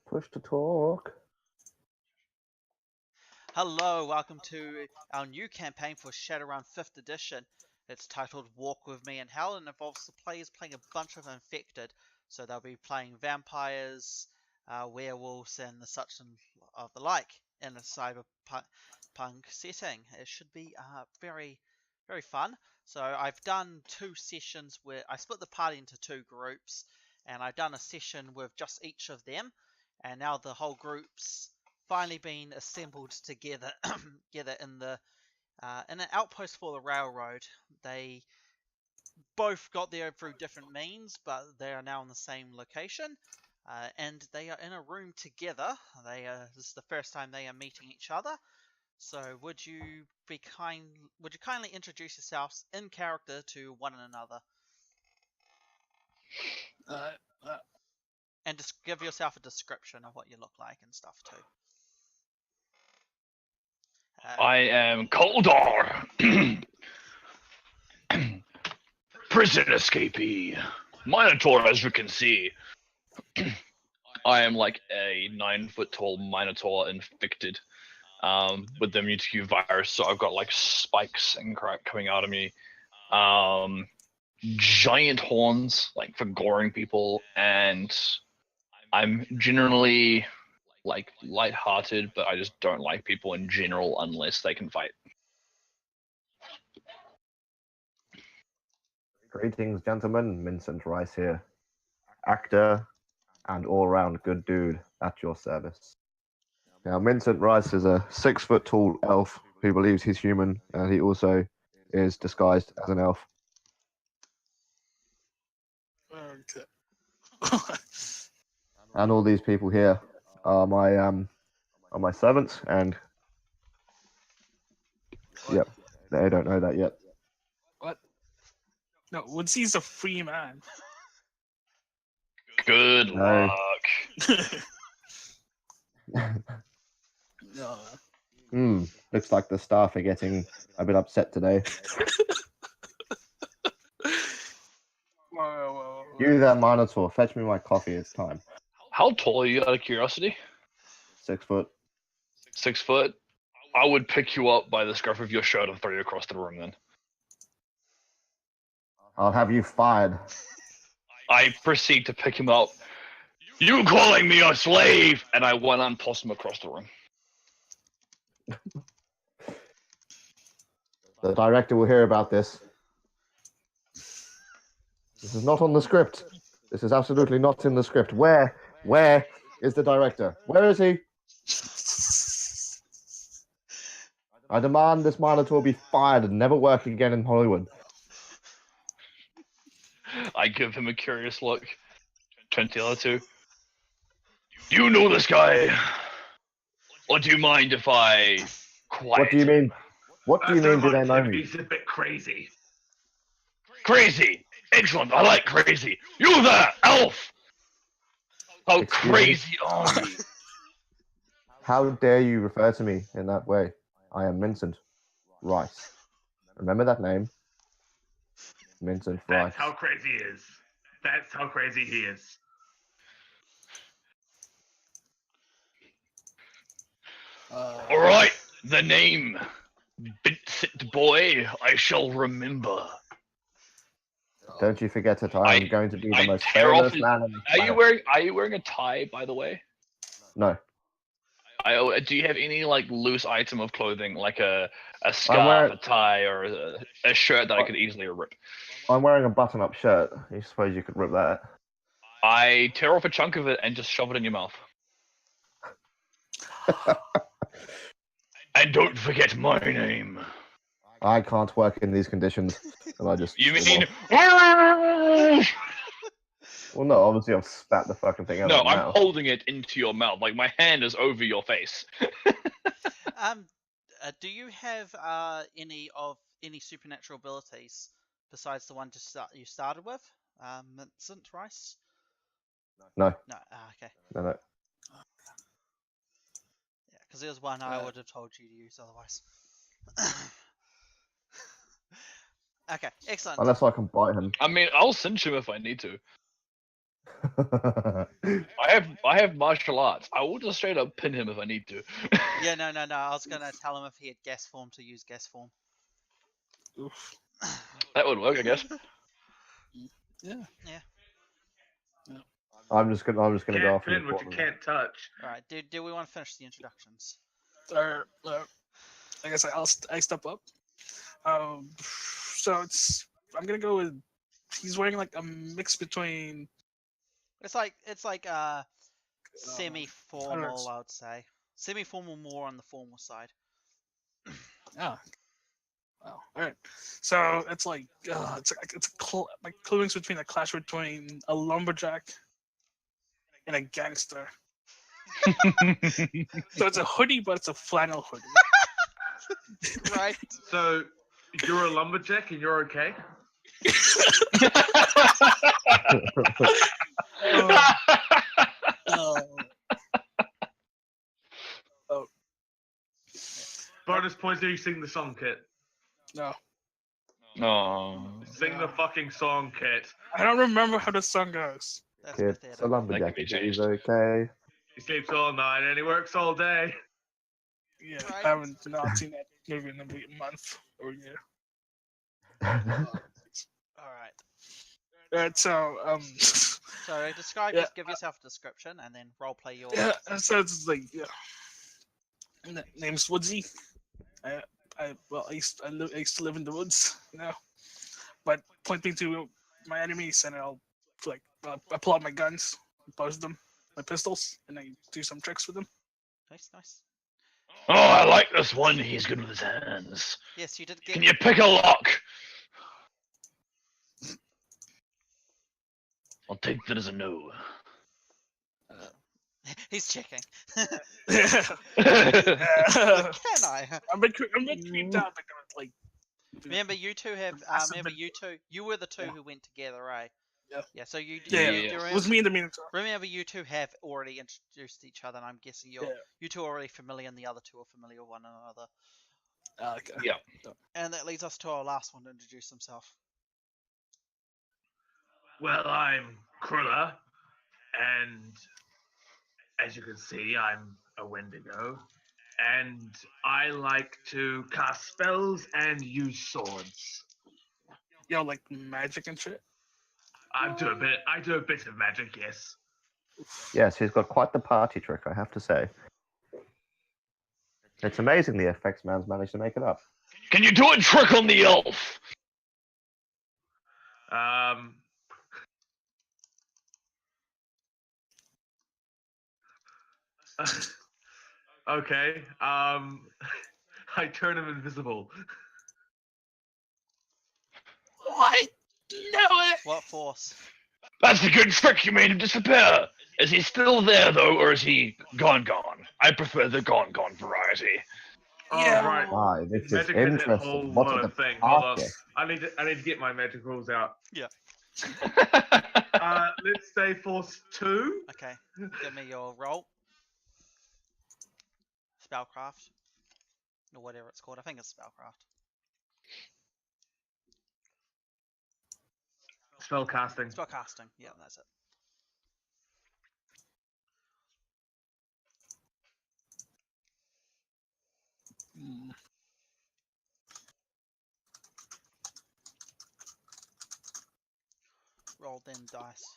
Push to talk. Hello, welcome to our new campaign for Shadowrun 5th edition. It's titled Walk With Me in Hell and involves the players playing a bunch of infected. So they'll be playing vampires, werewolves and the such and of the like in a cyberpunk setting. It should be very, very fun. So I've done 2 sessions where I split the party into 2 groups and I've done a session with just each of them, and now the whole group's finally been assembled together together in an outpost for the railroad. They both got there through different means, but they are now in the same location, and they are in a room together. This is the first time they are meeting each other. So would you kindly introduce yourselves in character to one another, and just give yourself a description of what you look like and stuff too. I am Koldar, prison escapee, Minotaur, as you can see. I am like a 9-foot-tall Minotaur infected with the Mewtwo virus, so I've got like spikes and crap coming out of me. Giant horns, like for goring people, and I'm generally like light-hearted, but I just don't like people in general unless they can fight. Greetings, gentlemen. Vincent Rice here. Actor and all-round good dude at your service. Now, Vincent Rice is a 6-foot-tall elf who believes he's human, and he also is disguised as an elf. Okay. And all these people here are my servants, and yep, they don't know that yet. What? No, Woodsy's a free man. Good No. luck. No. Looks like the staff are getting a bit upset today. Whoa. You there, Minotaur, fetch me my coffee, it's time. How tall are you, out of curiosity? 6 foot. 6 foot? I would pick you up by the scruff of your shirt and throw you across the room then. I'll have you fired. I proceed to pick him up. You calling me a slave? And I one-arm toss him across the room. The director will hear about this. This is not on the script. This is absolutely not in the script. Where is the director? Where is he? I demand this Minotaur be fired and never work again in Hollywood. I give him a curious look. Turn to the other two. Do you know this guy? Or do you mind if I quiet? What do you mean? What do you mean, do they know me? He's a bit crazy. Crazy! Excellent, I like crazy. You there, elf! How Excuse me? crazy are you? How dare you refer to me in that way? I am Vincent Rice. Remember that name? Vincent Rice. That's how crazy he is. That's how crazy he is. Alright, the name. Vincent Boy, I shall remember. Don't you forget it, I am going to be the I most tear off famous his- man on the Are you wearing a tie, by the way? No. Do you have any like loose item of clothing, like a scarf, a tie, or a shirt that I could easily rip? I'm wearing a button-up shirt. I suppose you could rip that. I tear off a chunk of it and just shove it in your mouth. And don't forget my name. I can't work in these conditions. And I just... You mean? Well, no, obviously I've spat the fucking thing out No, of my I'm mouth. holding it into your mouth. Like my hand is over your face. Do you have any supernatural abilities besides the one you started with, Vincent Rice? No. No. Okay. No. Yeah, because there's one I would have told you to use otherwise. Okay, excellent. Unless I can bite him. I mean, I'll cinch him if I need to. I have martial arts. I will just straight up pin him if I need to. Yeah, no. I was gonna tell him if he had gas form to use gas form. Oof. That would work, I guess. Yeah. I'm just gonna go Can't off in the pin what you corner. can't touch. All right. Do we want to finish the introductions? I guess I step up. So I'm gonna go with. He's wearing like a mix between. It's like semi-formal, I would say. Semi-formal, more on the formal side. Oh. Wow. All right. So it's like like clothing between a clash between a lumberjack and a gangster. So it's a hoodie, but it's a flannel hoodie. Right. So you're a lumberjack and you're okay. Oh. Bonus points if you sing the song, Kit. No, No. Sing the fucking song, Kit. I don't remember how the song goes. That's Kid, pathetic. so lumberjack, be he's changed. okay. He sleeps all night and he works all day. Yeah, Right. I haven't not seen that movie in a month or a year. All right. Right. So So describe. Yeah, Just give yourself a description and then role play your. yeah. So it's like name's Woodsy. I used to live in the woods, But point being to my enemies, and I'll I pull out my guns, buzz them, my pistols, and I do some tricks with them. Nice. Oh, I like this one. He's good with his hands. Yes, you did get. Can you pick a lock? I'll take that as a no. He's checking. Yeah. Can I? I'm a bit creeped out. Like, Remember, you two have. Massive Remember, bit- you were the two Yeah. who went together, right? Yeah. Yeah. So you. yeah, Yeah. do it was me in the meantime. Remember, you two have already introduced each other, and I'm guessing Yeah. you two are already familiar, and the other two are familiar with one another. Okay. Yeah. And that leads us to our last one to introduce himself. Well, I'm Krulla, and as you can see, I'm a Wendigo, and I like to cast spells and use swords. Like magic and shit. I do a bit of magic, yes. Yes, he's got quite the party trick, I have to say. It's amazing the effects man's managed to make it up. Can you do a trick on the elf? Okay. I turn him invisible. What? No. What force? That's a good trick. You made him disappear. Is he still there though, or is he gone? I prefer the gone variety. Yeah. Oh, right. Why? This is Magic is a whole interesting. What lot are of the things. Hold on. party? I need to get my magic rules out. Yeah. Let's say force 2. Okay. Give me your roll. Spellcraft. Or whatever it's called. I think it's spellcraft. Spell casting. Spellcasting. Yeah, that's it. Roll then dice.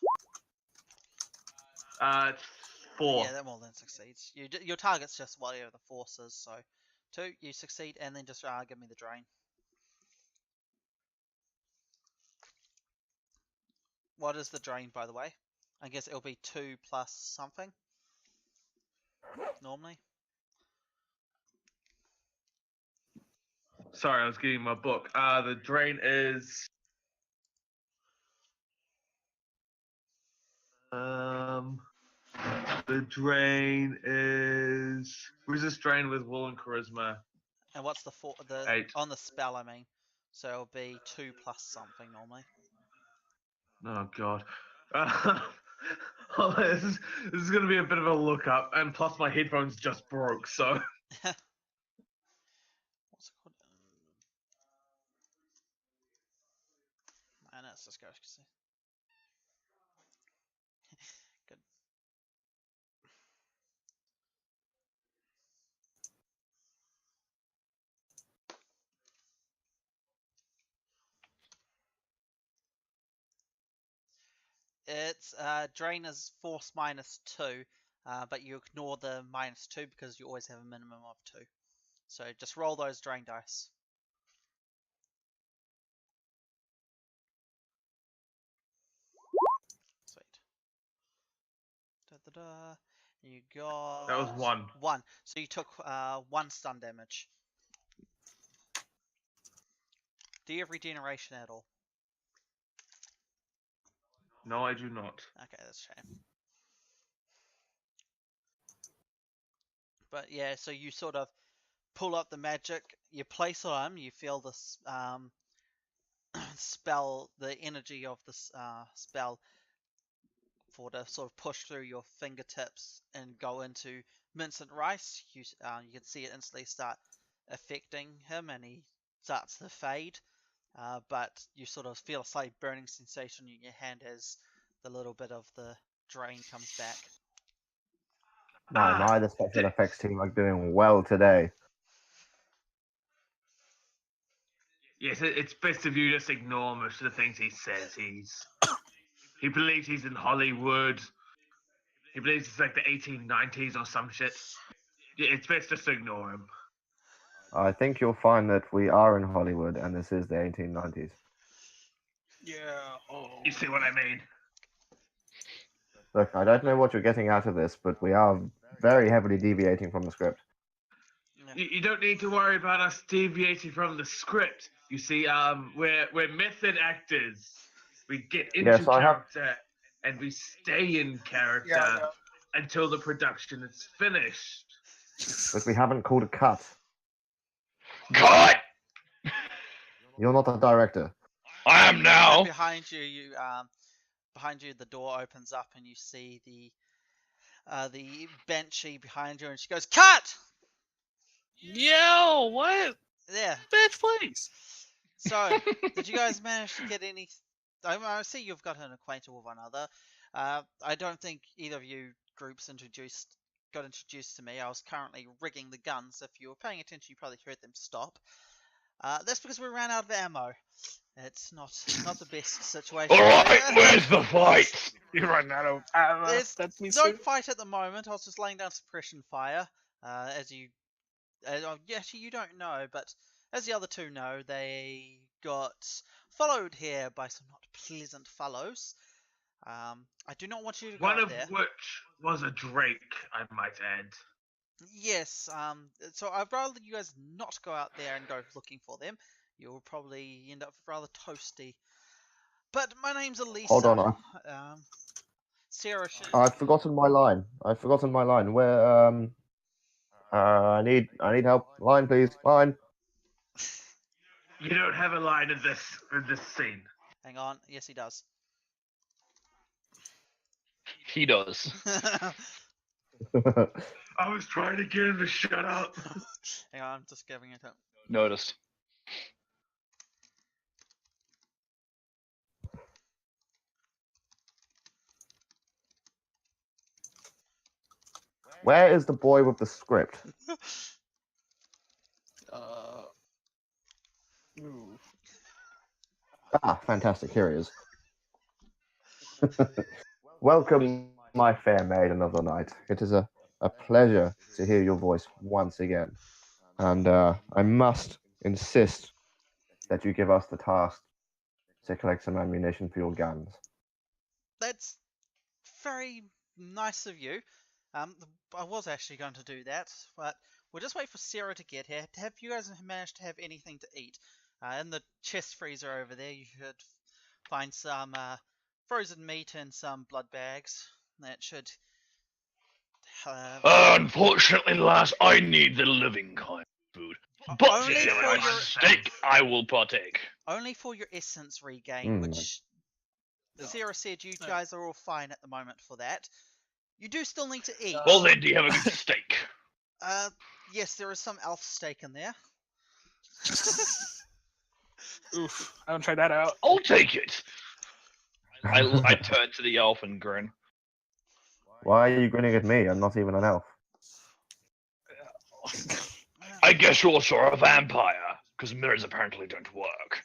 It's 4. Yeah, that more than succeeds. Your target's just whatever the force is. So, 2, you succeed, and then just give me the drain. What is the drain, by the way? I guess it'll be 2 plus something. Normally. Sorry, I was getting my book. The drain is the drain is resist drain with will and charisma. And what's the 8. on the spell? I mean, so it'll be 2 plus something normally. Oh god. This is going to be a bit of a look up, and plus my headphones just broke, so. What's it called? And let's just go. It's drain is force -2, but you ignore the -2 because you always have a minimum of 2. So just roll those drain dice. Sweet. Da-da-da. You got... That was 1. 1. So you took 1 stun damage. Do you have regeneration at all? No, I do not. Okay, that's a shame. But yeah, so you sort of pull up the magic, you place it on him, you feel this spell, the energy of this spell for to sort of push through your fingertips and go into Mincent Rice. You can see it instantly start affecting him, and he starts to fade. But you sort of feel a slight burning sensation in your hand as the little bit of the drain comes back. My, the special effects team are doing well today. Yes, it's best if you just ignore most of the things he says. He believes he's in Hollywood. He believes it's like the 1890s or some shit. It's best just to ignore him. I think you'll find that we are in Hollywood, and this is the 1890s. Yeah. Oh. You see what I mean? Look, I don't know what you're getting out of this, but we are very heavily deviating from the script. You don't need to worry about us deviating from the script. You see, we're method actors. We get into Yes, I have- character and we stay in character Yeah. until the production is finished. But we haven't called a cut. Cut! You're not the director. I am now. Behind you, the door opens up and you see the Banshee behind you, and she goes, "Cut!" Yo, what? There. Bitch, please. So, did you guys manage to get any? I see you've got an acquaintance with one another. I don't think either of you groups got introduced to me. I was currently rigging the guns. If you were paying attention, you probably heard them stop. That's because we ran out of ammo. It's not the best situation. Alright, where's the fight? You're running out of ammo. There's That's me no soon. fight at the moment. I was just laying down suppression fire. Actually, you don't know, but as the other two know, they got followed here by some not pleasant fellows. I do not want you to go One out of there. which was a Drake, I might add. Yes, so I'd rather you guys not go out there and go looking for them. You'll probably end up rather toasty. But my name's Elisa. Hold on, Sarah. I've forgotten my line. Where I need help. Line, please. Line. You don't have a line in this scene. Hang on. Yes, he does. He does. I was trying to get him to shut up. Hang on, I'm just giving it up. Noticed. Where is the boy with the script? Ooh. Ah, fantastic. Here he is. Welcome, my fair maiden of the night. It is a pleasure to hear your voice once again. And I must insist that you give us the task to collect some ammunition for your guns. That's very nice of you. I was actually going to do that, but we'll just wait for Sarah to get here. Have you guys managed to have anything to eat? In the chest freezer over there, you should find some frozen meat and some blood bags. That should... Unfortunately, lass, I need the living kind of food. But Only if you for like your- steak, I will partake. only for your essence regain, Mm. which Sarah said you guys are all fine at the moment for that. You do still need to eat. Well then, do you have a good steak? Yes, there is some elf steak in there. Oof. I haven't tried that out. I'll take it. I turn to the elf and grin. Why are you grinning at me? I'm not even an elf. I guess you're also a vampire, because mirrors apparently don't work.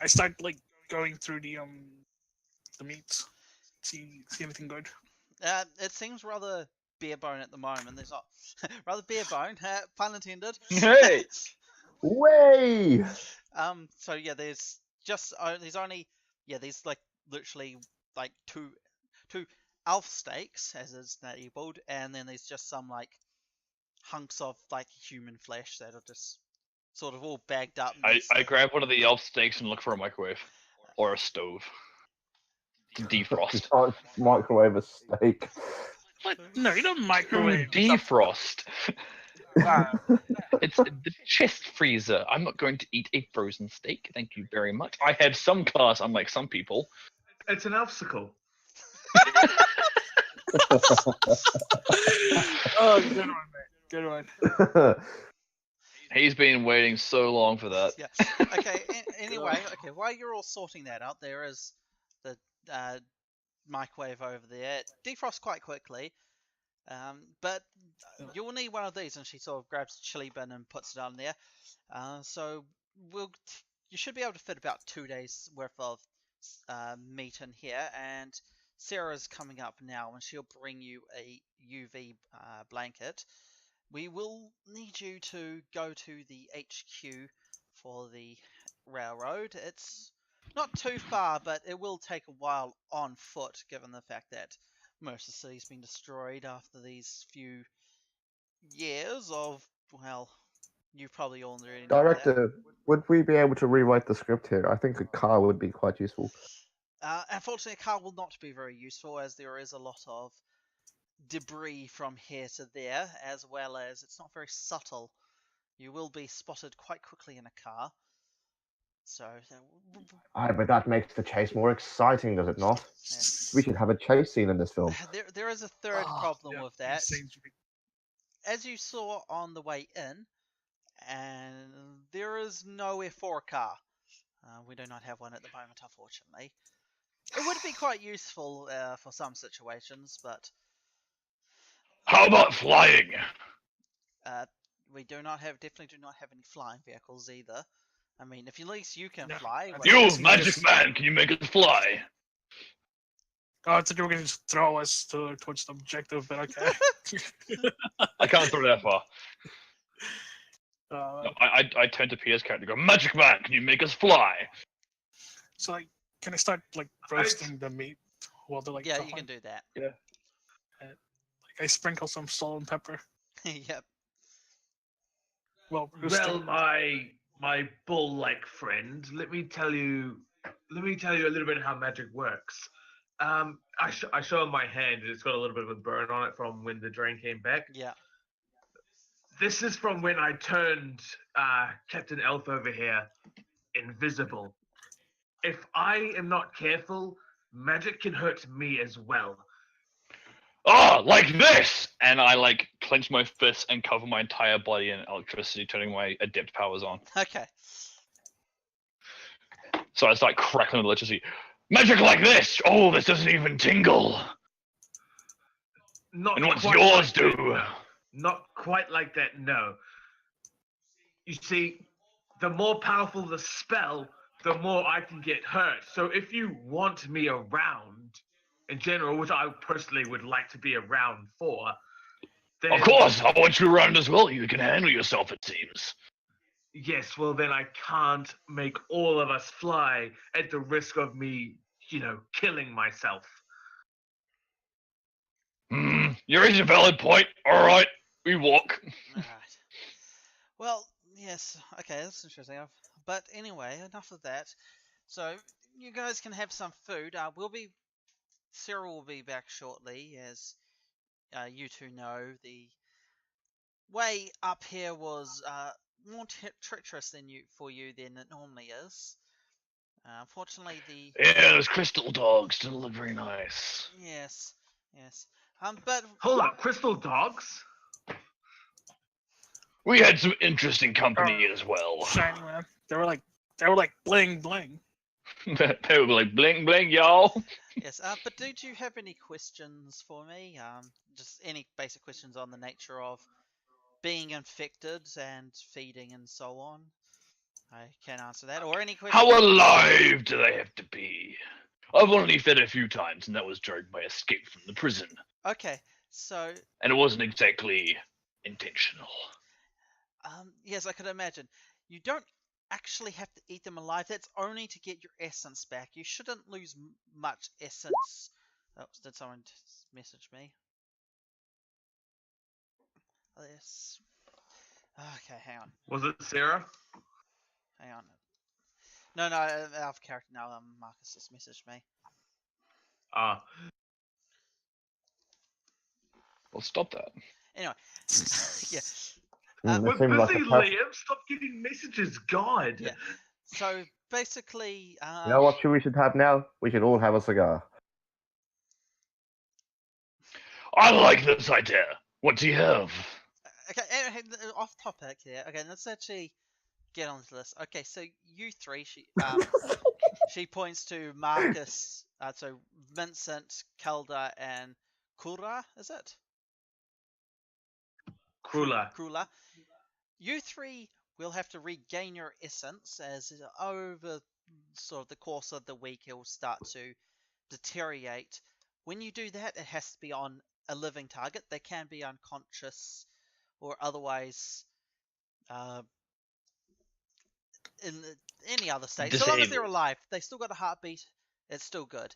I start like going through the the meat. See anything good? It seems rather bare bone at the moment. There's not rather bare bone, pun intended. Hey! Way! So yeah, there's only there's like literally like two elf steaks as is labeled, and then there's just some like hunks of like human flesh that are just sort of all bagged up. I grab one of the elf steaks and look for a microwave or a stove to You defrost. can't microwave a steak. No, you don't microwave. Defrost. Ah, It's the chest freezer. I'm not going to eat a frozen steak. Thank you very much. I have some class, unlike some people. It's an obstacle. oh, good one, mate. Good one. He's been waiting so long for that. Yeah. Okay. Anyway, okay. While you're all sorting that out, there is the microwave over there. It defrosts quite quickly, but you'll need one of these. And she sort of grabs the chili bin and puts it on there. So you should be able to fit about 2 days worth of meat in here. And Sarah's coming up now, and she'll bring you a UV blanket. We will need you to go to the HQ for the railroad. It's not too far, but it will take a while on foot, given the fact that most of the city's been destroyed after these few years of, well, you probably all already know that. Director, would we be able to rewrite the script here? I think a car would be quite useful. Unfortunately, a car will not be very useful, as there is a lot of debris from here to there, as well as it's not very subtle. You will be spotted quite quickly in a car. So, But that makes the chase more exciting, does it not? We should have a chase scene in this film. there is a third problem with that. these things would be- As you saw on the way in, and there is nowhere for a car. We do not have one at the moment, unfortunately. It would be quite useful for some situations, but How about flying? we definitely do not have any flying vehicles either. I mean, if at least you can No, fly. I well, You, Yes, magic yes. man, can you make us fly? Oh, I thought you were going to just throw us towards the objective, but okay. I can't throw that far. uh, No, I turn to Peter's character and go, Magic man, can you make us fly? so, like, can I start like roasting the meat while they're like? yeah, you thawing? can do that. Like, I sprinkle some salt and pepper. Yep. Well, Well, my bull-like friend, let me tell you a little bit of how magic works. I show him my hand, and it's got a little bit of a burn on it from when the drain came back. Yeah. This is from when I turned Captain Elf over here invisible. If I am not careful, magic can hurt me as well. Oh, like this! And I like clench my fists and cover my entire body in electricity, turning my adept powers on. Okay. So I start crackling with electricity. Magic like this! Oh, this doesn't even tingle! Not And what's quite yours like do? that. Not quite like that, no. You see, the more powerful the spell, the more I can get hurt. So if you want me around, in general, which I personally would like to be around for, then... Of course, I want you around as well. You can handle yourself, it seems. Yes, well then I can't make all of us fly at the risk of me, killing myself. You raise a valid point. Alright, we walk. Alright. Well, yes. Okay, that's interesting. But anyway, enough of that. So, you guys can have some food. Sarah will be back shortly, as you two know. The way up here was more treacherous for you than it normally is. Unfortunately, Yeah, those crystal dogs still look very nice. yes. But Hold up, crystal dogs? We had some interesting company as well. shiny man. They were like bling bling. They were like bling bling, y'all. yes. But did you have any questions for me? Just any basic questions on the nature of being infected and feeding and so on. I can answer that. Or any questions. How alive do they have to be? I've only fed a few times, and that was during my escape from the prison. Okay, so And it wasn't exactly intentional. yes, I could imagine. You don't actually have to eat them alive. That's only to get your essence back. You shouldn't lose much essence. Oh, did someone message me? Oh, yes. Okay, hang on. Was it Sarah? Hang on. No, out of character now. Marcus just messaged me. Ah, Well, stop that. Anyway, yeah. It we're seemed like busy, a tough. Liam. Stop getting messages, God. Yeah. So basically, You know what we should have now? We should all have a cigar. I like this idea. What do you have? okay, off topic here. Okay, let's actually get onto this. Okay, so you three, she points to Marcus, so Vincent, Kelda, and Kura, is it? Krula. Krula. You three will have to regain your essence as over sort of the course of the week it will start to deteriorate. When you do that, it has to be on a living target. They can be unconscious or otherwise in any other state. So long as they're Disabled. alive, they still got a heartbeat. It's still good.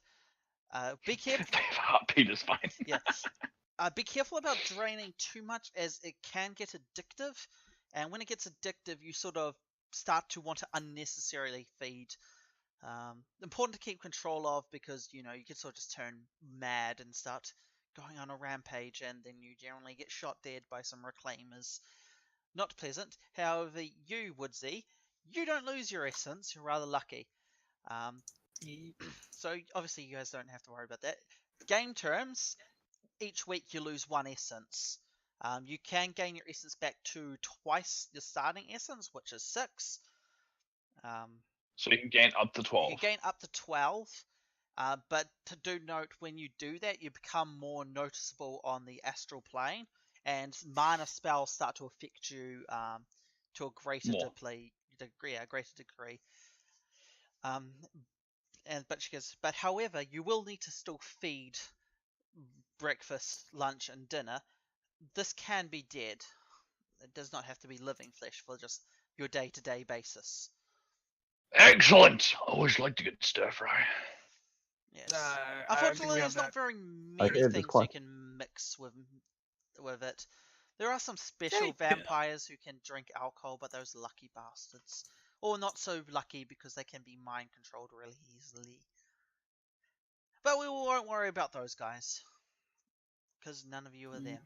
Be careful. If they have a heartbeat, is fine. Yeah. Be careful about draining too much, as it can get addictive. And when it gets addictive, you sort of start to want to unnecessarily feed. Important to keep control of, because you can sort of just turn mad and start going on a rampage, and then you generally get shot dead by some reclaimers. Not pleasant. However, you, Woodsy, you don't lose your essence. You're rather lucky. So obviously you guys don't have to worry about that. Game terms, each week you lose 1 essence. You can gain your essence back to twice your starting essence, which is 6. So you can gain up to 12. You can gain up to 12. But to do note, when you do that, you become more noticeable on the astral plane, and minor spells start to affect you to a greater degree. But she goes, but however, you will need to still feed breakfast, lunch, and dinner. This can be dead. It does not have to be living flesh for just your day-to-day basis. Excellent! I always like to get stir fry. Yes. I don't think Unfortunately, we there's have not very Okay, many just things you quite- can mix with it. There are some special vampires who can drink alcohol, but those lucky bastards. Or not so lucky, because they can be mind controlled really easily. But we won't worry about those guys, because none of you are them.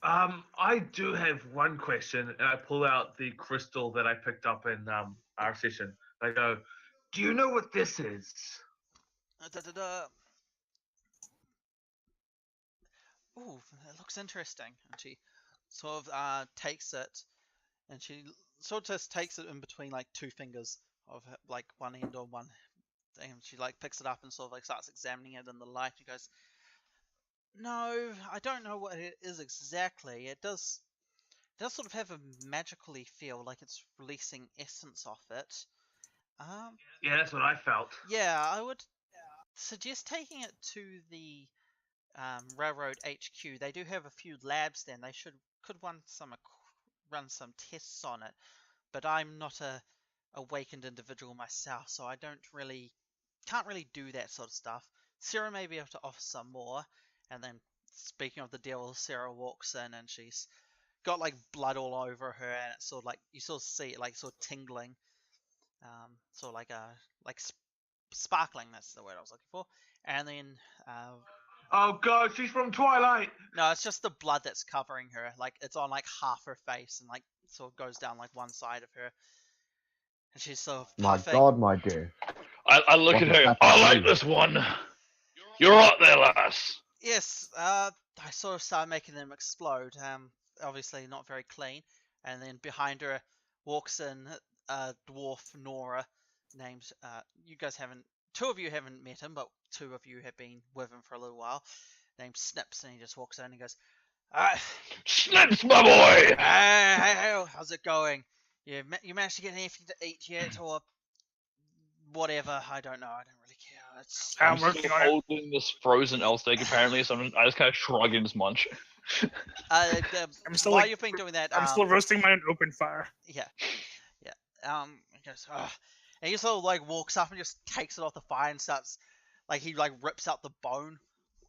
I do have one question, and I pull out the crystal that I picked up in our session. I go, do you know what this is? Ooh, it looks interesting. And she sort of takes it, and she sort of just takes it in between like 2 fingers of her, like one end on one thing. And she like picks it up and sort of like starts examining it in the light. And goes, "No, I don't know what it is exactly. It does sort of have a magically feel, like it's releasing essence off it. Yeah, that's what I felt. Yeah, I would suggest taking it to the Railroad HQ. They do have a few labs then. They could run some tests on it. But I'm not a awakened individual myself, so I can't really do that sort of stuff. Sarah may be able to offer some more." And then, speaking of the devil, Sarah walks in and she's got like blood all over her, and it's sort of like you sort of see it like sort of tingling, sort of like sparkling. That's the word I was looking for. And then Oh God, she's from Twilight. no, it's just the blood that's covering her. Like it's on like half her face, and like sort of goes down like one side of her, and she's sort of My puffing. God, my dear. I look What at is her. happening I to like you? this one. You're right there, lass. Yes, I sort of started making them explode. Obviously not very clean. And then behind her walks in dwarf Nora, named you guys haven't. 2 of you haven't met him, but 2 of you have been with him for a little while. Named Snips, and he just walks in and he goes, Snips, my boy! Hey, how's it going? You managed to get anything to eat yet, or whatever. I don't know. I don't really care. It's I'm I'm working still on it. holding this frozen L steak apparently, so I just kind of shrug and just munch. I'm still while like, you've been doing that, I'm still roasting mine in open fire. yeah, yeah. He goes, "Ugh." And he sort of like walks up and just takes it off the fire and starts, like he like rips out the bone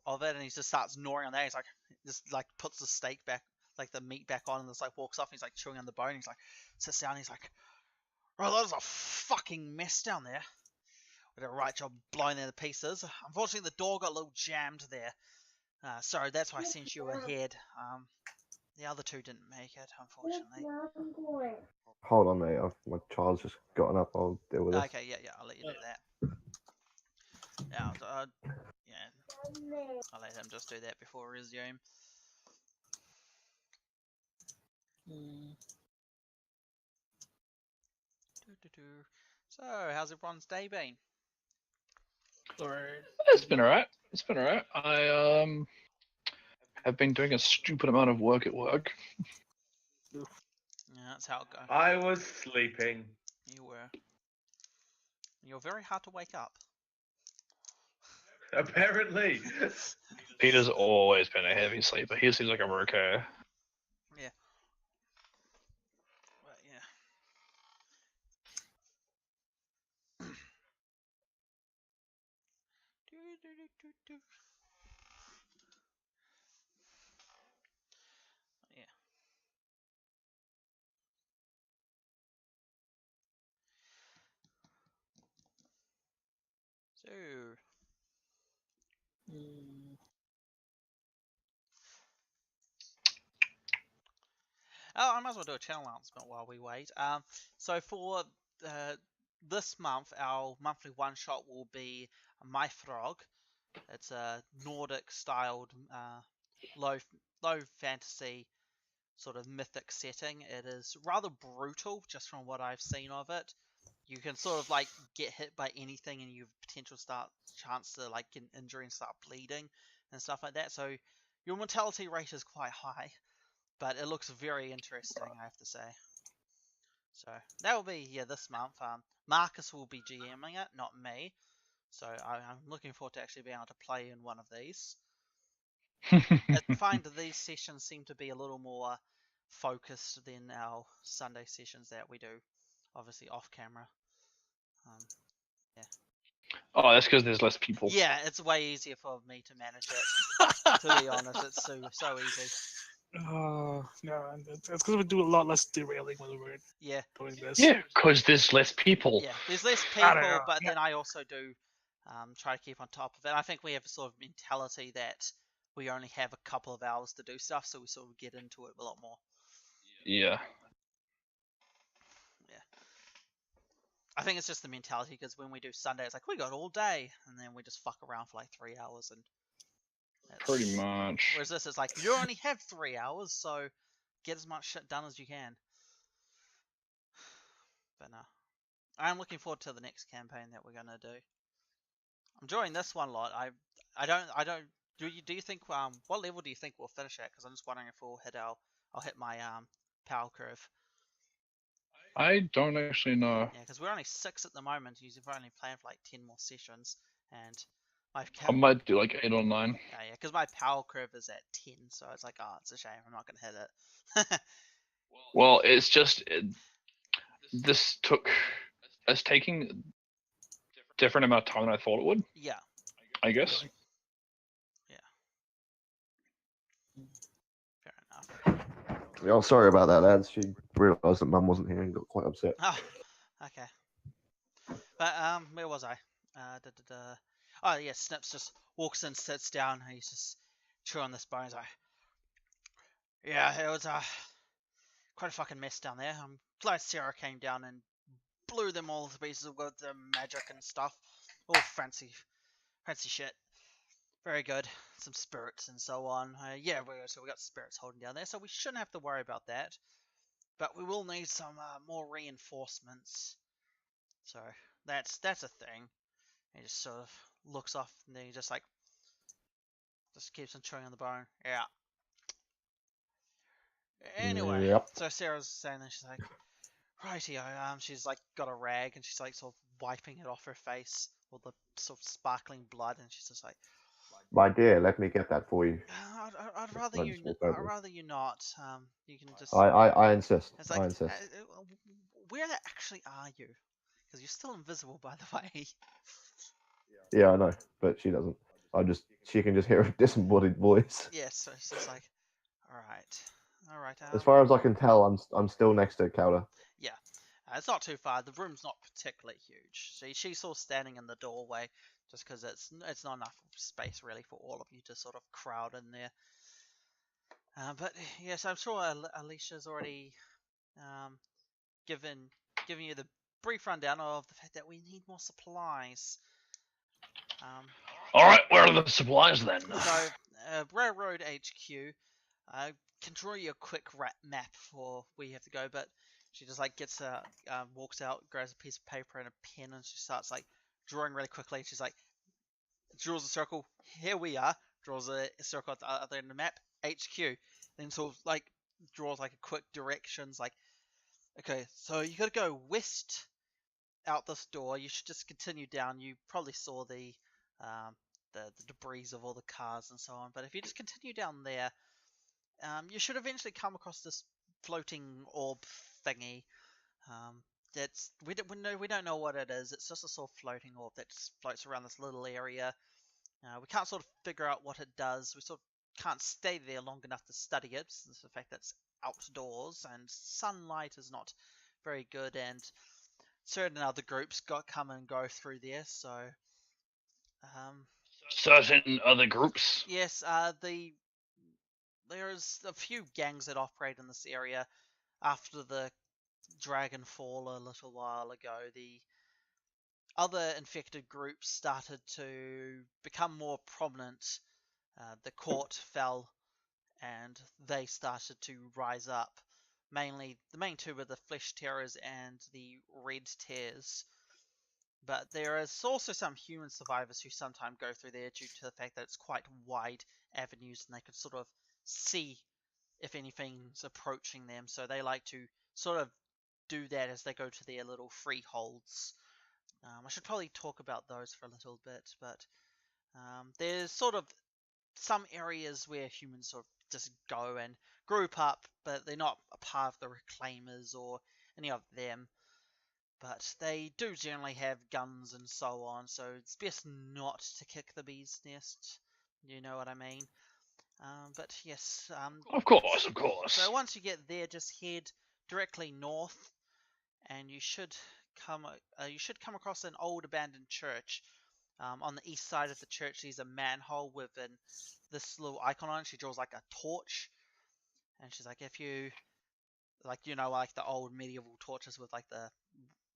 of it and he just starts gnawing on that. He's like, just like puts the steak back, like the meat back on, and just like walks off. And he's like chewing on the bone. He's like sits down. And he's like, "Bro, that was a fucking mess down there. We did a right job blowing them to pieces. Unfortunately, the door got a little jammed there. Sorry, that's why I sent you ahead. The other two didn't make it, unfortunately." Hold on, mate. My child's just gotten up. I'll deal with this. Okay, yeah, I'll let you do that. Yeah, yeah, I'll let him just do that before we resume. So, how's everyone's day been? Alright. It's been alright. It's been alright. I have been doing a stupid amount of work at work. Yeah, that's how it goes. I was sleeping. You were. You're very hard to wake up. Apparently. Peter's always been a heavy sleeper. He seems like I'm okay. Yeah. But yeah. Yeah. So. Oh, I might as well do a channel announcement while we wait. So for this month, our monthly one shot will be My Frog. It's a Nordic-styled, low fantasy sort of mythic setting. It is rather brutal, just from what I've seen of it. You can sort of like get hit by anything, and you have potential chance to like get an injury and start bleeding and stuff like that. So your mortality rate is quite high, but it looks very interesting, I have to say. So that will be this month. Marcus will be GMing it, not me. So I'm looking forward to actually being able to play in one of these. I find that these sessions seem to be a little more focused than our Sunday sessions that we do, obviously off camera. Oh, that's because there's less people. Yeah, it's way easier for me to manage it. To be honest, it's so easy. Oh, no, it's because we do a lot less derailing when we're doing this. Yeah, because there's less people. Yeah, there's less I don't people, know. but then I also do try to keep on top of it. I think we have a sort of mentality that we only have a couple of hours to do stuff, so we sort of get into it a lot more. Yeah. I think it's just the mentality, because when we do Sunday, it's like, we got all day, and then we just fuck around for like 3 hours. And Pretty much. Whereas this is like, you only have 3 hours, so get as much shit done as you can. But no. I'm looking forward to the next campaign that we're gonna do. I'm enjoying this one a lot. I don't. Do you think what level do you think we'll finish at? Because I'm just wondering if we'll hit I'll hit my power curve. I don't actually know. Yeah, because we're only 6 at the moment. We've only planned for like 10 more sessions, and I might do like 8 or 9. Yeah, because my power curve is at 10, so it's like, oh, it's a shame I'm not gonna hit it. Well, it's just it's taking different amount of time than I thought it would. Yeah. I guess. Yeah. Fair enough. Oh, sorry about that, lads. She realised that Mum wasn't here and got quite upset. Oh, okay. But where was I? Oh yeah, Snips just walks in, sits down, and he's just chewing this bone. He's like, yeah, it was quite a fucking mess down there. I'm glad Sarah came down and blew them all to pieces with the magic and stuff. All fancy shit. Very good. Some spirits and so on. Yeah, so we got spirits holding down there, so we shouldn't have to worry about that. But we will need some more reinforcements. So that's a thing. He just sort of looks off, and then he just keeps on chewing on the bone. Yeah. Anyway, Yep. so Sarah's saying that, she's like, rightio, she's like got a rag, and she's like sort of wiping it off her face, all the sort of sparkling blood, and she's just like, My dear, let me get that for you. I'd rather Let you, me just walk I'd over. rather you not. You can just. I insist. It's like, I insist. where actually are you? Because you're still invisible, by the way. Yeah, I know, but she doesn't. She can just hear a disembodied voice. Yes, so it's just like, all right. As far as I can tell, I'm still next to Calder. Yeah, it's not too far. The room's not particularly huge. She's sort of standing in the doorway, just because it's not enough space really for all of you to sort of crowd in there. But yes, I'm sure Alicia's already given you the brief rundown of the fact that we need more supplies. All right, where are the supplies then? So, Railroad HQ. I can draw you a quick map for where you have to go, but she just like gets walks out, grabs a piece of paper and a pen, and she starts like drawing really quickly. She's like, draws a circle. Here we are. Draws a circle at the other end of the map. HQ. Then sort of like draws like a quick directions. Like, okay, so you got to go west out this door. You should just continue down. You probably saw the debris of all the cars and so on. But if you just continue down there, you should eventually come across this floating orb thingy. We don't know what it is. It's just a sort of floating orb that just floats around this little area. We can't sort of figure out what it does. We sort of can't stay there long enough to study it, since the fact that it's outdoors and sunlight is not very good, and certain other groups come and go through there. So, certain other groups. Yes, there's a few gangs that operate in this area. After the Dragon Fall a little while ago, the other infected groups started to become more prominent. The court fell, and they started to rise up. Mainly, the main two were the Flesh Terrors and the Red Tears. But there is also some human survivors who sometimes go through there due to the fact that it's quite wide avenues, and they could sort of see if anything's approaching them. So they like to sort of do that as they go to their little freeholds. I should probably talk about those for a little bit, but there's sort of some areas where humans sort of just go and group up, but they're not a part of the Reclaimers or any of them. But they do generally have guns and so on, so it's best not to kick the bee's nest. You know what I mean? But yes. Of course. So once you get there, just head directly north, and you should come across an old abandoned church. On the east side of the church, there's a manhole with this little icon on it. She draws like a torch, and she's like, if you like, like the old medieval torches with like the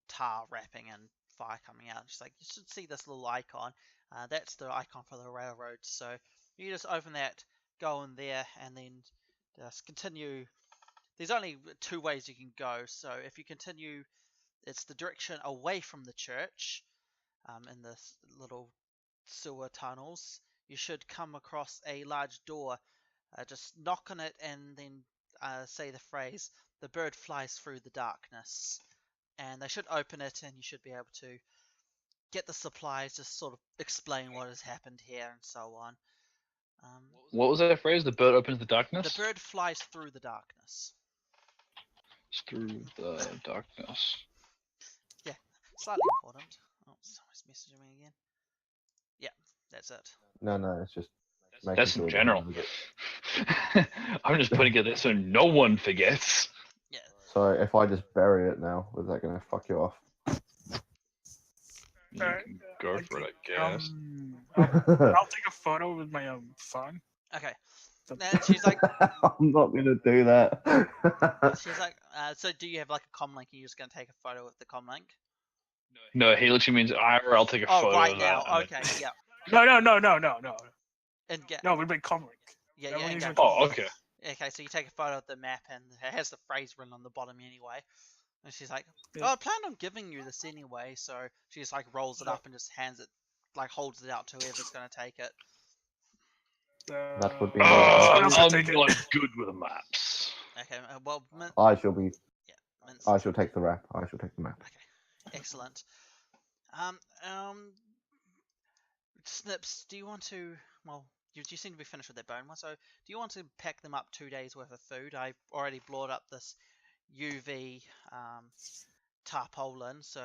tar wrapping and fire coming out. She's like, you should see this little icon. That's the icon for the railroad. So you just open that, go in there, and then just continue. There's only two ways you can go. So if you continue, it's the direction away from the church, in the little sewer tunnels. You should come across a large door. Just knock on it and then say the phrase, "The bird flies through the darkness." And they should open it, and you should be able to get the supplies, just sort of explain what has happened here and so on. What was that phrase? The bird opens the darkness? The bird flies through the darkness. Through the darkness. Yeah, slightly important. Oh, someone's messaging me again. Yeah, that's it. No, it's just. That's in general. I'm just putting it there so no one forgets. Yeah. So if I just bury it now, is that going to fuck you off? You can go for it, I guess. I'll take a photo with my phone. Okay. And she's like, I'm not going to do that. she's like, so do you have like a comm link? And you're just going to take a photo with the comm link? No, he literally means I'll take a photo Oh, right of now. that. Okay, yeah. No. And No, we made comm link. Yeah, That yeah. one And is go a comm Oh, link. okay. Okay, so you take a photo of the map, and it has the phrase written on the bottom anyway. And she's like, Yeah. "Oh, I planned on giving you this anyway." So she just like rolls it up and just hands it, like holds it out to whoever's gonna take it. That would be Someone else will I'm take it. not good with maps. Okay, well, I shall be. Mince. I shall take the map. I shall take the map. Okay, excellent. Um, um, Snips, do you want to? Well, you seem to be finished with that bone one. So, do you want to pack them up 2 days worth of food? I already brought up this UV tarpaulin, so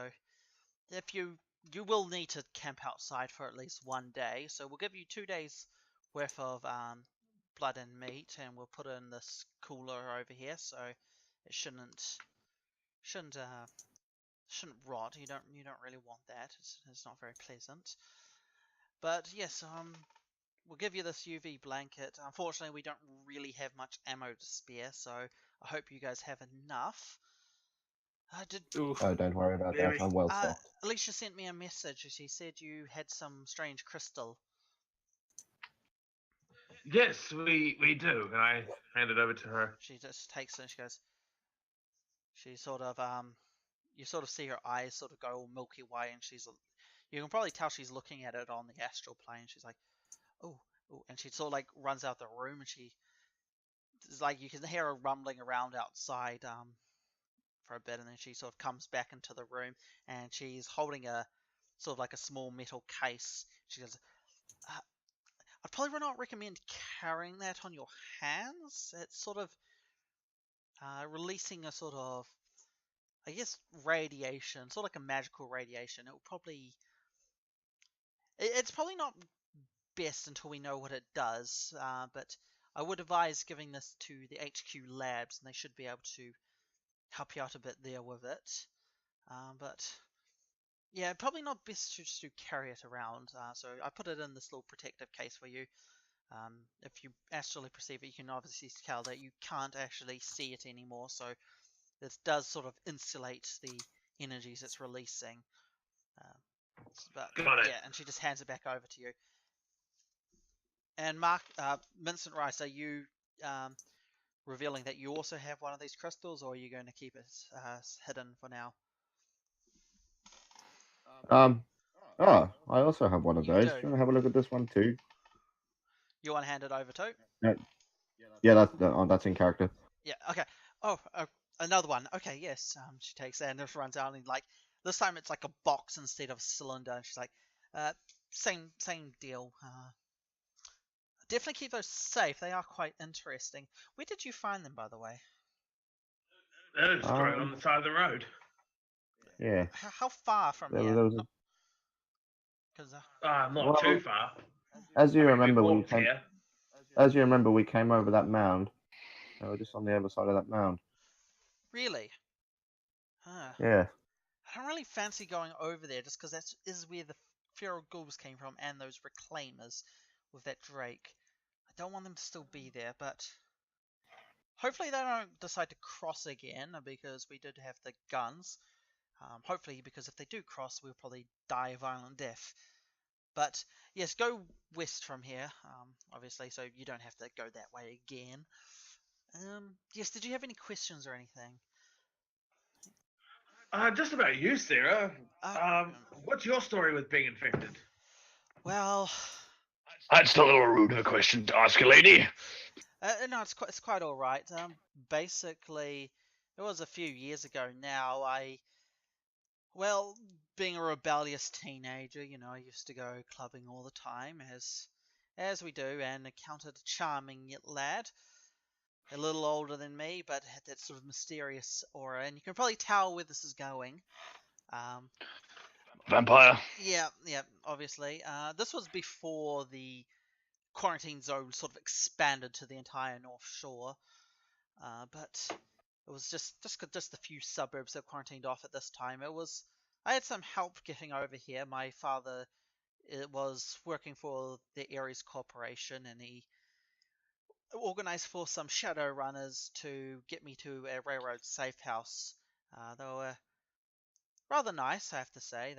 if you will need to camp outside for at least 1 day. So we'll give you 2 days worth of blood and meat, and we'll put it in this cooler over here, so it shouldn't rot. You don't really want that. It's not very pleasant. But yes, we'll give you this UV blanket. Unfortunately, we don't really have much ammo to spare, so I hope you guys have enough. Oof. Oh, don't worry about Maybe. that. I'm well stocked. Alicia sent me a message. She said you had some strange crystal. Yes, we do. And I hand it over to her. She just takes it and she goes. She sort of you sort of see her eyes sort of go all milky white, and you can probably tell she's looking at it on the astral plane. She's like, oh, oh, and she sort of like runs out the room, and it's like you can hear her rumbling around outside for a bit, and then she sort of comes back into the room, and she's holding a sort of like a small metal case. She goes, I'd probably not recommend carrying that on your hands. It's sort of releasing a sort of, I guess, radiation, sort of like a magical radiation. It's probably not best until we know what it does, but I would advise giving this to the HQ labs, and they should be able to help you out a bit there with it. But yeah, probably not best to just to carry it around. So I put it in this little protective case for you. If you astrally perceive it, you can obviously tell that you can't actually see it anymore. So this does sort of insulate the energies it's releasing. But Got it. yeah, and she just hands it back over to you. And Mark, Vincent Rice, are you revealing that you also have one of these crystals, or are you going to keep it hidden for now? Oh, I also have one of You those. do. Do you want to have a look at this one too? You want to hand it over too? Yeah, that's in character. Yeah. Okay. Oh, another one. Okay. Yes. She takes that and just runs out, and like this time it's like a box instead of a cylinder. And she's like, same deal. Definitely keep those safe. They are quite interesting. Where did you find them, by the way? It's growing on the side of the road. Yeah. How far from There here? was a- Because Not Well, too far. As you I mean, remember, we we walked came. here. As you remember, we came over that mound. They were just on the other side of that mound. really, huh. Yeah. I don't really fancy going over there just because that is where the feral ghouls came from and those reclaimers with that Drake. I don't want them to still be there, but hopefully they don't decide to cross again because we did have the guns. Hopefully, because if they do cross, we'll probably die a violent death. But yes, go west from here, obviously, so you don't have to go that way again. Yes, did you have any questions or anything? Just about you, Sarah. Uh, What's your story with being infected? Well, That's a little rude of a question to ask a lady. no, it's quite all right. Basically, it was a few years ago now. Well, being a rebellious teenager, I used to go clubbing all the time, as we do, and encountered a charming lad, a little older than me, but had that sort of mysterious aura, and you can probably tell where this is going. Vampire. Yeah, obviously. This was before the quarantine zone sort of expanded to the entire North Shore, but it was just a few suburbs that quarantined off at this time. I had some help getting over here. My father was working for the Ares Corporation, and he organized for some Shadowrunners to get me to a railroad safe house. They were rather nice, I have to say.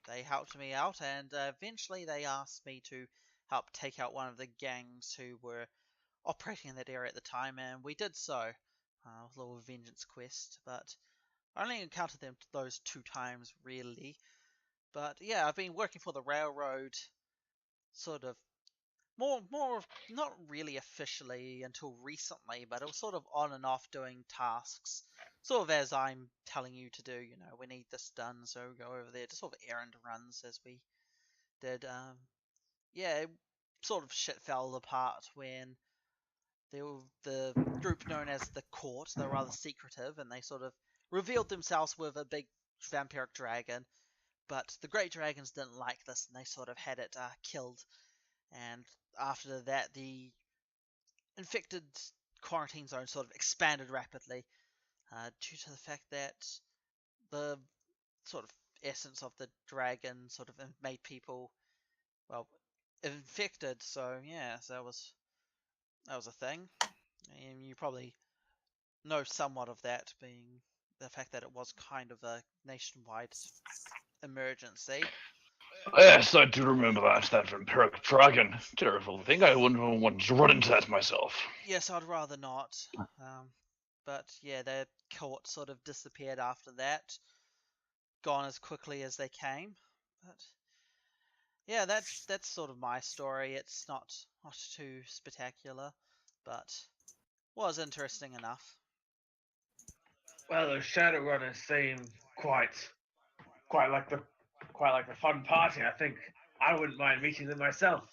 They helped me out, and eventually they asked me to help take out one of the gangs who were operating in that area at the time, and we did so. With a little vengeance quest, but I only encountered them those 2 times, really. But yeah, I've been working for the railroad, sort of more not really officially until recently, but it was sort of on and off doing tasks sort of as I'm telling you to do. You know, we need this done, so go over there. Just sort of errand runs as we did. Yeah, it sort of shit fell apart when the group known as the Court. They're rather secretive, and they sort of revealed themselves with a big vampiric dragon. But the Great Dragons didn't like this, and they sort of had it killed. And after that, the infected quarantine zone sort of expanded rapidly due to the fact that the sort of essence of the dragon sort of made people, well, infected. So yeah, so that was a thing. And you probably know somewhat of that, being the fact that it was kind of a nationwide emergency. Yes, I do remember that. That vampiric dragon. Terrible thing. I wouldn't want to run into that myself. Yes, I'd rather not. But yeah, their court sort of disappeared after that, gone as quickly as they came. But yeah, that's sort of my story. It's not too spectacular, but was interesting enough. Well, the Shadowrunners seem quite like the quite like the fun party. I think I wouldn't mind meeting them myself.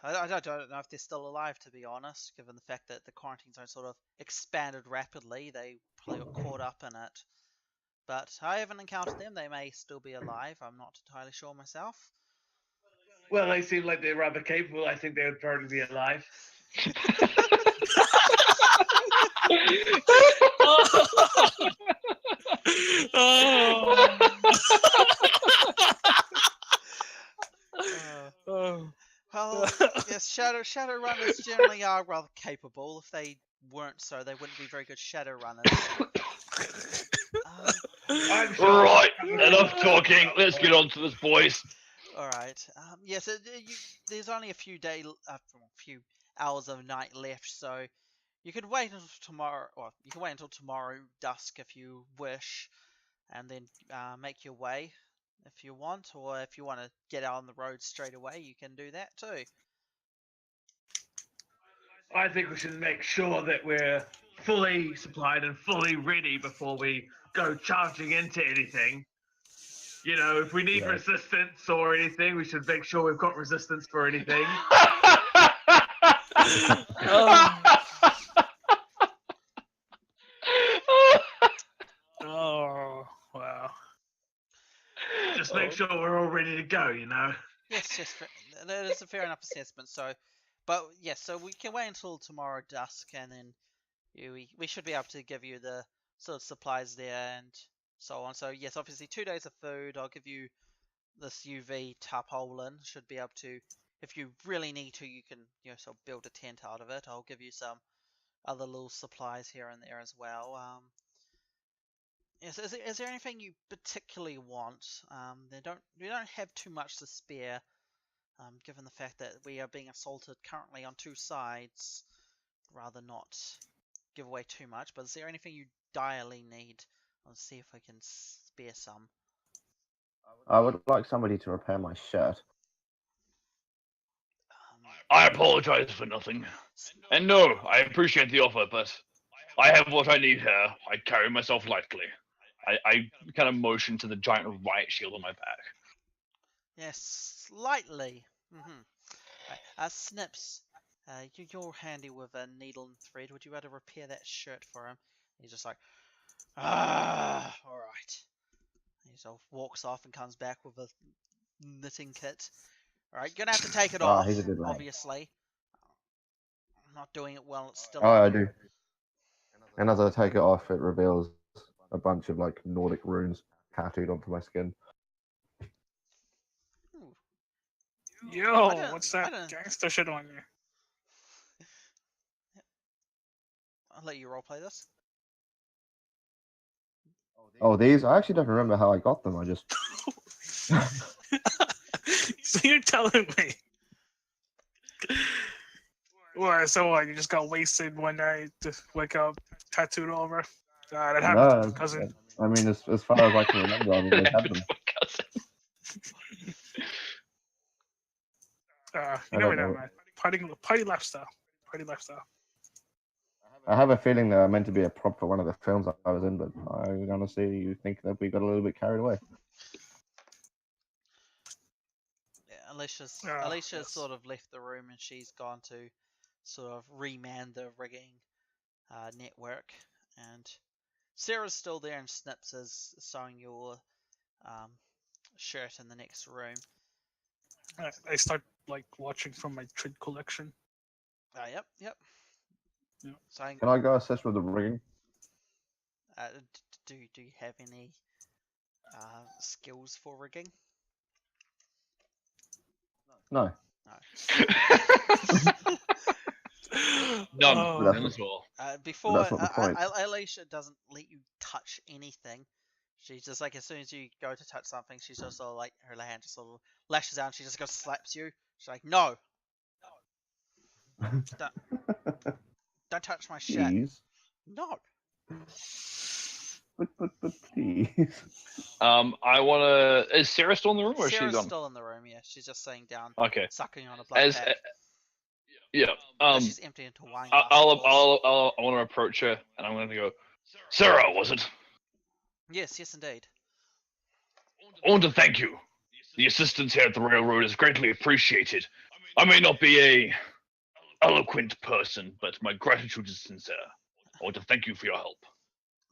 I don't know if they're still alive, to be honest, given the fact that the quarantine zone sort of expanded rapidly. They probably got caught up in it. But I haven't encountered them. They may still be alive. I'm not entirely sure myself. Well, they seem like they're rather capable. I think they would probably be alive. Well, yes, Shadowrunners generally are rather capable. If they weren't so, they wouldn't be very good Shadowrunners. I'm sure. Right, enough talking. Let's get on to this, boys. All right. Yes, there's only a few hours of night left, so you could wait until tomorrow. Or you can wait until tomorrow dusk if you wish, and then make your way if you want, or if you want to get out on the road straight away, you can do that too. I think we should make sure that we're fully supplied and fully ready before we go charging into anything. You know, if we need resistance or anything, we should make sure we've got resistance for anything. Oh, wow. Just make sure we're all ready to go, you know? Yes, that is a fair enough assessment. So, but yes, so we can wait until tomorrow dusk, and then we should be able to give you the sort of supplies there and so on. So yes, obviously 2 days of food. I'll give you this UV tarpaulin. Should be able to, if you really need to, you can sort of build a tent out of it. I'll give you some other little supplies here and there as well. Yes, is there anything you particularly want? We don't have too much to spare, given the fact that we are being assaulted currently on two sides. Rather not give away too much, but is there anything you direly need? I'll see if I can spare some. I would like somebody to repair my shirt. I apologize for nothing. And no, I appreciate the offer, but I have what I need here. I carry myself lightly. I kind of motion to the giant riot shield on my back. Yes, slightly. Right. Snips, you're handy with a needle and thread. Would you be able to repair that shirt for him? He's just like, all right. He sort of walks off and comes back with a knitting kit. All right, gonna have to take it off, he's a good lad. obviously. I'm not doing it well. It's still. Oh, I do. And as I take it off, it reveals a bunch of like Nordic runes tattooed onto my skin. Ooh. Yo, what's that gangster shit on you? I'll let you roleplay this. Oh, these? I actually don't remember how I got them. I just. So you're telling me? Well, so what? You just got wasted one night, just wake up, tattooed all over. That happened to my cousin. I mean, as far as I can remember, I've always had them. You never know, man. Party lifestyle. Party lifestyle. I have a feeling they're meant to be a prop for one of the films I was in, but I honestly think that we got a little bit carried away. Yeah, Alicia's Yes. sort of left the room and she's gone to sort of reman the rigging network, and Sarah's still there, and Snips is sewing your shirt in the next room. I start like watching from my Trid collection. Yep. Yeah. So, Can I go assist with the rigging? do you have any skills for rigging? No. None. Oh, That's None at all. Before that's not the point. Alicia doesn't let you touch anything. She's just like, as soon as you go to touch something, she's just sort of like, her hand just sort of lashes out and she just goes slaps you. She's like, no, don't touch my shit. Please. No. But please. I wanna. Is Sarah still in the room, or is she Sarah's gone? still in the room, yeah. She's just sitting down, Okay. sucking on a blood As pack. yeah. But she's emptying into a wine glass. of course. I want to approach her, and I'm gonna go. Sarah, was it? Yes, indeed. I want to thank you. The assistance here at the railroad is greatly appreciated. I may not be a eloquent person, but my gratitude is sincere. I want to thank you for your help.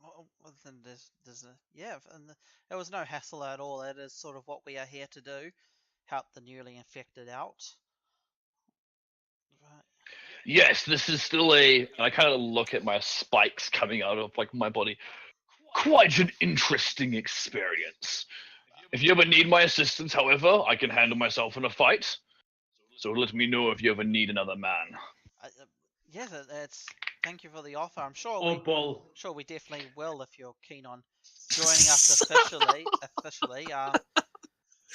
Well, then there was no hassle at all. It is sort of what we are here to do, help the newly infected out. Right. Yes, this is still and I kind of look at my spikes coming out of like my body. Quite an interesting experience. If you ever need my assistance, however, I can handle myself in a fight. So let me know if you ever need another man. Yes, it's. Thank you for the offer. I'm sure Or bull. we definitely will if you're keen on joining us officially.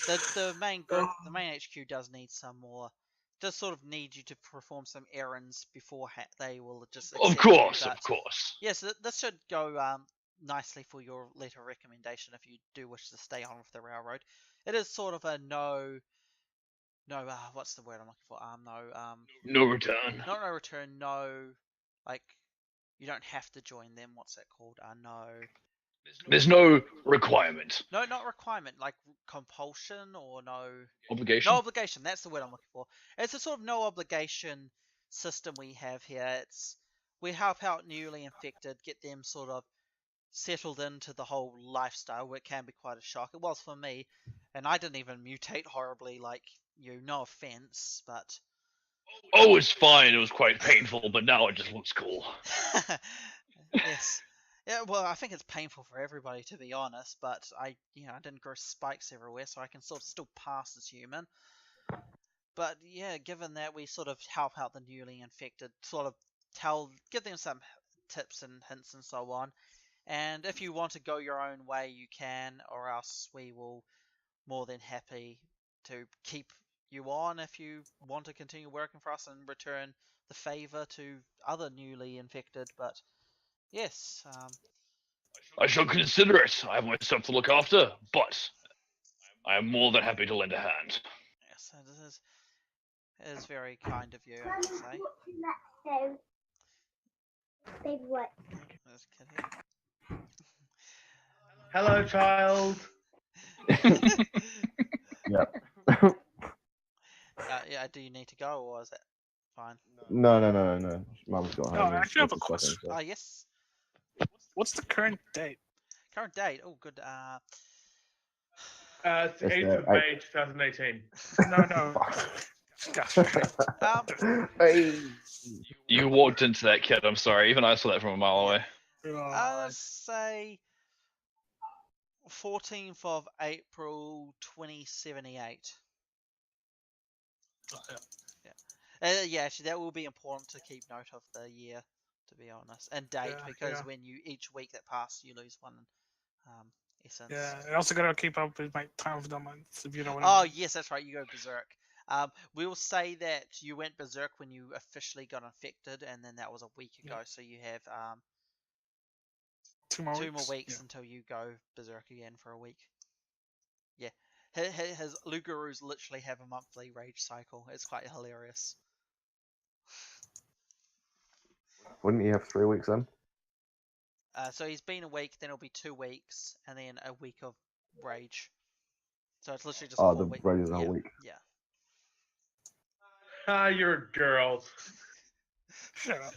The main HQ does need some more. Does sort of need you to perform some errands before they will just. Of accept you, course, but of course. Yes, this should go nicely for your letter of recommendation if you do wish to stay on with the railroad. It is sort of a what's the word I'm looking for? No return. Not no return, no, like, you don't have to join them. What's that called? No. There's no requirement. No, not requirement, like compulsion or no. Obligation? No obligation, that's the word I'm looking for. It's a sort of no obligation system we have here. We help out newly infected, get them sort of settled into the whole lifestyle, where it can be quite a shock. It was for me, and I didn't even mutate horribly like you, no offense, but... Oh, it's fine. It was quite painful, but now it just looks cool. Yes. Yeah, well, I think it's painful for everybody, to be honest, but I didn't grow spikes everywhere, so I can sort of still pass as human. But yeah, given that we sort of help out the newly infected, sort of give them some tips and hints and so on. And if you want to go your own way, you can, or else we will more than happy to keep you on if you want to continue working for us and return the favor to other newly infected. But yes, I shall consider it. I have myself to look after, but I am more than happy to lend a hand. yes, it is very kind of you, I must say. What? There's a kid here. Hello, child. Yeah. Yeah, do you need to go, or is that fine? No. Mum's got Oh, home. I actually have a question. Ah, yes. What's the current date? Current date. Oh, good. It's the It's 8th the of May, 2018. No. Gosh. Hey. You walked into that kid, I'm sorry. Even I saw that from a mile away. Let's say 14th of April 2078. Yeah, actually, that will be important to keep note of the year, to be honest, and date, because when each week that passes, you lose one essence. Yeah, I also gotta keep up with my time of the month, if you know what I Oh, mean. yes, that's right. You go berserk. We'll say that you went berserk when you officially got infected, and then that was a week ago. So you have 2 more more weeks until you go berserk again for a week. Yeah, his Lugarus literally have a monthly rage cycle. It's quite hilarious. Wouldn't you have 3 weeks then? So he's been a week, then it'll be 2 weeks, and then a week of rage. So it's literally just Oh, 4 the weeks. rage is a Yeah, whole week. yeah. Ah, you're a girl. Shut up.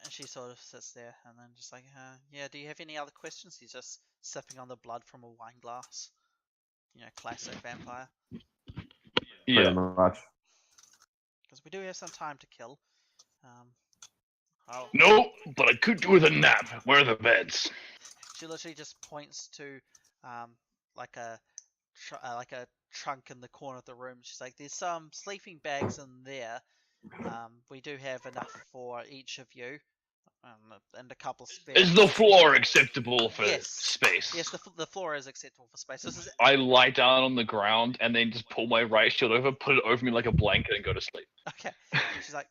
And she sort of sits there, and then just like, yeah. Do you have any other questions? He's just sipping on the blood from a wine glass. You know, classic vampire. Yeah. Pretty much. Because we do have some time to kill. Oh, No, but I could do with a nap. Where are the beds? she literally just points to, like a trunk in the corner of the room. She's like, "There's some sleeping bags in there. We do have enough for each of you, and a couple spares." Is the floor acceptable for Yes. space? Yes, the floor is acceptable for space. This is I lie down on the ground and then just pull my right shield over, put it over me like a blanket, and go to sleep. okay. She's like,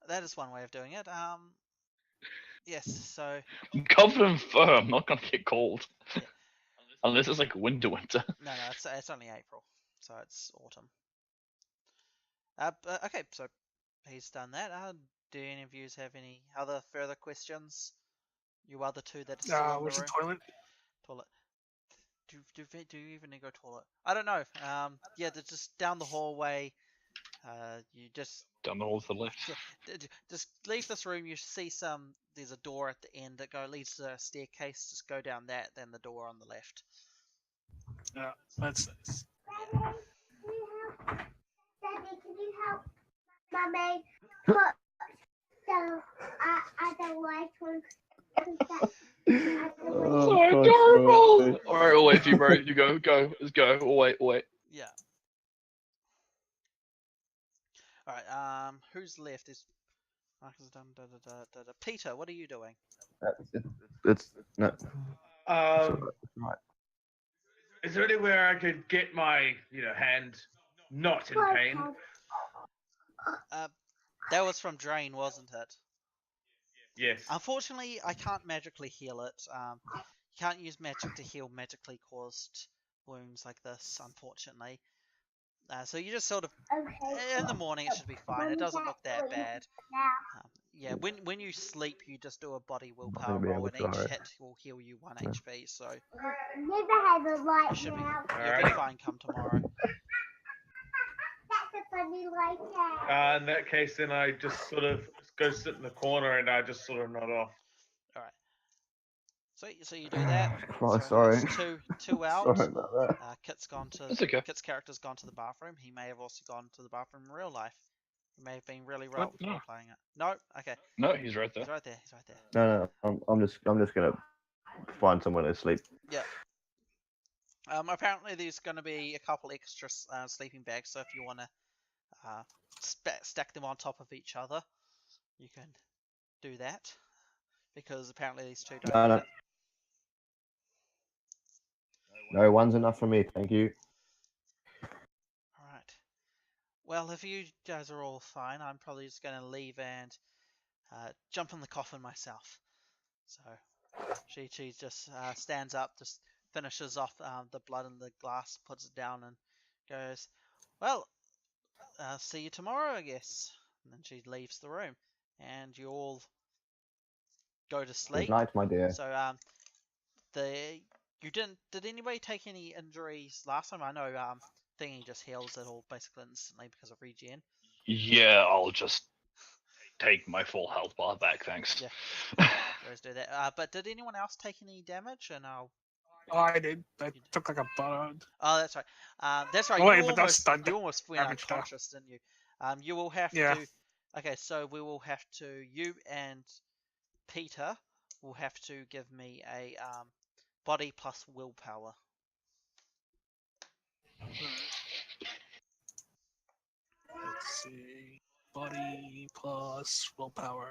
that is one way of doing it. Yes. So I'm covered in fur. I'm not gonna get cold. Yeah. Unless it's like winter. no, it's only April, so it's autumn. But, okay, so he's done that. Do any of you have any other further questions? You other two that are still in the Where's the room. toilet? Toilet. Do you even need to go toilet? I don't know. Yeah, they're just down the hallway. You just Down the hall to the left. just leave this room. You see there's a door at the end that leads to a staircase. Just go down that, then the door on the left. Yeah, that's nice. Daddy, can you help Mummy put the other white one? So adorable! Alright, we'll wait for you, bro. You go. Let's go. We'll wait. Yeah. Alright, who's left? Is Marcus done? Peter, what are you doing? It's no. Right. Is there anywhere I could get my, hand not in pain? That was from Drain, wasn't it? Yes. Unfortunately, I can't magically heal it. You can't use magic to heal magically caused wounds like this, unfortunately. So you just sort of, in the morning it should be fine. It doesn't look that bad. Yeah, when you sleep, you just do a body willpower roll, and each hit will heal you 1 HP. So Never had a light you should be, now. you'll be fine come tomorrow. That's a funny light now. In that case, then I just sort of go sit in the corner and I just sort of nod off. All right. So you do that. Sorry. That's two out. Sorry about that. Kit's gone to. That's okay. Kit's character's gone to the bathroom. He may have also gone to the bathroom in real life. He may have been really rough No. playing it. No. Okay. No, he's right there. He's right there. He's right there. No, I'm just gonna find somewhere to sleep. Yeah. Apparently there's going to be a couple extra sleeping bags, so if you want to stack them on top of each other, you can do that. Because apparently these two don't need it. No, one's enough for me, thank you. Alright. Well, if you guys are all fine, I'm probably just going to leave and jump in the coffin myself. So she just stands up, just finishes off the blood in the glass, puts it down, and goes, well, see you tomorrow, I guess. And then she leaves the room, and you all go to sleep. Good night, my dear. So did anybody take any injuries last time? I know Thingy just heals it all basically instantly because of regen. Yeah, I'll just take my full health bar back, thanks. Yeah. Let's do that. But did anyone else take any damage? And Oh, I did. I took like a butt. Oh, that's right. That's right. Oh, wait, but that's stunned. You almost went Damage now. unconscious, didn't you? You will have Yeah. to. Okay, so we will have to. You and Peter will have to give me a body plus willpower. Let's see. Body plus willpower.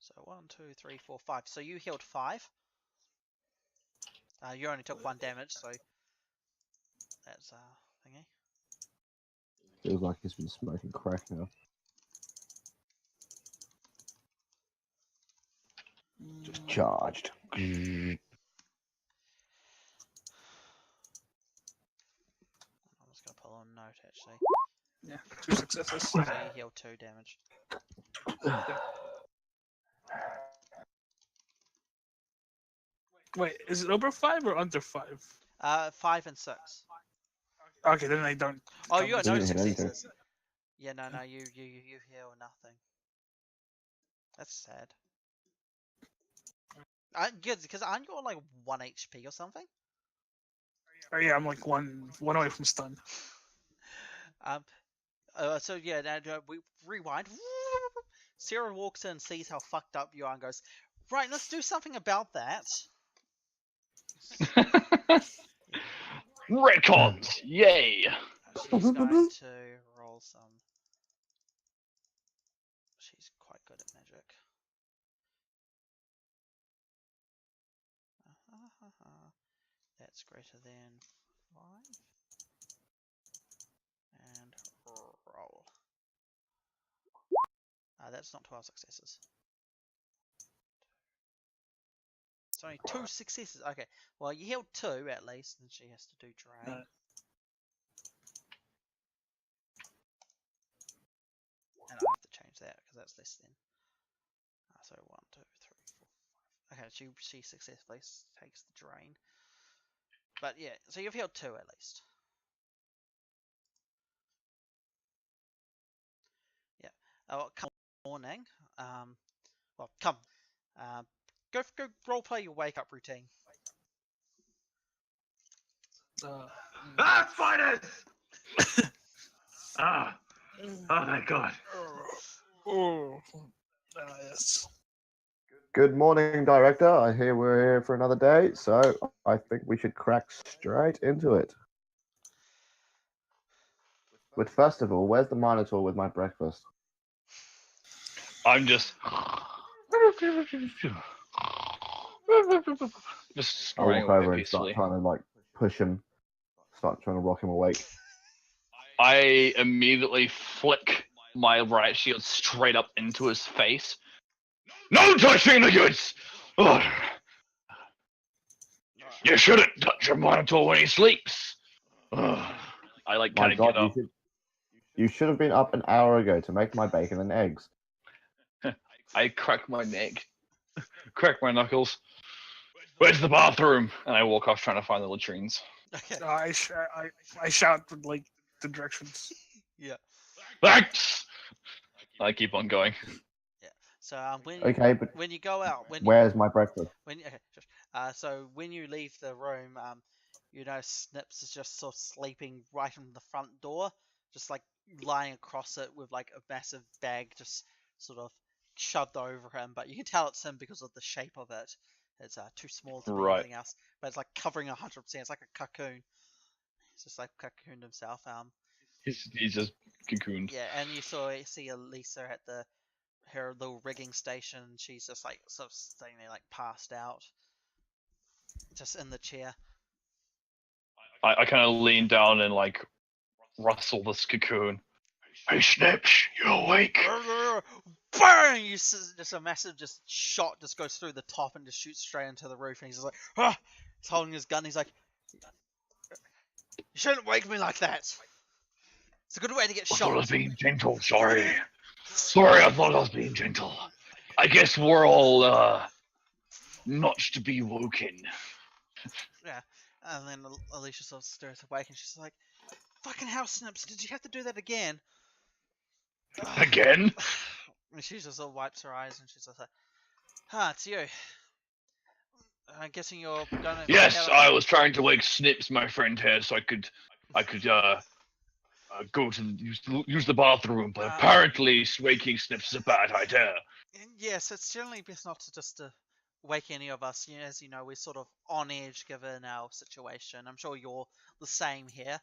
So 1, 2, 3, 4, 5. So you healed 5. You only took 1 damage, so that's thingy. Feels like he's been smoking crack now. Just charged. actually. Yeah, 2 successes. So you heal 2 damage. Wait, is it over 5 or under 5? 5 and 6. Okay, then I don't. Oh, don't you got miss no You didn't hit anything. successes. Yeah, no, you heal nothing. That's sad. Good, because aren't you on like 1 HP or something? Oh, yeah, I'm like one away from stun. So yeah, now we rewind. Sarah walks in, sees how fucked up you are, and goes, "Right, let's do something about that." Retcons! Yay! She's going to roll some. She's quite good at magic. That's greater than 5. And roll. That's not 12 successes. It's only 2 successes. Okay, well, you healed 2 at least, and she has to do drain. And I have to change that because that's less than. So 1, 2, 3, 4, 5. Okay, she successfully takes the drain. But yeah, so you've healed 2 at least. Yeah. Well, come morning. Well, come. Go roleplay your wake up routine. Spiders! Ah, oh my god. Yes. Good morning, Director. I hear we're here for another day, so I think we should crack straight into it. But first of all, where's the Minotaur with my breakfast? I'm just. Just I snoring walk away over and start peacefully. trying to like push him, start trying to rock him awake. I immediately flick my right shield straight up into his face. No touching the goods! Ugh. You shouldn't touch your monitor when he sleeps. Ugh. I like My kind of God, get up. you should have been up an hour ago to make my bacon and eggs. I crack my neck, crack my knuckles. Where's the bathroom? And I walk off trying to find the latrines. Okay. I shout with like the directions. Yeah. Thanks. I keep on going. Yeah. So when Okay, but when you go out, where's my breakfast? So when you leave the room, you know Snips is just sort of sleeping right in the front door, just like lying across it with like a massive bag just sort of shoved over him. But you can tell it's him because of the shape of it. It's too small to be Right. anything else, but it's like covering 100%. It's like a cocoon. He's just like cocooned himself. He's just cocooned. Yeah, and you see Elisa at her little rigging station. She's just like sort of staying there, like passed out, just in the chair. I kind of lean down and like rustle this cocoon. Hey Snips, you awake? Bang! Just a massive shot just goes through the top and just shoots straight into the roof. And he's just like, ah! He's holding his gun. He's like, you shouldn't wake me like that. It's a good way to get I thought I was shot. being gentle. Sorry, I thought I was being gentle. I guess we're all not to be woken. Yeah. And then Alicia sort of stirs awake and she's like, fucking hell, Snips, did you have to do that again? Again? And she just sort of wipes her eyes and she's just like, it's you. I'm guessing you're gonna. Yes, I was trying to wake Snips, my friend here, so I could go to use the bathroom, but apparently waking Snips is a bad idea. Yes, it's generally best not to just wake any of us. You know, as you know, we're sort of on edge given our situation. I'm sure you're the same here.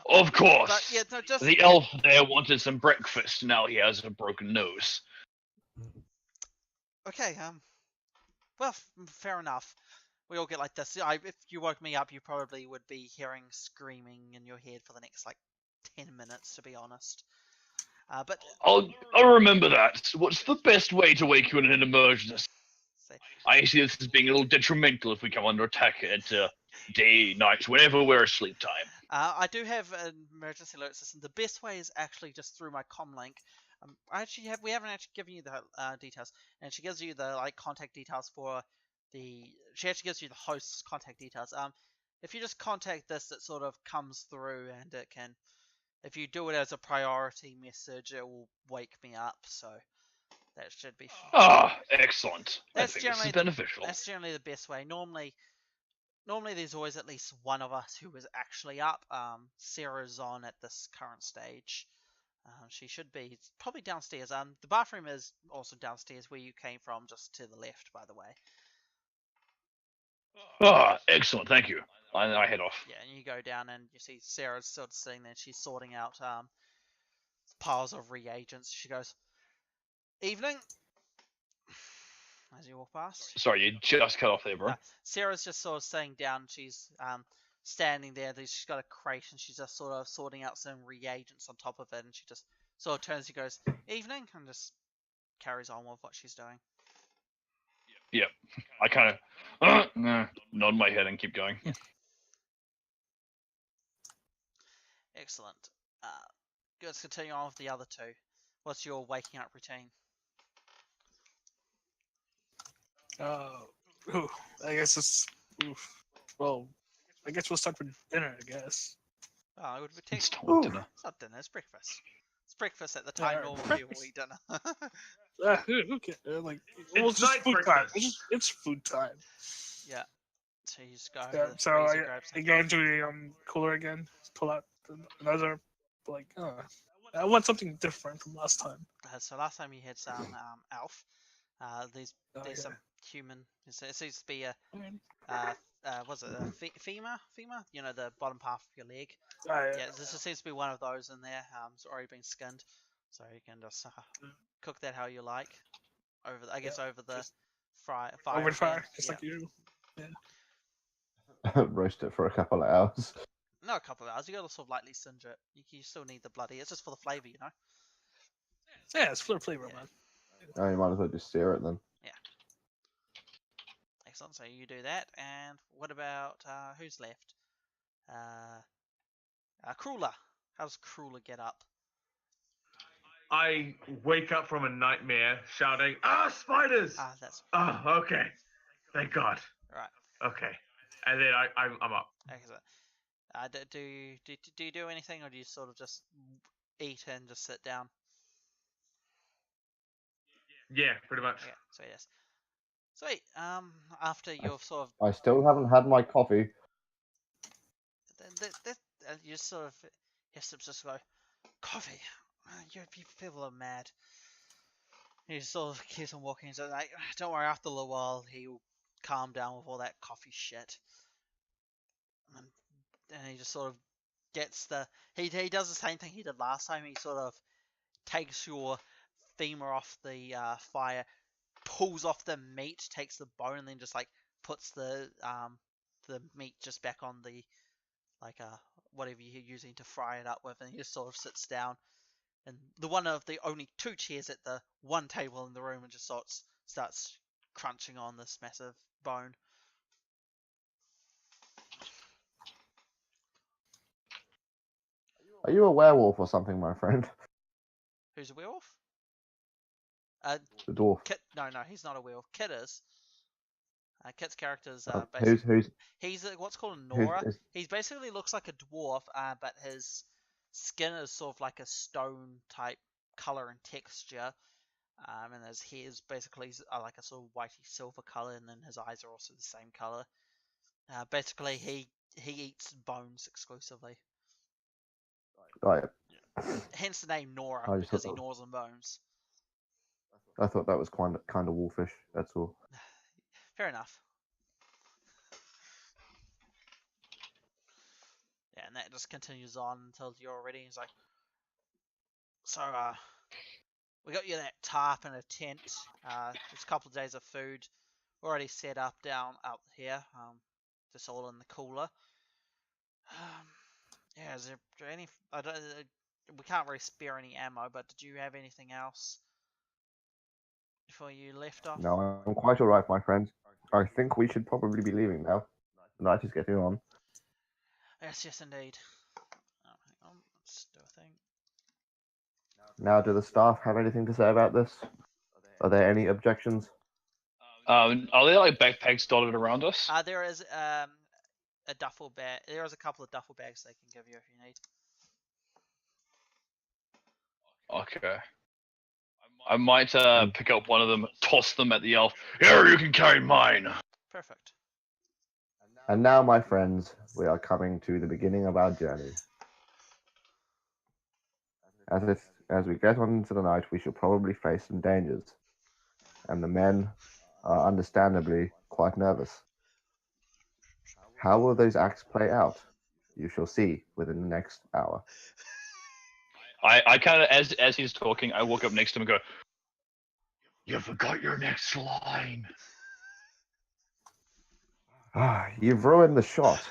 Of course. But yeah, no, just the elf there wanted some breakfast. Now he has a broken nose. okay. Well, fair enough. We all get like this. If you woke me up, you probably would be hearing screaming in your head for the next like 10 minutes, to be honest. But I'll remember that. What's the best way to wake you in an emergency? see, exactly. I see this as being a little detrimental if we come under attack at day, night, whenever we're asleep time. I do have an emergency alert system. The best way is actually just through my comlink. We haven't actually given you the details, and she gives you the contact details for the. She actually gives you the host's contact details. If you just contact this, it sort of comes through, and it can. If you do it as a priority message, it will wake me up. So that should be. Ah, excellent. I That's think this is generally beneficial. That's generally the best way. Normally there's always at least one of us who is actually up. Sarah's on at this current stage. She should be probably downstairs. The bathroom is also downstairs where you came from, just to the left, by the way. Ah, excellent. Thank you. I head off. Yeah, and you go down and you see Sarah's sort of sitting there. She's sorting out piles of reagents. She goes, "Evening." As you walk past. Sorry, you just cut off there, bro. Sarah's just sort of sitting down. She's standing there. She's got a crate and she's just sort of sorting out some reagents on top of it. And she just sort of turns and goes, "Evening," and just carries on with what she's doing. Yep. I kind of nod my head and keep going. Excellent. Let's continue on with the other two. What's your waking up routine? I guess it's. Well, I guess we'll start with dinner. I guess. Oh, it would be It's technically. not dinner. It's not dinner. It's breakfast. It's breakfast at the time normally breakfast. we'll eat dinner. Okay, like well, It's it's just night food time. breakfast. It's food time. Yeah. So you just go over Yeah, to the so freezer, I grab I some. go into the cooler again, pull out another. Like, I want something different from last time. So last time you had some Alf. There's Oh, yeah. some human. It seems to be a Okay. was it a femur? Femur? You know, the bottom half of your leg. Yeah. Yeah, this seems to be one of those in there. It's already been skinned, so you can just cook that how you like. Over the just fire. Over the fire, again. just Yeah. like you. Roast it for a couple of hours. No, a couple of hours. You gotta sort of lightly singe it. You still need the bloody. It's just for the flavor, you know. Yeah, it's flavor, Yeah. man. Oh, you might as well just sear it then. Excellent. So you do that, and what about who's left? Crueler. How does Crueler get up? I wake up from a nightmare shouting, "Ah, spiders!" That's Oh, okay. Thank God. right. Okay. And then I'm up. Excellent. Do you do anything, or do you sort of just eat and just sit down? Yeah, pretty much. Okay, so yes. Sweet. After you've sort of I still haven't had my coffee. you just sort of Histops just go, "Coffee. You people are mad." He sort of keeps on walking. So like, don't worry. After a little while, he'll calm down with all that coffee shit. And he just sort of gets the. He does the same thing he did last time. He sort of takes your femur off the fire, pulls off the meat, takes the bone, and then just like puts the meat just back on the whatever you're using to fry it up with, and he just sort of sits down. And the one of the only two chairs at the one table in the room, and just starts crunching on this massive bone. Are you a werewolf or something, my friend? Who's a werewolf? The dwarf. Kit? No, he's not a werewolf. Kit is. Kit's character's Who's basically. He's what's called a Nora. who's- He basically looks like a dwarf, but his skin is sort of like a stone type color and texture. And his hair is basically like a sort of whitey silver color, and then his eyes are also the same color. Basically, he eats bones exclusively. Right. Hence the name Nora, I just because he thought that- gnaws on bones. I thought that was kind of wolfish. That's all. Fair enough. Yeah, and that just continues on until you're ready. He's like, so we got you that tarp and a tent. There's a couple of days of food already set up down out here. Just all in the cooler. Yeah, is there any? We can't really spare any ammo, but did you have anything else? before you left off? No, I'm quite all right, my friend. I think we should probably be leaving now. The night is getting on. Yes, yes, indeed. Oh, hang on. Let's do a thing. Now, do the staff have anything to say about this? Are there any objections? Are there like backpacks dotted around us? There is a duffel bag. There is a couple of duffel bags they can give you if you need. Okay. I might pick up one of them, toss them at the elf. Here, you can carry mine. Perfect. And now, my friends, we are coming to the beginning of our journey. As we get on into the night, we shall probably face some dangers. And the men are understandably quite nervous. How will those acts play out? You shall see within the next hour. I kind of, as he's talking, I walk up next to him and go, "You forgot your next line." Ah, you've ruined the shot.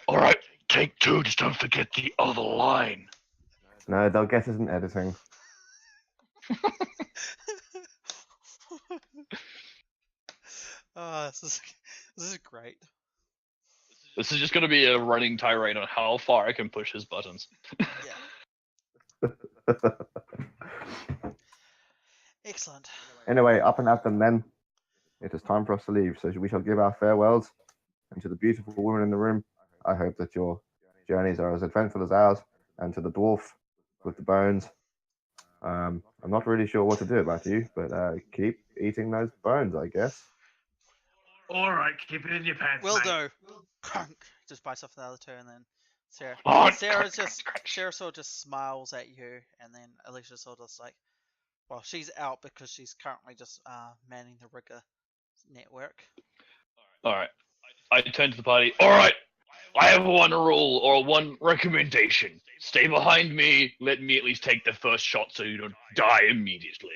All right, take two. Just don't forget the other line. No, they'll get us in editing. Oh, this is great. This is just going to be a running tirade on how far I can push his buttons. Yeah. Excellent. Anyway, up and at them, men. It is time for us to leave, so we shall give our farewells. And to the beautiful women in the room, I hope that your journeys are as eventful as ours. And to the dwarf with the bones, I'm not really sure what to do about you, but keep eating those bones, I guess. All right, keep it in your pants, Will mate. do. Just bites off the other two, and then Sarah. Oh, Sarah sort of just smiles at you, and then Alicia sort of just like, well, she's out because she's currently just manning the rigger network. All right. I turn to the party. All right. I have one rule or one recommendation. Stay behind me. Let me at least take the first shot so you don't die immediately.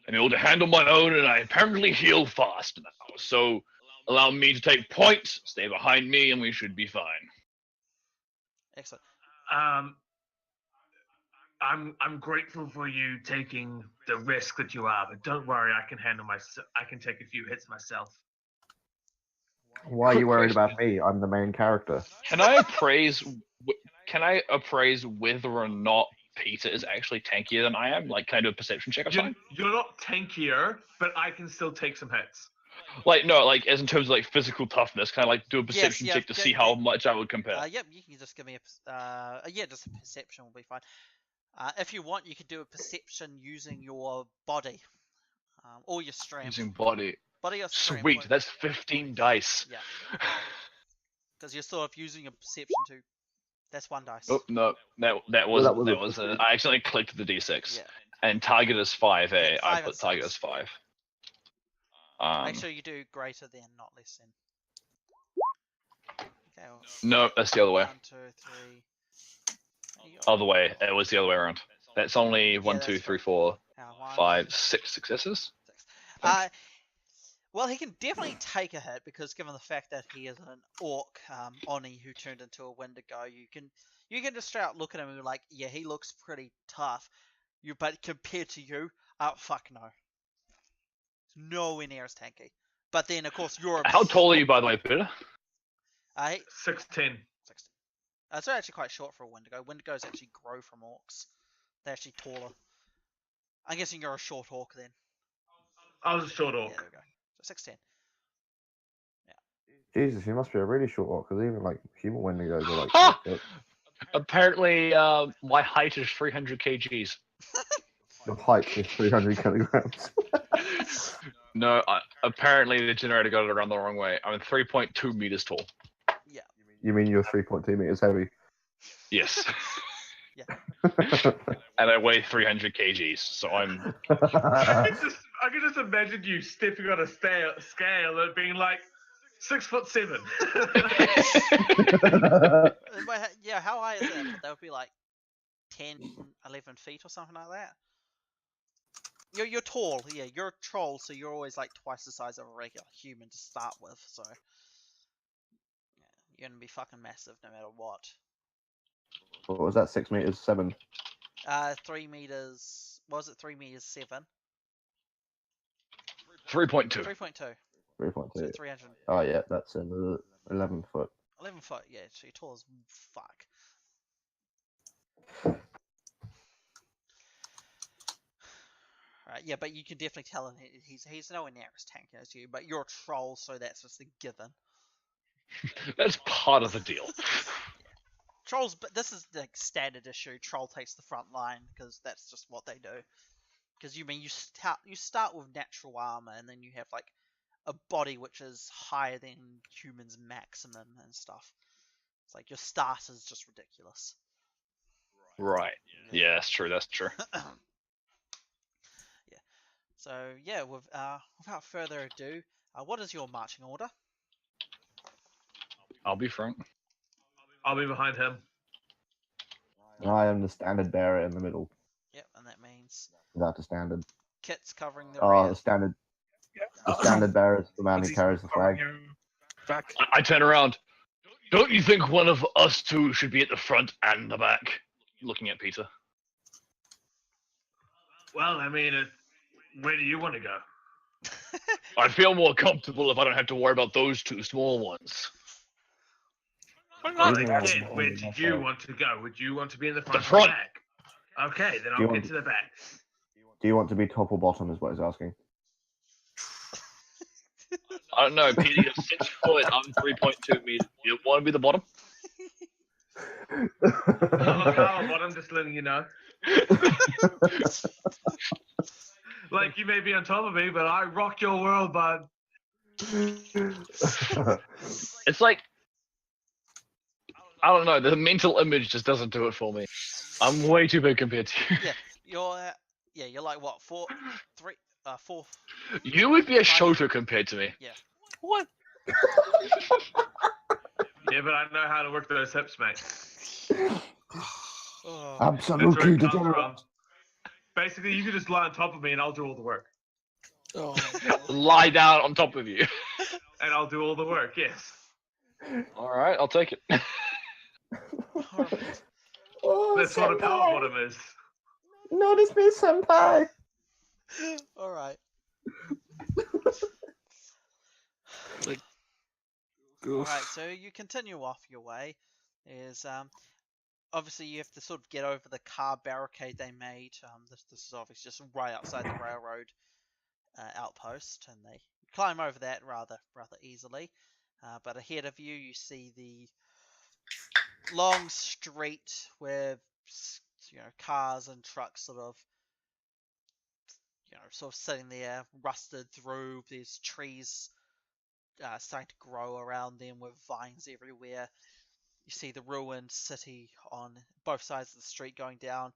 I'm able to handle my own, and I apparently heal fast now. So allow me to take points. Stay behind me, and we should be fine. Excellent. I'm grateful for you taking the risk that you are, but don't worry, I can handle myself. I can take a few hits myself. Why are you Quick worried question. about me? I'm the main character. Can I appraise? Can I appraise whether or not Peter is actually tankier than I am? Like, can I do a perception check or something? You're not tankier, but I can still take some hits. Like, no, like as in terms of like physical toughness. Can I like do a perception check to see how much I would compare? Yep, you can just give me a just a perception will be fine. If you want, you could do a perception using your body, or your strength. Using body. Body or strength. Sweet, that's 15 dice. Yeah. Because you're sort of using a perception to. That's one dice. Oh no, that was I accidentally clicked the d6. Yeah. And target is 5, eh? Yeah, I 5 put and target 6. as 5. Make sure you do greater than, not less than. Okay. Well, No, that's the other way. 1, 2, 3. Other way. It was the other way around. That's only one, that's two, three, fine. 4, 1, 5, 6 successes. 6. Well, he can definitely take a hit because, given the fact that he is an orc Oni who turned into a Wendigo, you can just straight out look at him and be like, yeah, he looks pretty tough. But compared to you, fuck no, nowhere near as tanky. But then, of course, you're How tall are you, by the way, Peter? 6'10". 16. It's actually quite short for a Wendigo. Wendigos actually grow from orcs. They're actually taller. I'm guessing you're a short orc then. I was a short orc. Yeah, there we go. So 6'10". Jesus, you must be a really short orc, because even like human wendigos are like Ha! 6 foot. Apparently, my height is 300 kgs. Your height is 300 kilograms. No, apparently the generator got it around the wrong way. I'm 3.2 meters tall. Yeah. You mean you're 3.2 meters heavy? Yes. Yeah. And I weigh 300 kgs, so I'm. I can just imagine you stepping on a scale and being like 6'7". Yeah, how high is that? That would be like 10, 11 feet or something like that. You're tall, yeah. You're a troll, so you're always like twice the size of a regular human to start with. So yeah, you're gonna be fucking massive no matter what. What was that? 6 meters 7. 3 meters. Was it 3 meters 7? 3.2. 3.2. 3.2. So 300. Oh yeah, that's an 11 foot. 11 foot. Yeah, so you're tall as fuck. Right, yeah, but you can definitely tell him he's nowhere near as tanky as you, but you're a troll, so that's just a given. That's part of the deal. Trolls, but this is the standard issue. Troll takes the front line because that's just what they do. Because you start with natural armor, and then you have like a body which is higher than humans' maximum and stuff. It's like your start is just ridiculous. Right. Yeah, that's true. That's true. Yeah. So yeah, without further ado, what is your marching order? I'll be front. I'll be behind him. I am the standard bearer in the middle. Yep, and that means Without the standard. Kit's covering the Oh, rear. the standard. Yeah. The standard bearer is the man Once who he's carries the covering flag. your back. I turn around. Don't you think one of us two should be at the front and the back? Looking at Peter. Well, I mean, where do you want to go? I feel more comfortable if I don't have to worry about those two small ones. We're Well, not Even that though- small. where did you want to go? Would you want to be in the front? or front. back? Okay, then you I'll want- get to the back. Do you want to be top or bottom? Is what he's asking. I don't know, Peter, you're 6 foot, I'm 3.2 meters. You want to be the bottom? Oh, what I'm just letting you know. Like, you may be on top of me, but I rock your world, bud. It's like, I don't know, the mental image just doesn't do it for me. I'm way too big compared to you. Yeah, you're like what, 4. You would be a shoulder compared to me. What? Yeah, but I know how to work those hips, mate. Oh, That's where Absolutely it comes degenerate. from. Basically, you can just lie on top of me and I'll do all the work. Oh. Lie down on top of you. And I'll do all the work, yes. Alright, I'll take it. alright. Oh, That's what a power senpai. bottom is. Notice me, senpai. Alright. Alright, so you continue off your way. There's obviously you have to sort of get over the car barricade they made. This is obviously just right outside the railroad outpost, and they climb over that rather easily. But ahead of you, you see the long street with cars and trucks sort of sitting there, rusted through. There's trees starting to grow around them with vines everywhere. You see the ruined city on both sides of the street going down.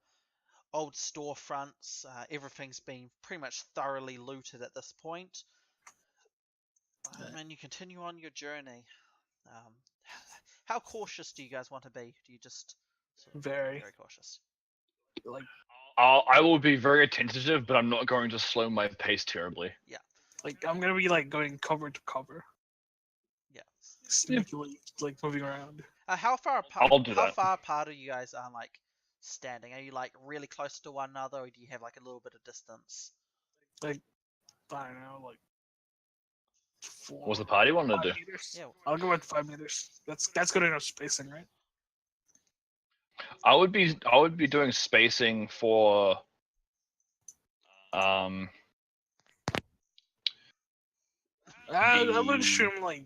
Old storefronts. Everything's been pretty much thoroughly looted at this point. And you continue on your journey. How cautious do you guys want to be? Do you just Very. very cautious? Like, I will be very attentive, but I'm not going to slow my pace terribly. I'm gonna be like going cover to cover. Yeah. Sneakily, like moving around. How far apart? I'll do How that. far apart are you guys like standing? Are you like really close to one another, or do you have like a little bit of distance? Like, I don't know, like 4. What's the party wanting to 5 do? meters. Yeah. I'll go with 5 meters. That's good enough spacing, right? I would be doing spacing for I would assume like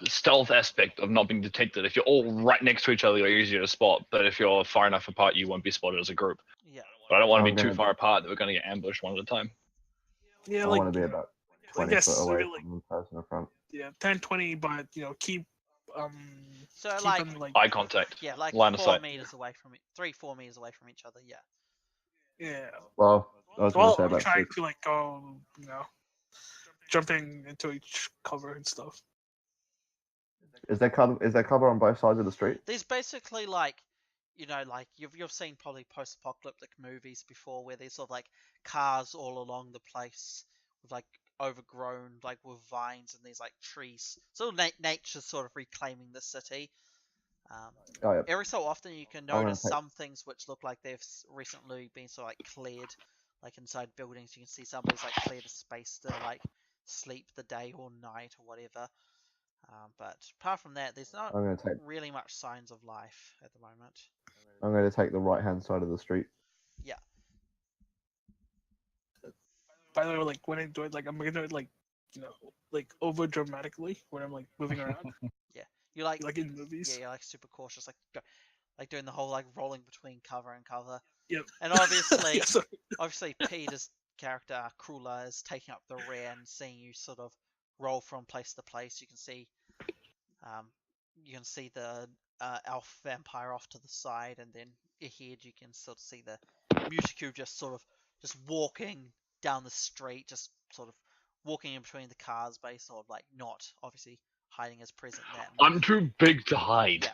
stealth aspect of not being detected. If you're all right next to each other, you're easier to spot. But if you're far enough apart, you won't be spotted as a group. Yeah. But I don't want to I'm be too gonna- far apart that we're going to get ambushed one at a time. yeah, I like want to be about 20 guess foot away really- from the person in front. yeah, 10, 20, but keep So keep like them, like Eye contact. yeah, like line of 4 sight. meters away from 3-4 meters away from each other. Yeah. yeah. Well, I was going Well, to say I'm about trying to like go, jumping into each cover and stuff. Is there cover on both sides of the street? There's basically like like you've seen probably post-apocalyptic movies before where there's sort of like cars all along the place with like overgrown like with vines, and there's like trees. So nature's sort of reclaiming the city. Oh, yeah. Every so often you can gonna notice take- some things which look like they've recently been sort of like cleared, like inside buildings. You can see somebody's like cleared a space to like sleep the day or night or whatever. But apart from that, there's not I'm gonna take. really much signs of life at the moment. I'm gonna take the right-hand side of the street. Yeah. By the way, like when I do it, like I'm gonna do it like like over dramatically when I'm like moving around, You like like in yeah, movies. you're like super cautious, like doing the whole like rolling between cover and cover. Yep. And obviously, Yeah, so- obviously Peter's character Krula is taking up the rear and seeing you sort of roll from place to place. Um, you can see the elf vampire off to the side, and then ahead you can sort of see the Mutiku just walking down the street, just sort of walking in between the cars, but he's sort of like not obviously hiding his presence that much. I'm too big to hide.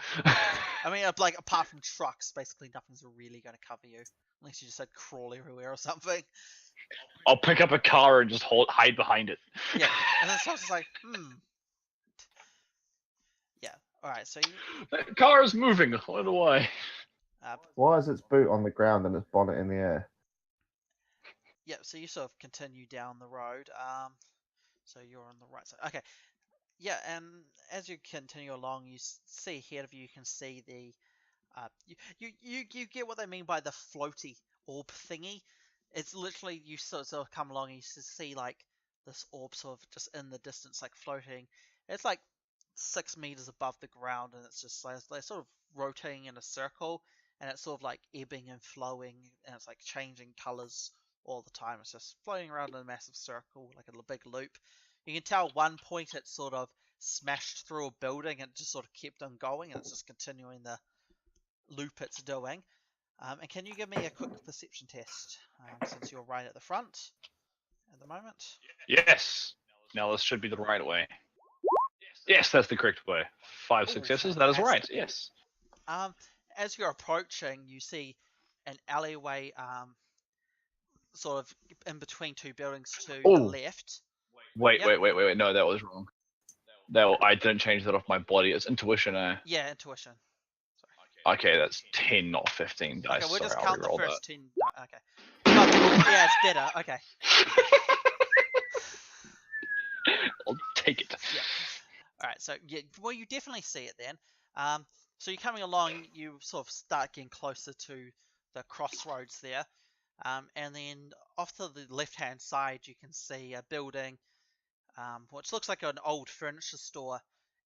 I mean, like apart from trucks, basically nothing's really going to cover you unless you just said crawl everywhere or something. I'll pick up a car and just hide behind it. Yeah, and then someone's like, Yeah. All right. So you, That car is moving. I don't know why. Why is its boot on the ground and its bonnet in the air? yeah. So you sort of continue down the road. So you're on the right side. Okay. Yeah, and as you continue along, you see ahead of you. You can see the. You get what they mean by the floaty orb thingy. It's literally you sort of come along and you see like this orb sort of just in the distance, like floating. It's like 6 meters above the ground, and it's just like they're sort of rotating in a circle, and it's sort of like ebbing and flowing, and it's like changing colors all the time. It's just floating around in a massive circle, like a big loop. You can tell at one point it sort of smashed through a building and just sort of kept on going, and it's just continuing the loop it's doing. And can you give me a quick perception test, since you're right at the front at the moment? Yes. Now this should be the right way. Yes, that's the correct way. 5 Ooh, successes. That is right. fantastic. Yes. As you're approaching, you see an alleyway, sort of in between two buildings to the Ooh. left. Wait, Yep. wait. No, that was wrong. I didn't change that off my body. It's intuition. Yeah, intuition. Okay, that's 10, not 15 dice. Okay, we'll just Sorry, count the I'll reroll first 10. Okay. Yeah, it's better. Okay. that. I'll take it. Yeah. All right. So yeah, well, you definitely see it then. So you're coming along, you sort of start getting closer to the crossroads there, and then off to the left-hand side you can see a building, which looks like an old furniture store,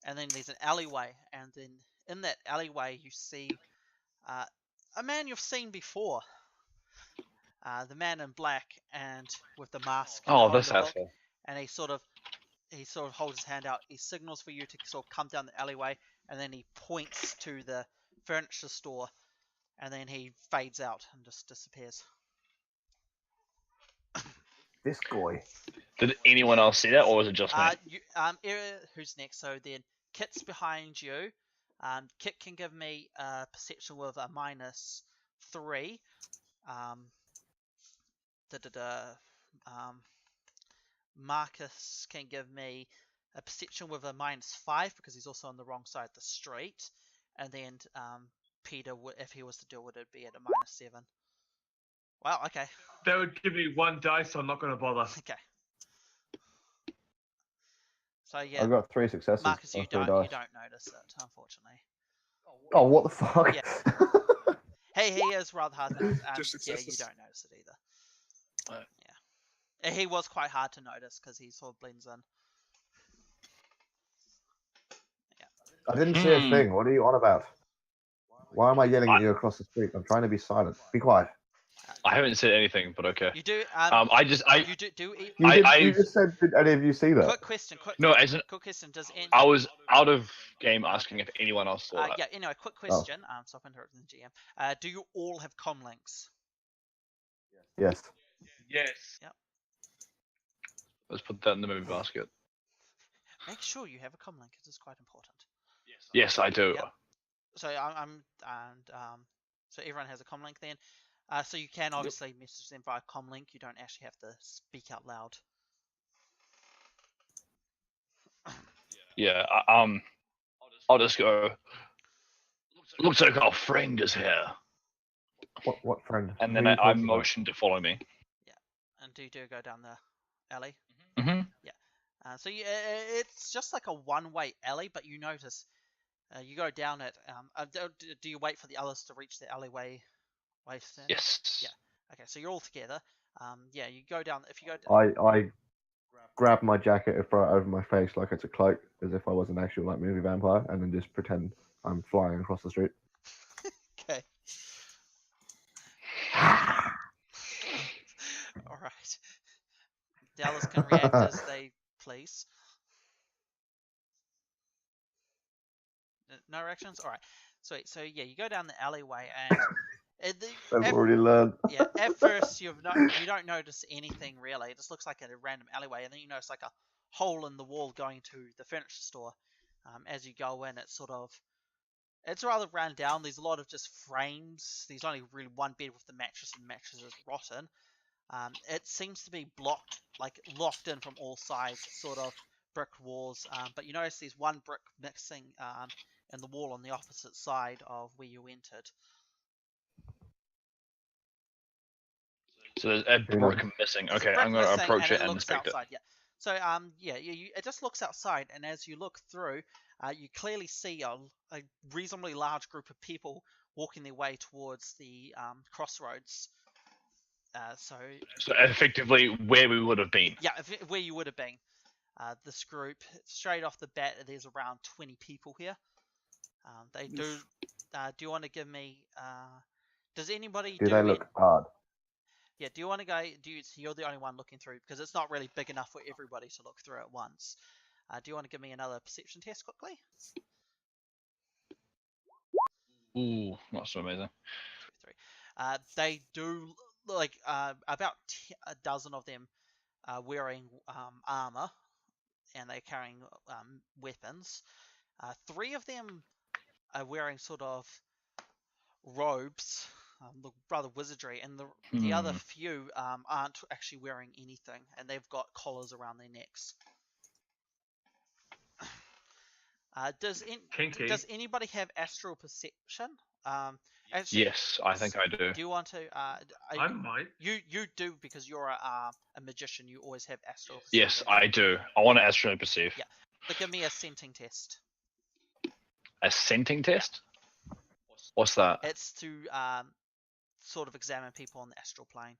and then there's an alleyway, and then in that alleyway you see a man you've seen before. The man in black and with the mask. Oh, behind this the book, asshole. and he sort of holds his hand out. He signals for you to sort of come down the alleyway, and then he points to the furniture store, and then he fades out and just disappears. This guy. Did anyone else see that, or was it just me? Who's next? So then Kit's behind you. Kit can give me a perception with a -3. Marcus can give me a perception with a -5 because he's also on the wrong side of the street, and then Peter, if he was to do it, it'd be at a -7. Wow. Okay. That would give me 1 dice, so I'm not going to bother. Okay. So yeah, I've got 3 successes. Marcus, you or 3 don't dice. notice it, unfortunately. Oh, what the fuck? Yeah. Hey, he is rather hard to notice. Just Yeah, you successes. don't notice it either. Right. Yeah. He was quite hard to notice because he sort of blends in. I didn't see a thing. What are you on about? Why am I yelling at I- you across the street? I'm trying to be silent. Be quiet. I haven't said anything, but okay. You do. I You do. You just said, did any of you see that? Quick question. No, as in, Quick question. Does any? I was out of game asking if anyone else saw that. Yeah. Anyway, quick question. So I've interrupted the GM. Do you all have comm links? Yes. Yes. Let's put that in the movie basket. Make sure you have a comm link. It is quite important. Yes, I do. Yep. So so everyone has a comm link then. So you can obviously message them via comm link. You don't actually have to speak out loud. Yeah. I'll just go. Looks like our friend is here. What friend? And Who then are you I talking about? motion to follow me. And do go down the alley. Mm-hmm. So it's just like a one-way alley, but you notice you go down it. Do you wait for the others to reach the alleyway? Yes. Yeah. Okay, so you're all together. Yeah, you go down. If you go down, I grab my jacket and throw it over my face like it's a cloak, as if I was an actual like movie vampire, and then just pretend I'm flying across the street. okay. All right. The others can react as they please. No reactions. All right. Sweet. So yeah, you go down the alleyway and. I've already learned. Yeah, at first you don't notice anything really. It just looks like a random alleyway, and then you notice like a hole in the wall going to the furniture store. As you go in, it's rather run down. There's a lot of just frames. There's only really one bed with the mattress, and the mattress is rotten. It seems to be locked in from all sides, sort of brick walls. But you notice there's one brick missing in the wall on the opposite side of where you entered. So there's a brick missing. There's a Okay, brick I'm going to missing, approach it and and looks inspect it. outside. Yeah. So yeah, it just looks outside, and as you look through, you clearly see a reasonably large group of people walking their way towards the crossroads. So effectively where we would have been. yeah, where you would have been. This group, straight off the bat, there's around 20 people here. They do. Do you want to give me? Does anybody Do they look hard? Yeah, do you want to go? You're the only one looking through because it's not really big enough for everybody to look through at once. Do you want to give me another perception test quickly? Ooh, not so amazing. 3. They do like about a dozen of them are wearing armor, and they're carrying weapons. 3 of them are wearing sort of robes, look rather wizardry, and the other few aren't actually wearing anything, and they've got collars around their necks. Does anybody have astral perception? Actually, Yes, I think I do. Do you want to? I might. You do because you're a magician. You always have astral perception. Yes, I do. I want to astrally perceive. Yeah. So give me a scenting test. A scenting test? What's that? It's to sort of examine people on the astral plane.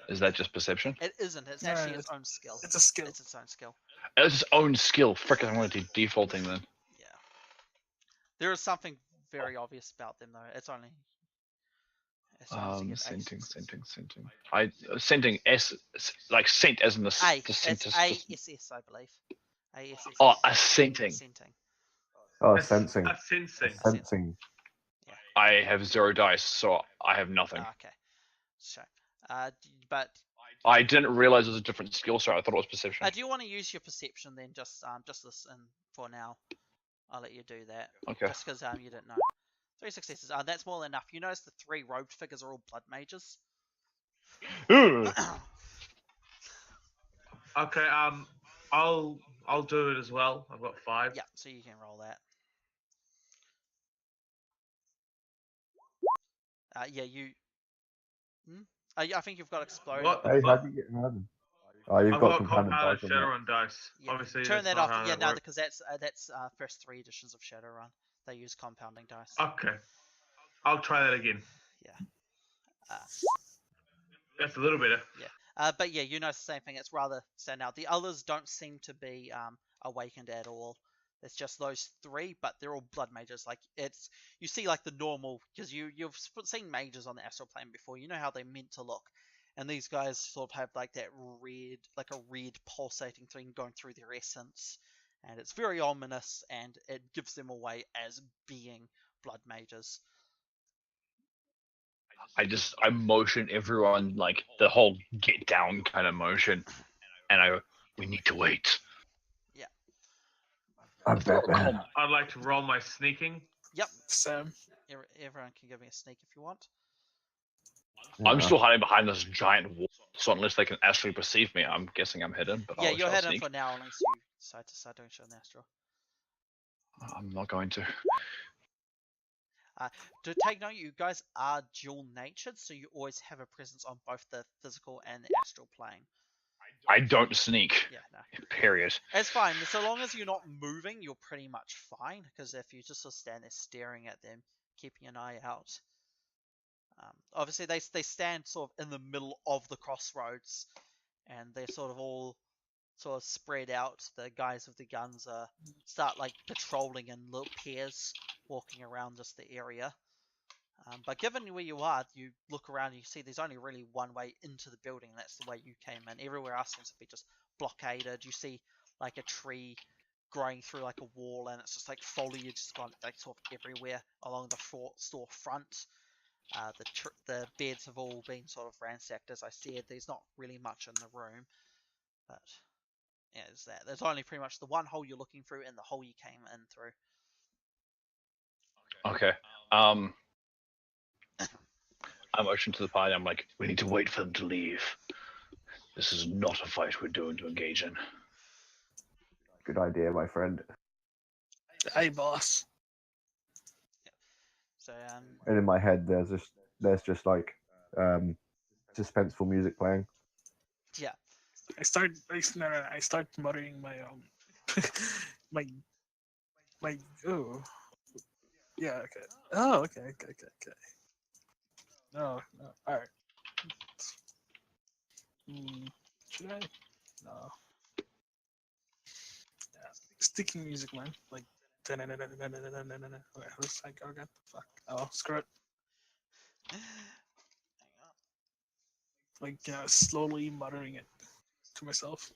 Is that just perception? It isn't. It's actually its own skill. It's a skill. It's its own skill. It's its own skill. Frick, I'm going to do defaulting then. Yeah. There is something very obvious about them though. It's only. Scenting. Scenting like scent as in the It's ASS, I believe. ASS. Oh, a scenting. Oh, sensing. A sensing. Sensing. I have 0 dice, so I have nothing. Okay. So, but I didn't realize it was a different skill, so I thought it was perception. do you want to use your perception then? Just this, and for now, I'll let you do that. Okay. Just because you didn't know. 3 successes. That's more than enough. You notice the 3 robed figures are all blood mages. Okay. I'll do it as well. I've got 5. Yeah. So you can roll that. Yeah. You. I think you've got exploding. What? Hey, how'd you get 11? Oh, you've I've got got compounded compounded dice on that. Shadowrun dice. Yeah. Obviously, Turn that's that not off. how Yeah, that no, works. because that's first 3 editions of Shadowrun. They use compounding dice. Okay. I'll try that again. Yeah. That's a little better. Yeah. But yeah, you notice the same thing. It's rather stand out. The others don't seem to be awakened at all. It's just those 3, but they're all blood mages. Like you see like the normal, because you've seen mages on the astral plane before. You know how they're meant to look, and these guys sort of have like that red pulsating thing going through their essence, and it's very ominous, and it gives them away as being blood mages. I motion everyone like the whole get down kind of motion, and we need to wait. Yeah. I bet. I'd like to roll my sneaking. Yep. Sam. Everyone can give me a sneak if you want. I'm still hiding behind this giant wall, so unless they can actually perceive me, I'm guessing I'm hidden. But Yeah, I'll you're try to hidden sneak. for now unless you decide to start doing shit in the astral. I'm not going to. To take note, you guys are dual-natured, so you always have a presence on both the physical and the astral plane. I don't sneak. Yeah, no. Period. It's fine. So long as you're not moving, you're pretty much fine. Because if you just sort of stand there staring at them, keeping an eye out. Obviously, they stand sort of in the middle of the crossroads, and they're sort of all sort of spread out. The guys with the guns start like patrolling in little pairs, walking around just the area. But given where you are, you look around and you see there's only really one way into the building, and that's the way you came in. Everywhere else seems to be just blockaded. You see like a tree growing through like a wall, and it's just like foliage has gone like sort of everywhere along the store front. The beds have all been sort of ransacked, as I said. There's not really much in the room, but yeah, there's that. There's only pretty much the one hole you're looking through and the hole you came in through. Okay. I motion to the party. I'm like, we need to wait for them to leave. This is not a fight we're doing to engage in. Good idea, my friend. Hey, boss. So And in my head, there's just like suspenseful music playing. yeah. I start muttering my my oh yeah, okay. Oh, okay. No, all right. Should I? No. Yeah, sticky music, man. Like, wait, let's try go again. Fuck. Oh, screw it. Like, slowly muttering it to myself.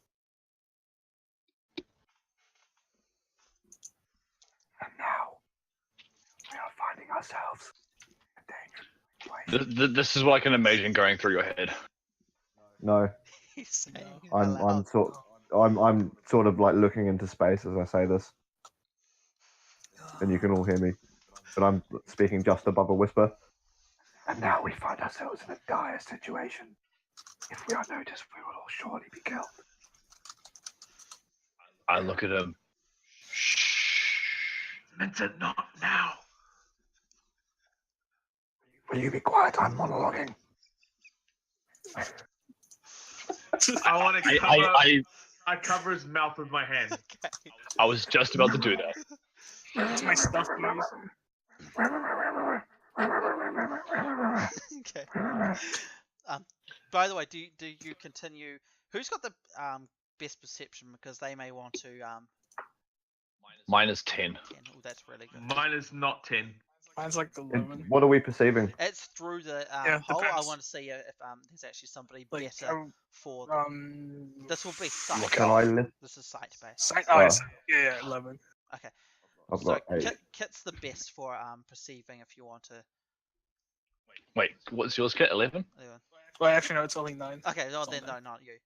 And now we are finding ourselves in a dangerous place. This is what I can imagine going through your head. No, He's saying I'm aloud. I'm sort of like looking into space as I say this, and you can all hear me, but I'm speaking just above a whisper. And now we find ourselves in a dire situation. If we are noticed, we will all surely be killed. I look at him. Vincent, not now. Will you be quiet? I'm monologuing. I want to cover. I cover his mouth with my hand. Okay. I was just about to do that. It's my stuff, please. Okay. By the way, do you continue? Who's got the best perception? Because they may want to Mine is 10. 10. Oh, that's really good. Mine is not 10. Mine's like 11. What are we perceiving? It's through the Yeah, hole. I depends. want to see if there's actually somebody Like, better for. This will be sight. Look Can I list? This is sight based. Sight, oh, yes. Yeah, 11. Okay. I've So got 8. Kit's the best for perceiving. If you want to. Wait, what's yours, Kit? 11? Well, actually, no, it's only 9. Okay. No, It's then all no, not you.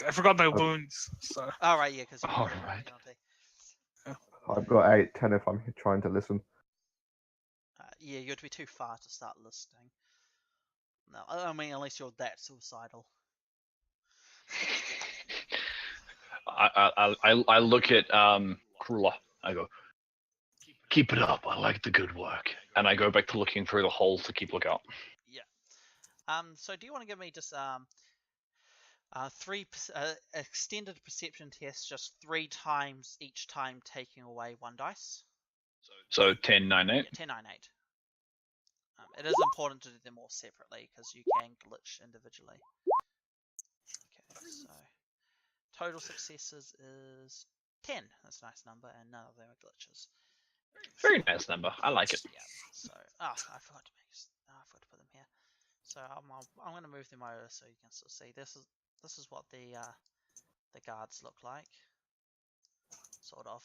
I forgot my wounds, so. All right, yeah, because. All right. I've got 8, 10 if I'm trying to listen. Yeah, you'd be too far to start listening. No, I mean, unless you're that suicidal. I look at Krula. I go, keep it up. I like the good work. And I go back to looking through the hole to keep lookout. Yeah. So do you want to give me just 3 extended perception tests, just 3 times each time taking away 1 dice? So 10, 9, 8. Yeah, 10, 9, 8. It is important to do them all separately because you can glitch individually. Okay, so total successes is 10. That's a nice number, and none of them are glitches. Very nice number. I like it. Yeah. So, I forgot to put them here. So I'm going to move them over so you can sort of see. This is what the guards look like, sort of.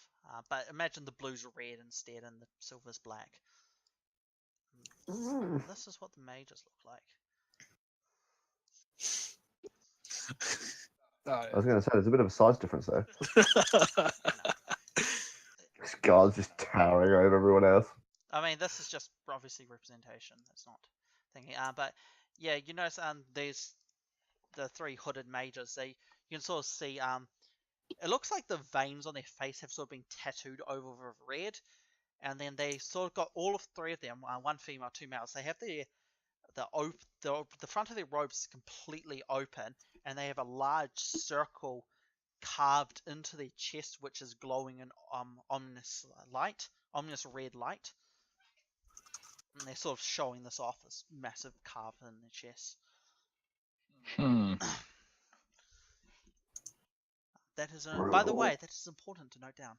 But imagine the blues are red instead, and the silver's black. This is what the mages look like. Oh, I was going to say, there's a bit of a size difference there. yeah. This guard's just towering over everyone else. I mean, this is just obviously representation. That's not thinking. But yeah, you notice there's the 3 hooded mages. You can sort of see. It looks like the veins on their face have sort of been tattooed over with red, and then they sort of got all of three of them, one female, two males. They have the front of their robes completely open, and they have a large circle carved into their chest, which is glowing in ominous red light. And they're sort of showing this off, this massive carve in their chest. That is, by the way, that is important to note down,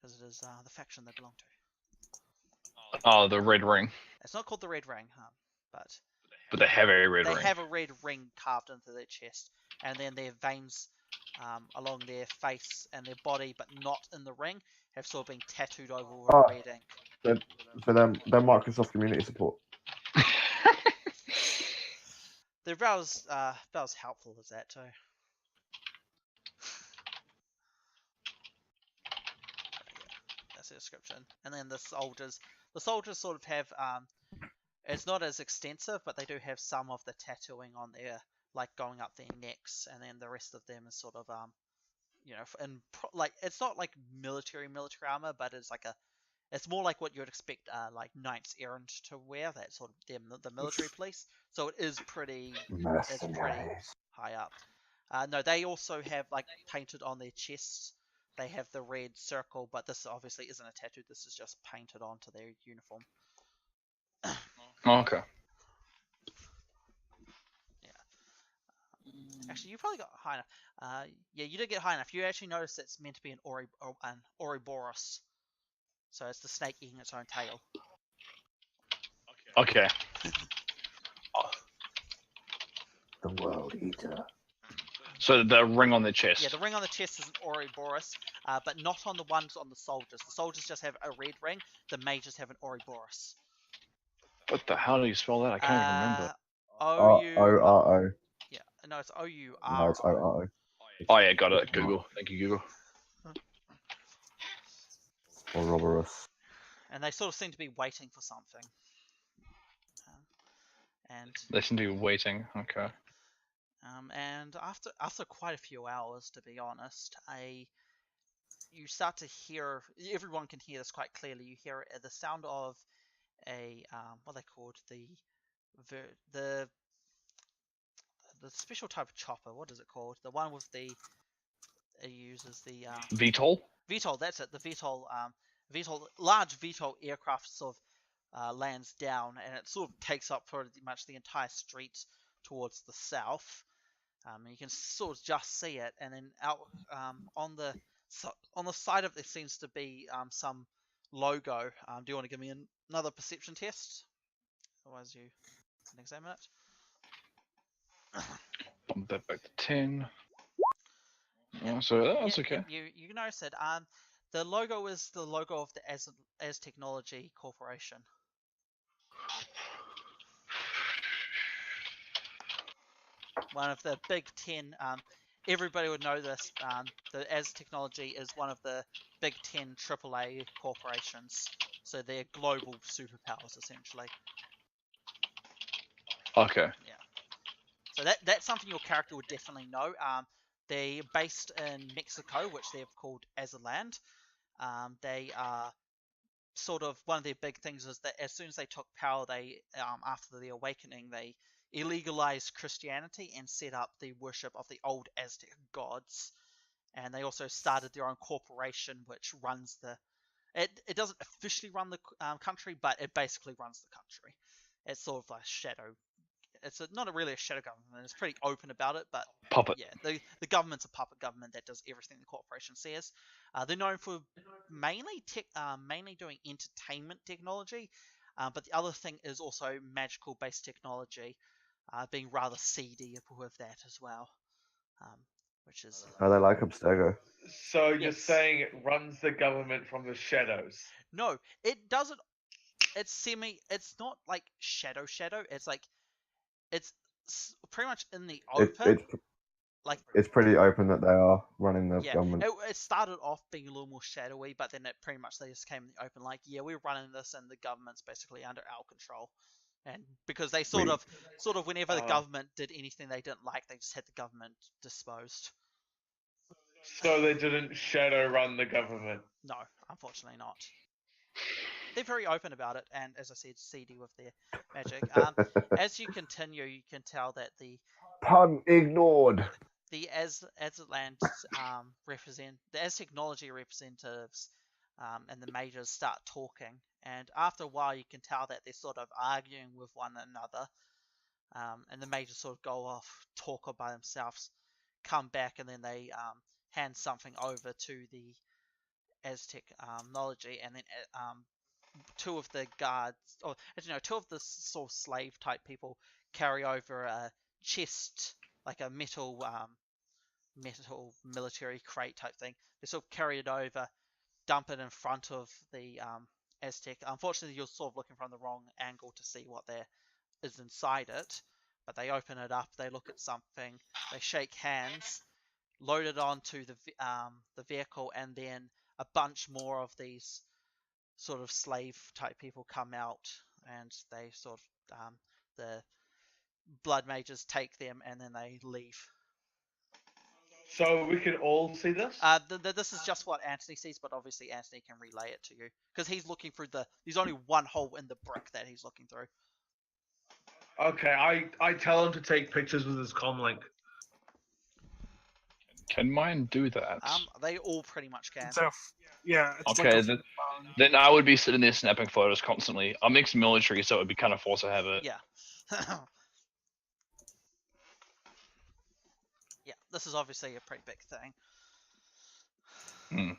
because it is the faction they belong to. Oh, the red ring. It's not called the Red Ring, but they have a red ring. They have a red ring carved into their chest, and then their veins along their face and their body, but not in the ring, have sort of been tattooed over with red ink. For them, they're Microsoft community support. They're about as helpful as that too. That's the description. And then the soldiers sort of have it's not as extensive, but they do have some of the tattooing on there, like going up their necks, and then the rest of them is sort of like it's not like military armor, but it's more like what you would expect like knights errant to wear, that sort of the military police. So it is pretty high up. No, they also have like painted on their chests. They have the red circle, but this obviously isn't a tattoo. This is just painted onto their uniform. Okay. Yeah. Actually, you probably got high enough. Yeah, you did get high enough. You actually notice it's meant to be an Ouroboros. So it's the snake eating its own tail. Okay. The world eater. So the ring on their chest. Yeah, the ring on the chest is an Ouroboros, but not on the ones on the soldiers. The soldiers just have a red ring. The mages have an Ouroboros. What the hell do you spell that? I can't even remember. O-R-O. Yeah, no, it's O-U-R-O. No, it's O-R-O. Oh yeah, got it. Google. Thank you, Google. Ouroboros. And they sort of seem to be waiting for something. And They seem to be waiting. Okay. and after quite a few hours, to be honest, you start to hear. Everyone can hear this quite clearly. You hear the sound of a what are they called, the special type of chopper. What is it called? The one with it uses the VTOL. VTOL. That's it. The large VTOL aircraft sort of lands down, and it sort of takes up pretty much the entire street towards the south. You can sort of just see it, and then out on the side of it, there seems to be some logo. Do you want to give me another perception test? Otherwise, you can examine it. Bump that back to 10. Yeah, so that's okay. You notice it. The logo is the logo of the As Technology Corporation. One of the big 10. Everybody would know this. The As Technology is one of the big 10 AAA corporations. So they're global superpowers, essentially. Okay. Yeah. So that's something your character would definitely know. They're based in Mexico, which they've called as a land. They are sort of, one of their big things is that as soon as they took power, they after the awakening, they illegalized Christianity and set up the worship of the old Aztec gods. And they also started their own corporation, which runs it doesn't officially run the country, but it basically runs the country. It's sort of like shadow. It's not really a shadow government. It's pretty open about it, but Puppet. yeah, the government's a puppet government that does everything the corporation says. They're known for mainly doing entertainment technology, but the other thing is also magical-based technology, being rather seedy with that as well, which is. Are they like Abstergo? So you're Yes. saying it runs the government from the shadows? No, it doesn't. It's not like shadow. It's like it's pretty much in the open. It's pretty open that they are running the government. It started off being a little more shadowy, but then it pretty much they just came in the open. Like, yeah, we're running this, and the government's basically under our control. And because they sort of whenever the government did anything they didn't like, they just had the government disposed. So they didn't shadow run the government? No, unfortunately not. they're very open about it, and as I said, seedy with their magic. As you continue, you can tell that the Pun ignored. Aztlan the Aztechnology representatives and the mages start talking, and after a while, you can tell that they're sort of arguing with one another. And the mages sort of go off, talk by themselves, come back, and then they hand something over to the Aztec technology, and then two of the guards, or actually no, two of the sort of slave type people carry over a chest, like a metal military crate type thing. They sort of carry it over, dump it in front of the Aztec. Unfortunately, you're sort of looking from the wrong angle to see what there is inside it. But they open it up, they look at something, they shake hands, load it onto the vehicle, and then a bunch more of these sort of slave type people come out, and they sort of the blood mages take them, and then they leave. So we can all see this? This is just what Anthony sees, but obviously Anthony can relay it to you because he's looking through there's only one hole in the brick that he's looking through. Okay, I tell him to take pictures with his comlink. Can mine do that? They all pretty much can. So, yeah. It's Okay, like then I would be sitting there snapping photos constantly. I'm ex-military, so it would be kind of forced to have it. Yeah. Yeah, this is obviously a pretty big thing.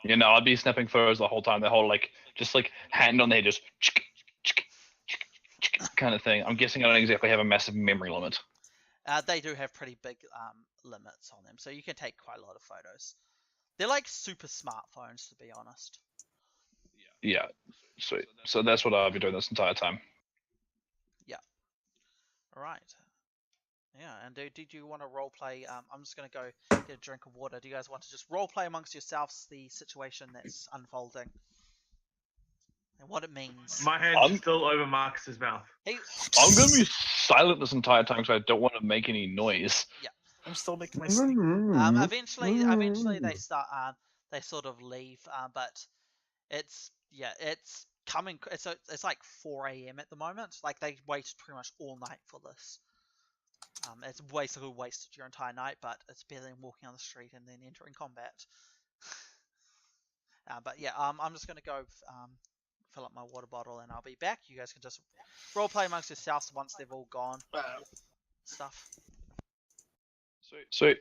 You know, I'd be snapping photos the whole time. The whole just hand on there, just kind of thing. I'm guessing I don't exactly have a massive memory limit. They do have pretty big limits on them, so you can take quite a lot of photos. They're like super smartphones, to be honest. Yeah, sweet. So that's what I'll be doing this entire time. Yeah. All right. Yeah, and did you want to role play? I'm just gonna go get a drink of water. Do you guys want to just role play amongst yourselves the situation that's unfolding and what it means? My hand's still over Marcus's mouth. Hey, I'm gonna be silent this entire time because I don't want to make any noise. Yeah. I'm still making my steam. Eventually they start. They sort of leave. But it's coming. It's like 4 a.m. at the moment. Like they waited pretty much all night for this. It's basically wasted your entire night, but it's better than walking on the street and then entering combat. But yeah, I'm just gonna go fill up my water bottle and I'll be back. You guys can just roleplay amongst yourselves once they've all gone. Stuff. Sweet.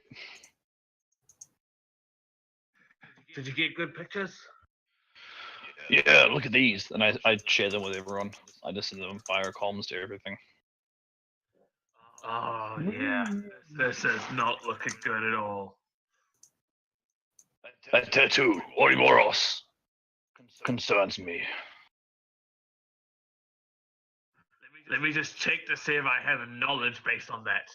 Did you get good pictures? Yeah, look at these. And I share them with everyone. I just send them via comms to everything. Oh, yeah. This is not looking good at all. That tattoo, Ouroboros, concerns me. Let me just check to see if I have knowledge based on that.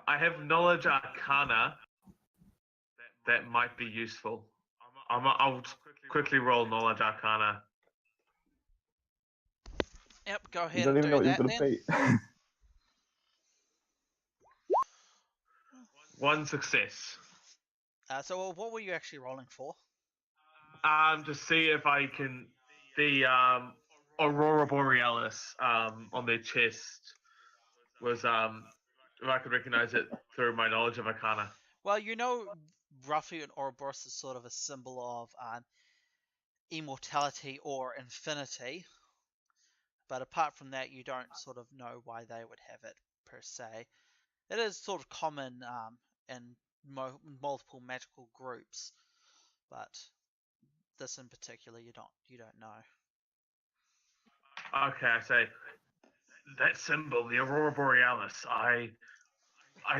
I have knowledge arcana that might be useful. I'll quickly roll knowledge arcana. Yep, go ahead. You don't even know what you're gonna be. One success. So what were you actually rolling for? To see if I can the Aurora Borealis on their chest was if I could recognize it through my knowledge of arcana. Well, you know, roughly an Ouroboros is sort of a symbol of immortality or infinity. But apart from that, you don't sort of know why they would have it per se. It is sort of common in multiple magical groups, but this in particular, you don't know. Okay, I say that symbol, the Aurora Borealis. I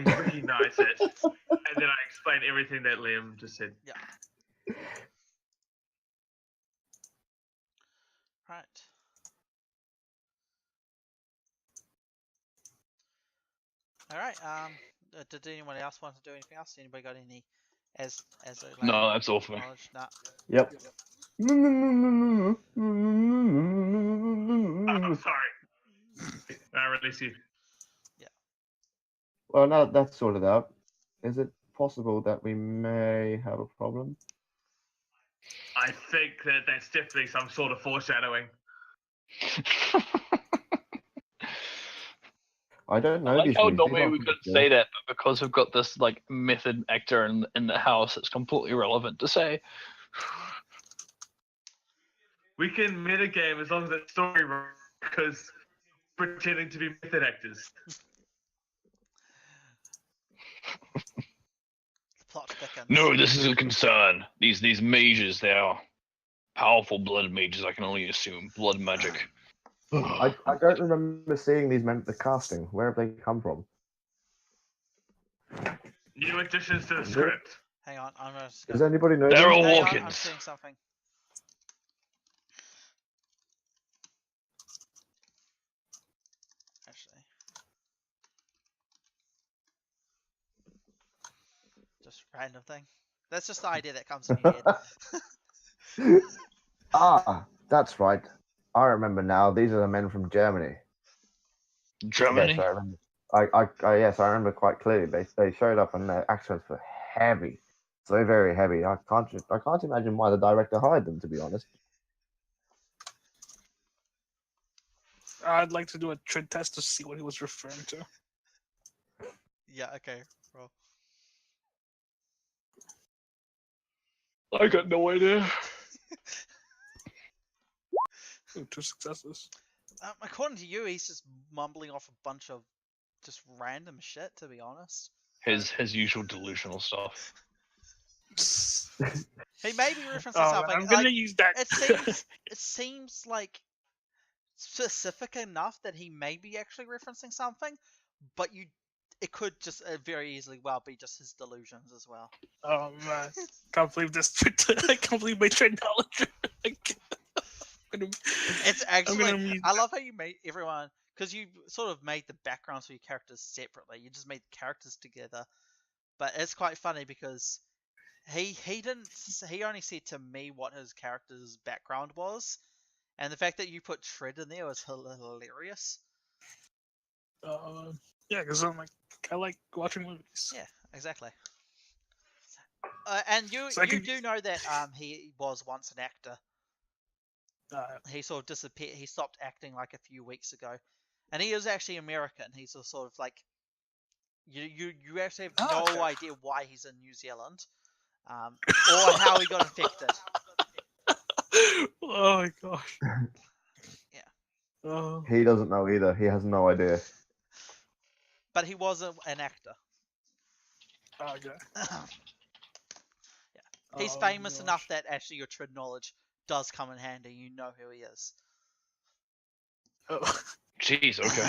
recognize it, and then I explain everything that Liam just said. Yeah. Right. All right. Did anyone else want to do anything else? Anybody got any No, that's all for me. knowledge? No. Yep. I'm sorry. I release you. Yeah. Well, now that that's sorted out, is it possible that we may have a problem? I think that that's definitely some sort of foreshadowing. I don't I know like these how movies. These normally aren't we from couldn't before. say that, but because we've got this like method actor in the house, it's completely relevant to say. We can metagame as long as it's story because pretending to be method actors. The plot thickens. No, this is a concern. These mages, they are powerful blood mages. I can only assume blood magic. I don't remember seeing these meant the casting. Where have they come from? New additions to the script. Hang on, I'm just Does gonna... anybody know? They're them? all Hang on, I'm walk-ins. seeing something. Actually. Just random thing. That's just the idea that comes in your head. Ah, that's right. I remember now. These are the men from Germany. Germany. Yes, I remember. Yes, I remember quite clearly. They showed up and their accents were heavy, so very heavy. I can't imagine why the director hired them. To be honest. I'd like to do a trade test to see what he was referring to. Yeah, okay, roll. I got no idea. Ooh, 2 successes. According to you, he's just mumbling off a bunch of just random shit, to be honest. His usual delusional stuff. He may be referencing Oh, something. I'm gonna Like, use that. it seems like specific enough that he may be actually referencing something, but it could just very easily well be just his delusions as well. Oh man, can't believe this. I can't believe my trade knowledge. It's actually, gonna use I love how you made everyone, because you sort of made the backgrounds for your characters separately. You just made the characters together. But it's quite funny because he only said to me what his character's background was, and the fact that you put Shred in there was hilarious. Yeah, because I like watching movies. Yeah, exactly. And you So I you can- do know that he was once an actor. He sort of disappeared. He stopped acting like a few weeks ago, and he is actually American. He's a sort of like you actually have no okay. idea why he's in New Zealand, or how he got infected. Oh my gosh. Yeah. Oh. He doesn't know either. He has no idea. But he was an actor. Okay. Yeah. He's Oh, famous gosh. enough that actually your trade knowledge does come in handy. You know who he is. Oh. Jeez, okay.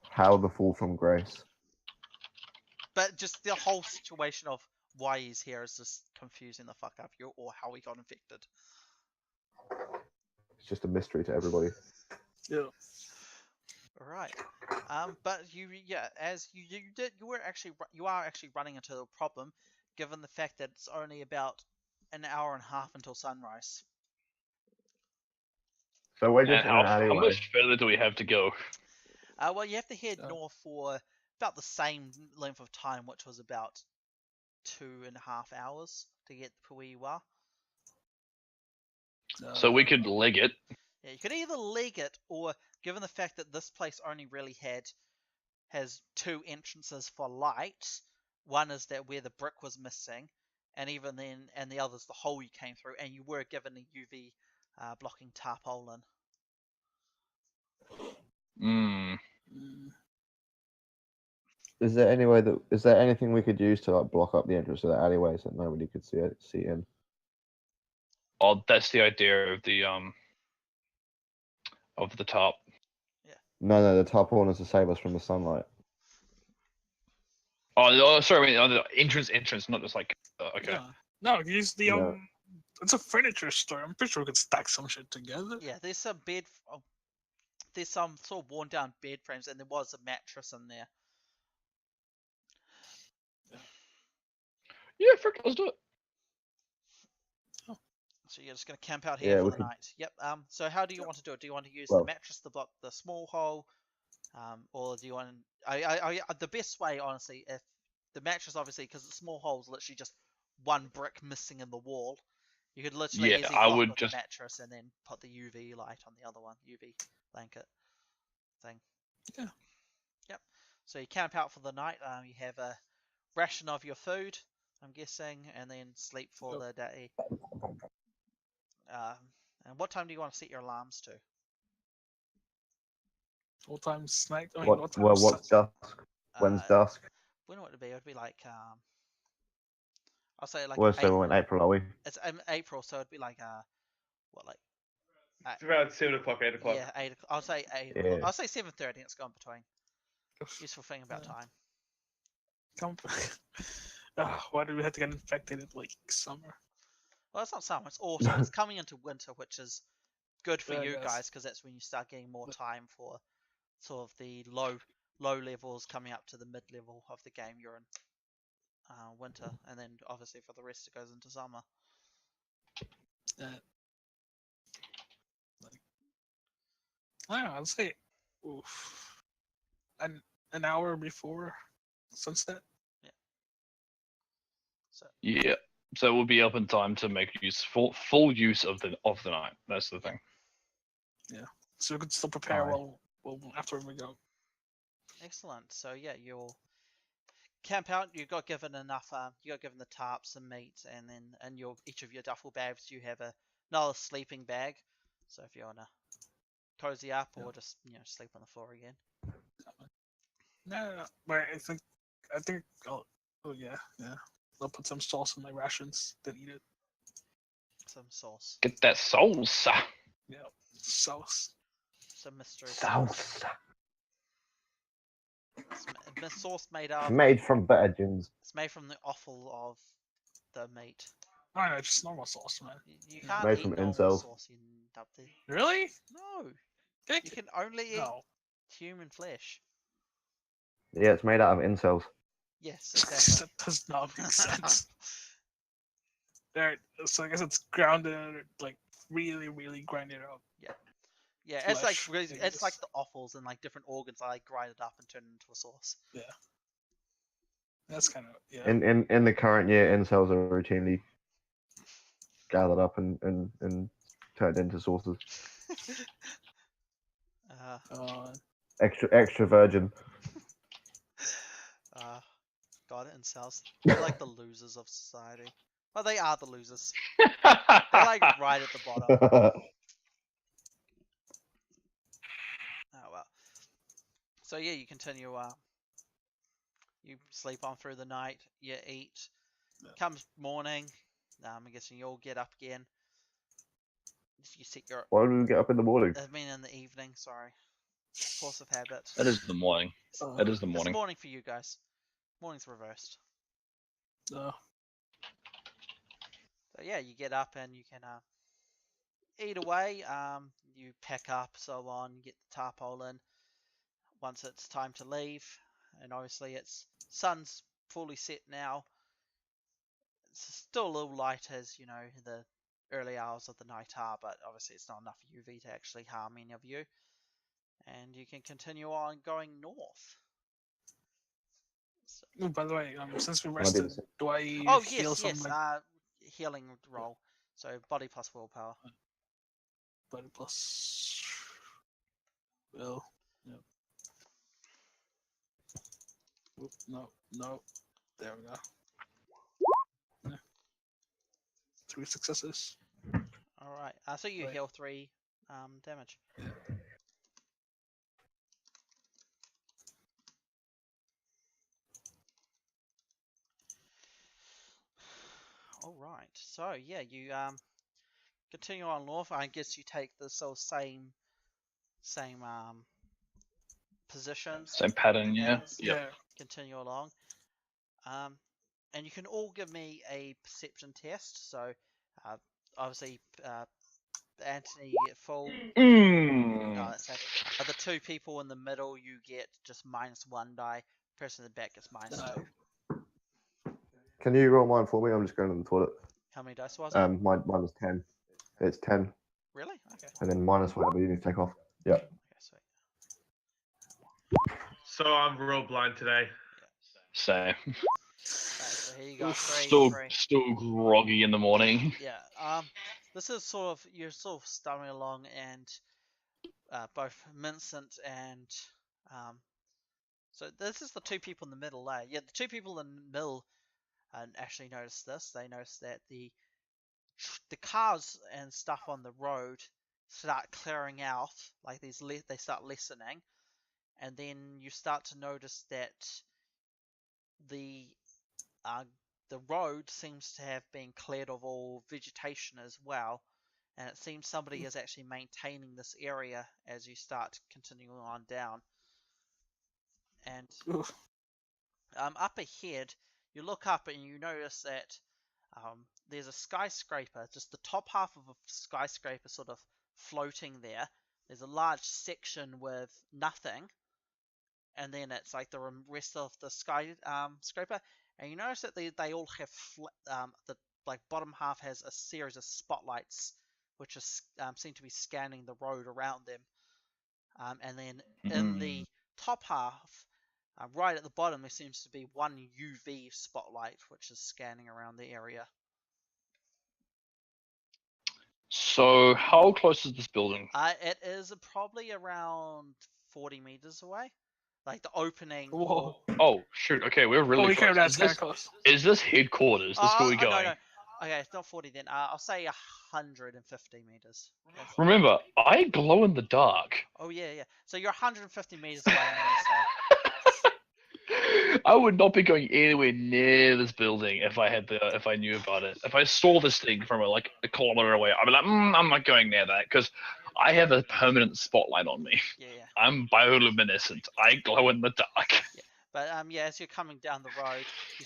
How the fall from grace. But just the whole situation of why he's here is just confusing the fuck up you, or how he got infected. It's just a mystery to everybody. Yeah. Right. But as you are actually running into a problem, given the fact that it's only about an hour and a half until sunrise. So we're just And in an how alleyway. much further do we have to go? Well, you have to head Oh. north for about the same length of time, which was about 2.5 hours to get to where you are. So we could leg it. Yeah, you could either leg it, or given the fact that this place only really has 2 entrances for light. One is that where the brick was missing, and even then, and the other's the hole you came through, and you were given a UV blocking tarpaulin. Hmm. Is there anything we could use to like block up the entrance to the alleyway so that nobody could see in? Oh, that's the idea of the top. No, the tarpaulin is to save us from the sunlight. Oh, sorry, the entrance, not just like. Okay. No, use the No. It's a furniture store. I'm pretty sure we could stack some shit together. Yeah, there's some there's some sort of worn down bed frames, and there was a mattress in there. Yeah, frick, let's do it. So you're just gonna camp out here Yeah, for we the could- night. Yep. So how do you want to do it? Do you want to use Well- the mattress to block the small hole, or do you want? The best way, honestly, if the mattress, obviously, because it's small holes, literally just one brick missing in the wall. You could literally Yeah, easily I block would with just- the mattress and then put the UV light on the other one, UV blanket thing. Yeah. Yep. So you camp out for the night. You have a ration of your food, I'm guessing, and then sleep for the day. And what time do you want to set your alarms to? What time's night? I mean, What? what time Well, is what's dusk? When's Uh, dusk? When would it be? It would be like I'll say like Well, so we're in April, are we? It's April, so it'd be like what like It's around 7 o'clock, 8 o'clock. yeah 8 o'clock. I'll say 8 Yeah. o'clock. I'll say 7:30. It's gone between. Useful thing about Yeah. time. Come. Why do we have to get infected in like summer? Well, it's not summer. It's autumn. It's coming into winter, which is good for Yeah, I you guess. guys because that's when you start getting more time for sort of the low levels coming up to the mid level of the game you're in. Winter, and then obviously for the rest it goes into summer. I don't know. I'd say, an hour before sunset. So Yeah. So we'll be up in time to make full use of the night. That's the thing. So we could still prepare Alright. while after we go. excellent. So yeah, you'll camp out. You got given enough. You got given the tarp, some meat, and then in each of your duffel bags you have another sleeping bag. So if you wanna cozy up or just sleep on the floor again. No. But I think. Oh yeah. I'll put some sauce in my rations. Then eat it. Some sauce, Get that sauce. Yeah, sauce. some mystery sauce. Sauce made of. Made from virgins. It's made from the offal of the meat. I don't know, just normal sauce, man. You can't Made eat from normal incels. sauce, you nubby. Really? No, Okay. you can only eat No. human flesh. Yeah, it's made out of incels. Yes, exactly. That does not make sense. Alright, so I guess it's grounded, like really, really grinded up. Yeah, it's like Flesh, I it's like guess. the offals and like different organs are like grinded up and turned into a sauce. That's kind of In the current year, incels are routinely gathered up and turned into sauces. Extra virgin. Got it. Incels. They're like the losers of society. Well, they are the losers. They're like right at the bottom. Oh well. So yeah, you continue. You sleep on through the night. You eat. Yeah. Comes morning. I'm guessing you'll get up again. You set your. Why do we get up in the morning? I mean, in the evening. Sorry. Force of habit. That is the morning. That is the It's morning. morning for you guys. Morning's reversed. So yeah, you get up and you can eat away. You pack up, so on. Get the tarpaulin. Once it's time to leave, and obviously it's sun's fully set now. It's still a little light as the early hours of the night are, but obviously it's not enough UV to actually harm any of you. And you can continue on going north. So, Oh, by the way, since we I do rested, the same. do I oh heal yes, some yes. like Healing roll. So body plus willpower. body plus will? Yep. Oop, no. There we go. Yeah. 3 successes. All right. So you Right. heal 3 damage. Yeah. All right. So yeah, you continue on north. I guess you take the sort of same positions. Same pattern, yeah. Patterns. Yep. Yeah. Continue along. And you can all give me a perception test. So obviously Anthony, you get full. That's it. The 2 people in the middle, you get just -1 die. Person in the back gets -2. Can you roll mine for me? I'm just going to the toilet. How many dice was it? Mine was 10. It's 10, Really? Okay. and then minus whatever you need to take off. Yeah. Okay, sweet. So I'm real blind today. Same. here you go. Still, Three. still groggy in the morning. Yeah. This is you're sort of stumbling along, and both Vincent and so this is the two people in the middle there. Yeah, the two people in the middle actually notice this. They notice that the cars and stuff on the road start clearing out, like they start lessening, and then you start to notice that the road seems to have been cleared of all vegetation as well, and it seems somebody is actually maintaining this area as you start continuing on down. And up ahead, you look up and you notice that there's a skyscraper, just the top half of a skyscraper sort of floating there. There's a large section with nothing, and then it's like the rest of the skyscraper. And you notice that they all have the bottom half has a series of spotlights, which is seem to be scanning the road around them. And then in the top half, right at the bottom, there seems to be one UV spotlight, which is scanning around the area. So, how close is this building? It is probably around 40 meters away. Like the opening. Whoa. Oh, shoot. Okay, we're really Holy crap, close. that's kind of close. Is this headquarters? This where we're going? No. Okay, it's not 40 then. I'll say 150 meters. That's... Remember, I glow in the dark. Oh, yeah. So you're 150 meters away, I'm going to say. I would not be going anywhere near this building if I knew about it. If I saw this thing from a kilometer away, I'd be like, I'm not going near that because I have a permanent spotlight on me. Yeah. I'm bioluminescent. I glow in the dark. Yeah. But as you're coming down the road, you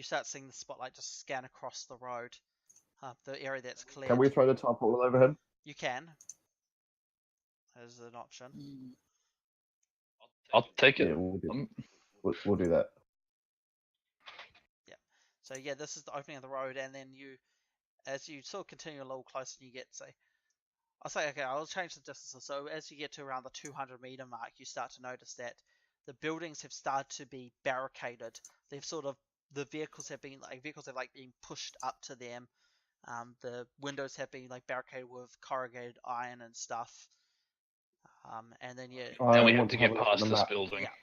start seeing the spotlight just scan across the road, the area that's cleared. Can we throw the tarpaulin over him? You can. As an option. I'll take it. Yeah, we'll do that. Yeah. So yeah, this is the opening of the road, and then as you sort of continue a little closer, you get I'll change the distance. So as you get to around the 200-meter mark, you start to notice that the buildings have started to be barricaded. The vehicles have been been pushed up to them. The windows have been barricaded with corrugated iron and stuff. And then and we have to get past this building. Yeah.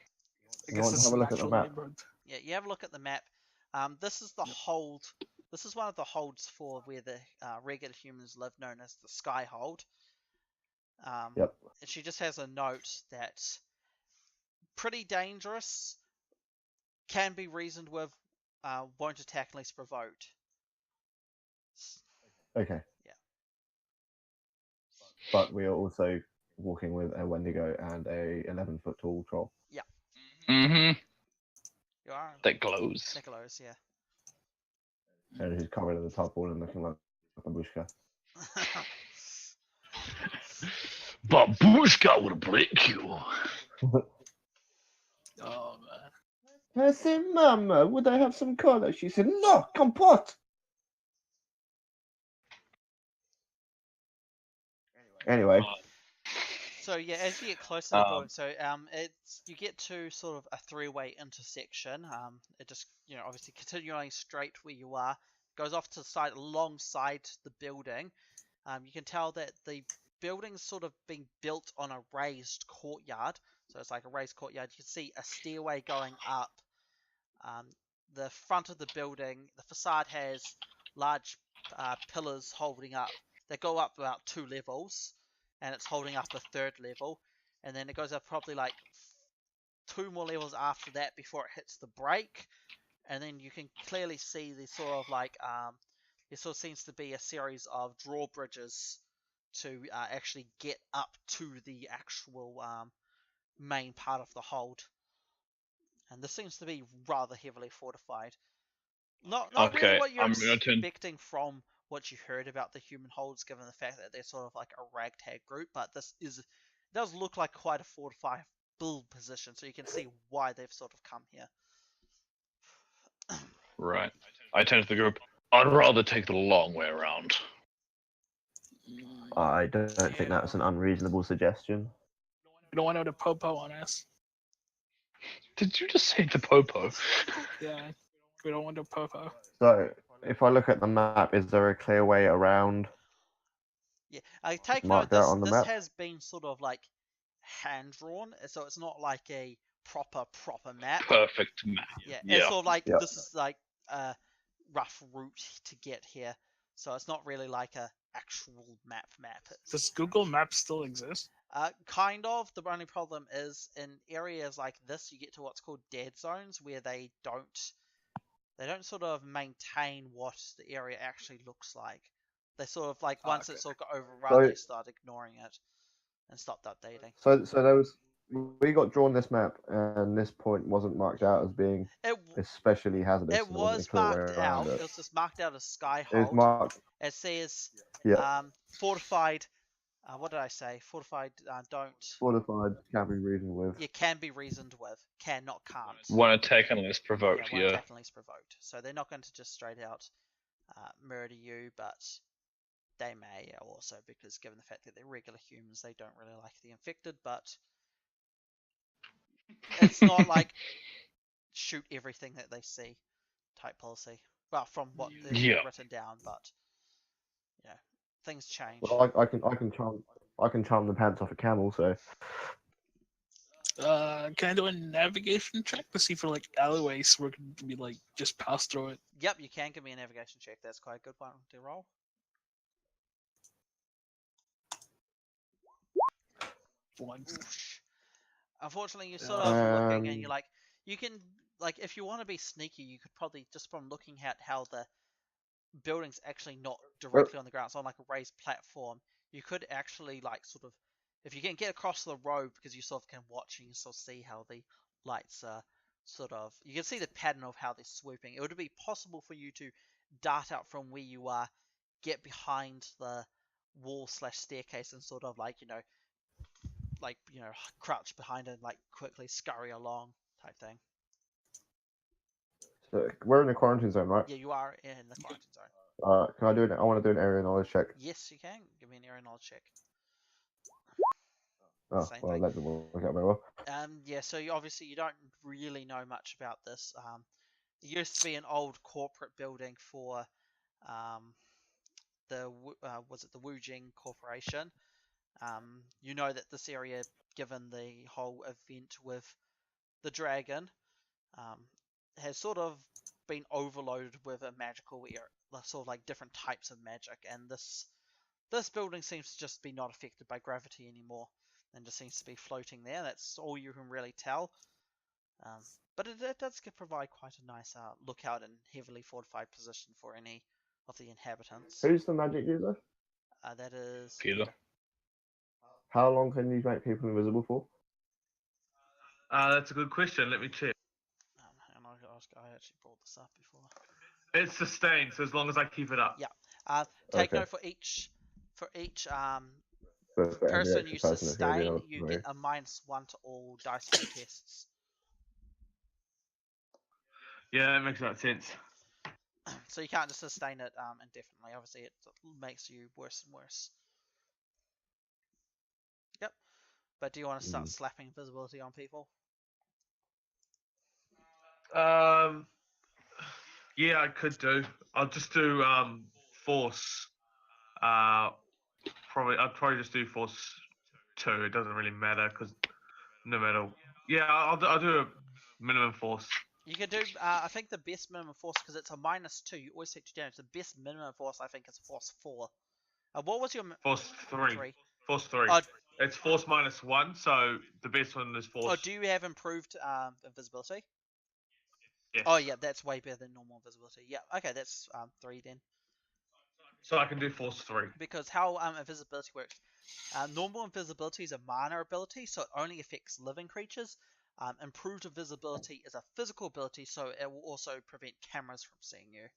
I guess this is have a look at the map. Yeah, you have a look at the map. This is the hold. This is one of the holds for where the regular humans live, known as the Sky Hold. Yep. And she just has a note that pretty dangerous, can be reasoned with, won't attack unless provoked. Okay. Yeah. But we are also walking with a Wendigo and a 11-foot tall troll. Yeah. Mm-hmm. You are. That glows. Nicholas, yeah. And who's covered in the tarpaulin looking like a babushka. Babushka will break you. Oh man. I said, Mama, would I have some cola? She said, no, compote. Anyway. So yeah, as you get closer to the building, so you get to sort of a three-way intersection. It just obviously continuing straight where you are, goes off to the side alongside the building. You can tell that the building's sort of being built on a raised courtyard, so it's like a raised courtyard. You can see a stairway going up. The front of the building, the facade has large pillars holding up that go up about 2 levels. And it's holding up a 3rd level, and then it goes up probably 2 more levels after that before it hits the break, and then you can clearly see the sort of there sort of seems to be a series of drawbridges to actually get up to the actual main part of the hold, and this seems to be rather heavily fortified. Not really what you're expecting from what you heard about the human holds, given the fact that they're sort of like a ragtag group, but does look like quite a fortified build position, so you can see why they've sort of come here. Right. I turn to the group. I'd rather take the long way around. I don't think that's an unreasonable suggestion. You don't want to popo on us. Did you just say the popo? Yeah. We don't want to popo. So, if I look at the map, is there a clear way around? Yeah, I take note. Marked out This on the this map? has been sort of like hand drawn, so it's not like a proper map. Perfect map. Yeah, it's Yeah. sort of like Yep. this is like a rough route to get here, so it's not really like a actual map. Does Google Maps still exist? Kind of. The only problem is in areas like this, you get to what's called dead zones, where they don't sort of maintain what the area actually looks like. They sort of like once okay. it's sort of got overrun, So- they start ignoring it and stopped updating. So there was. We got drawn this map, and this point wasn't marked out as being It especially hazardous. it and there wasn't a was clear way marked around out. it. It was just marked out as It was Skyhold. marked. It says Yeah. Fortified. What did I say? Fortified. Don't. Fortified can be reasoned with. You can be reasoned with. Can, not can't. One attack unless Yeah, provoked. one Yeah. attack unless provoked. So they're not going to just straight out murder you, but they may also, because given the fact that they're regular humans, they don't really like the infected. But it's not like shoot everything that they see type policy. Well, from what they've Yeah. written down, but yeah, things change. Well, I can charm the pants off a camel. So Can I do a navigation check to see for like alleyways where it could be like just pass through it? Yep, you can give me a navigation check. That's quite a good one to roll. Once. Oosh. Unfortunately, you're sort of looking and you're Um, like, you can, like, if you want to be sneaky, you could probably, just from looking at how the building's actually not directly on the ground, it's on like a raised platform, you could actually, like, sort of, if you can get across the road, because you sort of can watch and you sort of see how the lights are sort of, you can see the pattern of how they're swooping. It would be possible for you to dart out from where you are, get behind the wall / staircase and sort of like, crouch behind it and like quickly scurry along type thing. so we're in the quarantine zone, right? Yeah, you are in the quarantine zone. Can I do it? I want to do an area knowledge check. Yes, you can. Give me an area knowledge check. Oh, Same well, thing. that didn't work out very well. Yeah, so obviously you don't really know much about this. It used to be an old corporate building for was it the Wujing Corporation? You know that this area, given the whole event with the dragon, has sort of been overloaded with a magical area, sort of like different types of magic, and this building seems to just be not affected by gravity anymore, and just seems to be floating there. That's all you can really tell. But it does provide quite a nice lookout and heavily fortified position for any of the inhabitants. Who's the magic user? That is Peter. How long can you make people invisible for? That's a good question. Let me check. And I actually brought this up before. It's sustained, so as long as I keep it up. Yeah. Take Okay. note for each For every person extra you person, it's gonna be sustain, another you three. get a -1 to all dice roll tests. Yeah, that makes a lot of sense. So you can't just sustain it indefinitely. Obviously, it makes you worse and worse. Yep. But do you want to start slapping invisibility on people? Yeah, I could do. I'll just do force. I'd probably just do force 2. It doesn't really matter because no matter. Yeah, I'll do a minimum force. You can do. I think the best minimum force, because it's a -2. You always take 2 damage. The best minimum force, I think, is force 4. What was your Force 3. Force 3. Oh, It's force -1, so the best one is force. oh, do you have improved invisibility? Yes. Oh yeah, that's way better than normal invisibility. Yeah, okay, that's 3 then. So I can do force 3. Because how invisibility works, normal invisibility is a minor ability, so it only affects living creatures. Improved invisibility is a physical ability, so it will also prevent cameras from seeing you.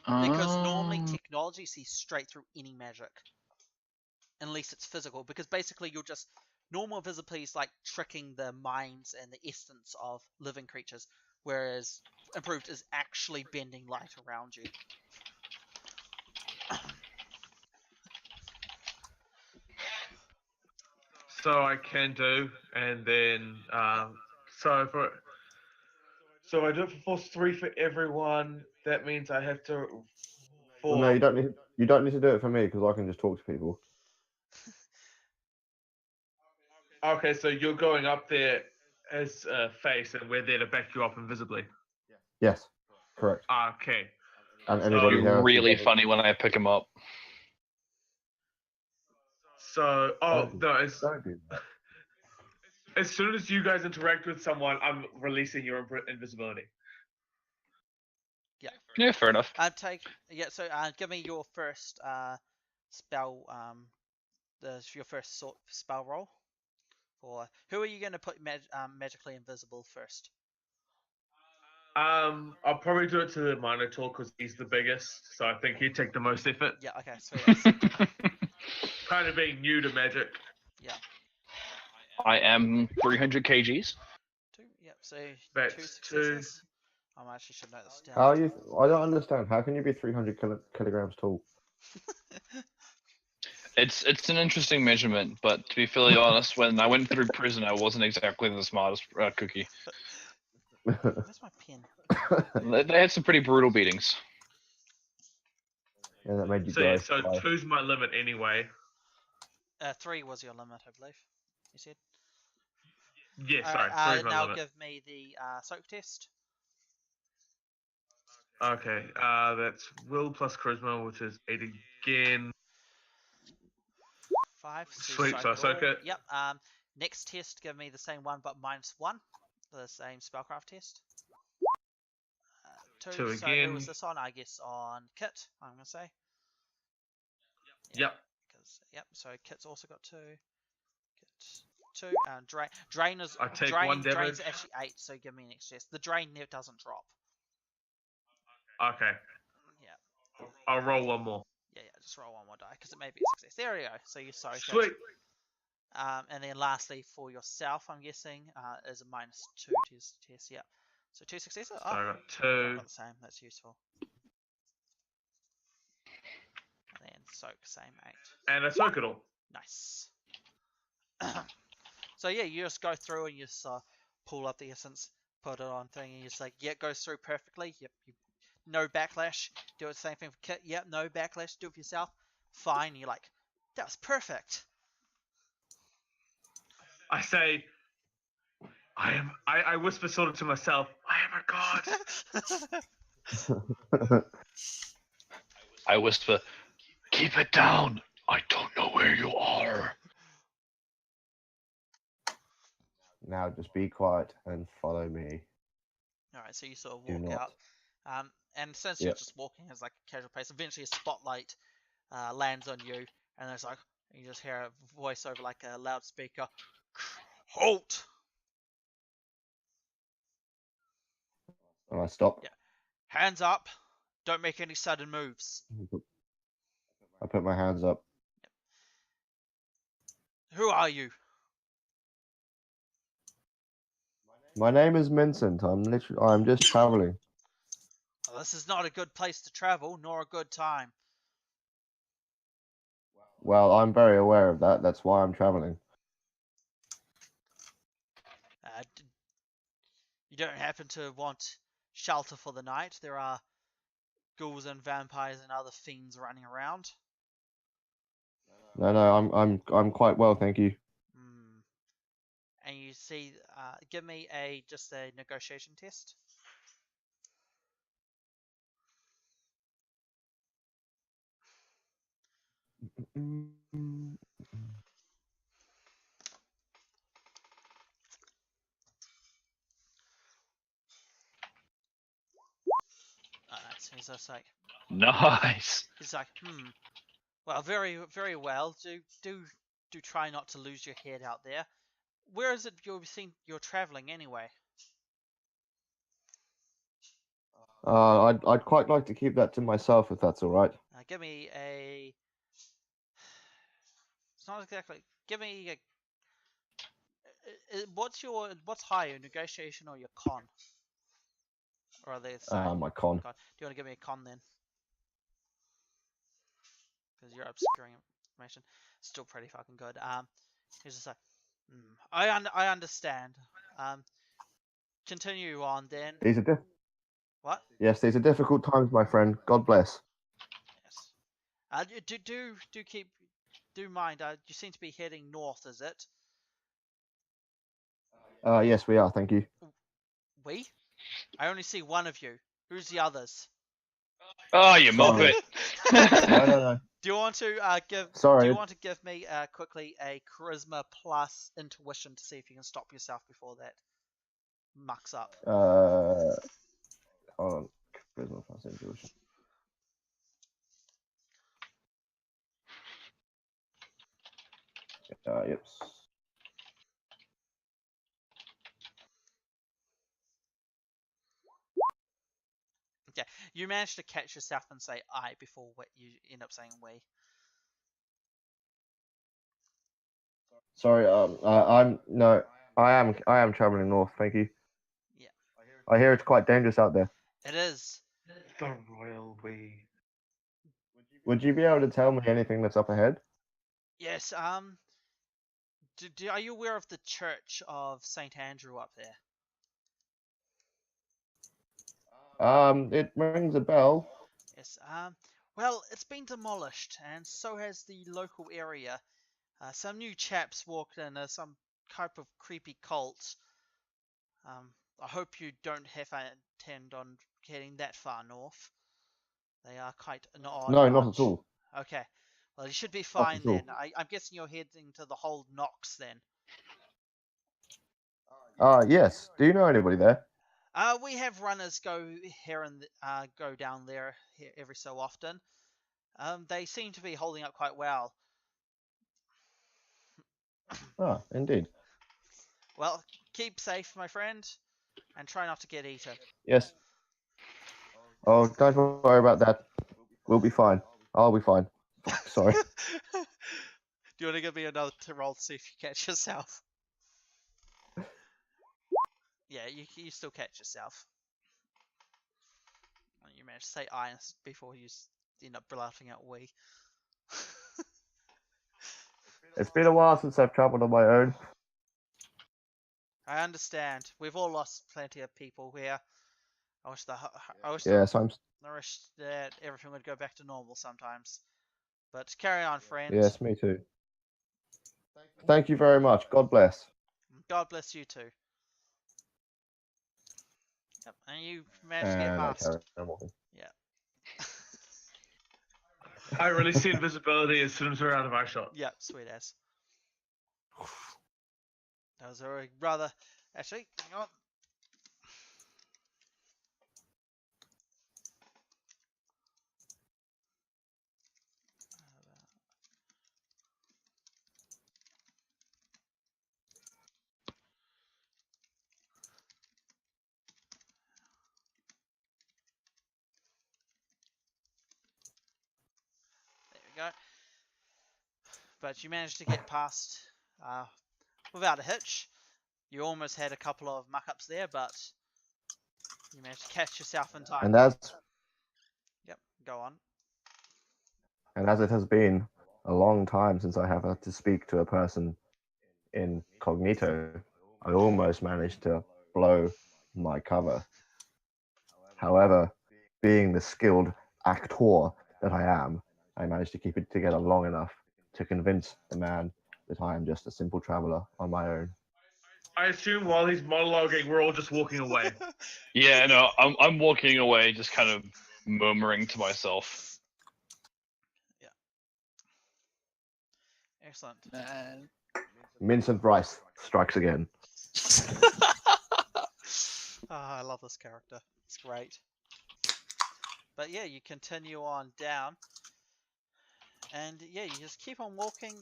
Because normally technology sees straight through any magic, unless it's physical. Because basically you're just normal invisibility is like tricking the minds and the essence of living creatures, whereas improved is actually bending light around you. So I can do, and then so So I do it for force 3 for everyone. That means I have to. Well, no, you don't need. You don't need to do it for me because I can just talk to people. Okay, so you're going up there as a face, and we're there to back you up invisibly. Yes, correct. Okay. And So- anybody Be who has really funny when I pick him up. So, Don't do no, Don't do that. as soon as you guys interact with someone, I'm releasing your invisibility. Yeah, fair enough. So give me your first spell. Your first spell roll. For who are you going to put magically invisible first? I'll probably do it to the Minotaur because he's the biggest, so I think he'd take the most effort. Yeah. Okay. Sweet. Kind of being new to magic. Yeah. I am 300 kgs. 2. Yep. So That's 2 2. successes. I actually should note this down. How are you? I don't understand. How can you be 300 kilograms tall? It's an interesting measurement, but to be fairly honest, when I went through prison, I wasn't exactly the smartest cookie. Where's my pen? They had some pretty brutal beatings. And that made you So yeah, go. so Bye. 2's my limit anyway. 3 was your limit, I believe. You said. Yeah, sorry, Alright, 3's my now limit. give me the soak test. Okay, that's will plus charisma, which is 8 again. 5. Sweet, so I soak all. it. Yep. Next test, give me the same one but -1. The same spellcraft test. 2. 2 So again. who was this on? I guess on Kit. I'm gonna say. Yep. Yep. So Kit's also got 2. Kit 2. Drain is I take drain. 1 damage. Drain's actually 8. So give me next test. The drain never doesn't drop. Okay, Yeah. I'll roll 1 more. Yeah. Just roll 1 more die because it may be a success. There we go. So you soak it. Sweet. And then lastly for yourself, I'm guessing, is a -2 test. Yeah. So 2 successes. So I got I've 2. got the same. That's useful. And then soak, same 8. And I soak it all. Nice. So yeah, you just go through and you just pull up the essence, put it on thing, and you're just like, yeah, it goes through perfectly. Yep. No backlash. Do it the same thing for Kit. Yep. No backlash. Do it for yourself. Fine. You're like, that was perfect. I say, I whisper sort of to myself, I am a god. I whisper, "Keep it down. I don't know where you are." Now just be quiet and follow me. Alright, so you sort of Do walk not. out. And since you're Yep. just walking as like a casual pace, eventually a spotlight lands on you, and there's like, you just hear a voice over like a loudspeaker. Halt! And I stop. Yeah. Hands up! Don't make any sudden moves. I put my hands up. Who are you? My name is Vincent. I'm just traveling. Well, this is not a good place to travel, nor a good time. Well, I'm very aware of that. That's why I'm traveling. You don't happen to want shelter for the night? There are ghouls and vampires and other fiends running around. No, I'm quite well, thank you. And you see, give me just a negotiation test. So he's just like, Nice. he's like, well, very, very well. Do try not to lose your head out there. Where is it you're traveling anyway? I'd quite like to keep that to myself if that's all right. Give me a. It's not exactly. Give me a. What's higher, negotiation or your con? Or are they the same? My con. Do you want to give me a con then? Because you're obscuring information. Still pretty fucking good. He's just like, I understand. continue on then. These are What? yes, these are difficult times, my friend. God bless. Yes. Do mind. You seem to be heading north, is it? Yes, we are. Thank you. We? I only see one of you. Who's the others? Oh, you Sorry. muppet! No. Do you want to give? Do Sorry. you want to give me quickly a charisma plus intuition to see if you can stop yourself before that mucks up? Hold on. Charisma plus intuition. Yep. Okay, you managed to catch yourself and say "I" before what you end up saying "we." Sorry. I am traveling north. Thank you. Yeah, I hear it's quite dangerous out there. it is. The royal we. Would you be able to tell me anything that's up ahead? Yes. Are you aware of the Church of Saint Andrew up there? It rings a bell. Yes. Well, it's been demolished, and so has the local area. Some new chaps walked in, some type of creepy cult. I hope you don't have intend on getting that far north. They are quite an odd No, not bunch. at all. Okay. Well, you should be Not fine at all. then. I'm guessing you're heading to the Hold Knox then. Yes. Do you know anybody there? We have runners go here and go down there every so often. They seem to be holding up quite well. Indeed. Well, keep safe, my friend, and try not to get eaten. Yes. Oh, don't worry about that. We'll be fine. I'll be fine. Sorry. Do you want to give me another roll to see if you catch yourself? Yeah, you still catch yourself. You managed to say "I" before you end up blurting out "we." It's been a while since I've traveled on my own. I understand. We've all lost plenty of people here. I wish Yes, I wish that everything would go back to normal sometimes. But carry on, friend. Yes, me too. Thank you very much. God bless. God bless you too. Yep, and you managed to get And I past. carry on walking. Yeah. I release the invisibility as soon as we're out of our shot. Yeah, sweet ass. That was a rather. Actually, hang on. There we go. But you managed to get past without a hitch. You almost had a couple of muck-ups there, but you managed to catch yourself in time. Yep, go on. And as it has been a long time since I have had to speak to a person incognito, I almost managed to blow my cover. However, being the skilled actor that I am, I managed to keep it together long enough to convince the man that I am just a simple traveler on my own. I assume while he's monologuing, we're all just walking away. Yeah, no, I'm walking away, just kind of murmuring to myself. Yeah. Excellent. Man. Vincent Rice strikes again. I love this character. It's great. But yeah, you continue on down, and yeah, you just keep on walking.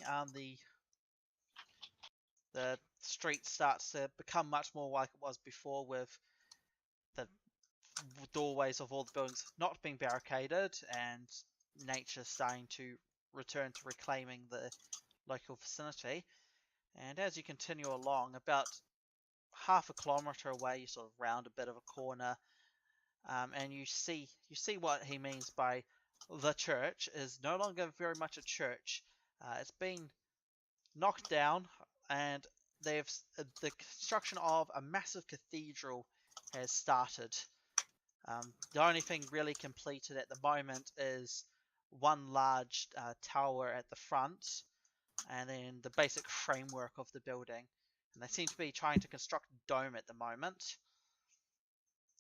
The street starts to become much more like it was before, with the doorways of all the buildings not being barricaded, and nature starting to return to reclaiming the local vicinity. And as you continue along, about half a kilometer away, you sort of round a bit of a corner, and you see what he means by the church is no longer very much a church. It's been knocked down, and the construction of a massive cathedral has started. The only thing really completed at the moment is one large tower at the front, and then the basic framework of the building. And they seem to be trying to construct a dome at the moment.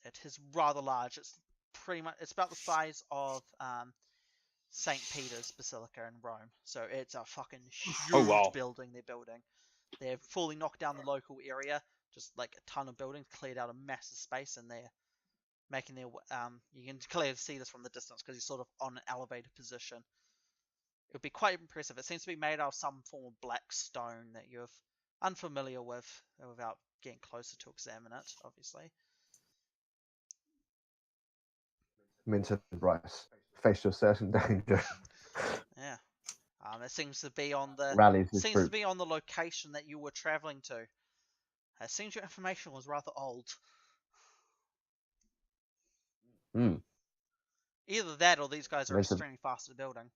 It is rather large. It's about the size of St. Peter's Basilica in Rome. So it's a fucking huge building they're building. They've fully knocked down the local area, just like a ton of buildings, cleared out a massive space, and they're making their you can clearly see this from the distance because he's sort of on an elevated position. It would be quite impressive. It seems to be made out of some form of black stone that you're unfamiliar with without getting closer to examine it, obviously. Vincent Rice faced a certain danger. Yeah. It seems to be on the Rallies his seems troops. to be on the location that you were traveling to. It seems your information was rather old. Hmm. Either that or these guys are Vincent. extremely fast at building.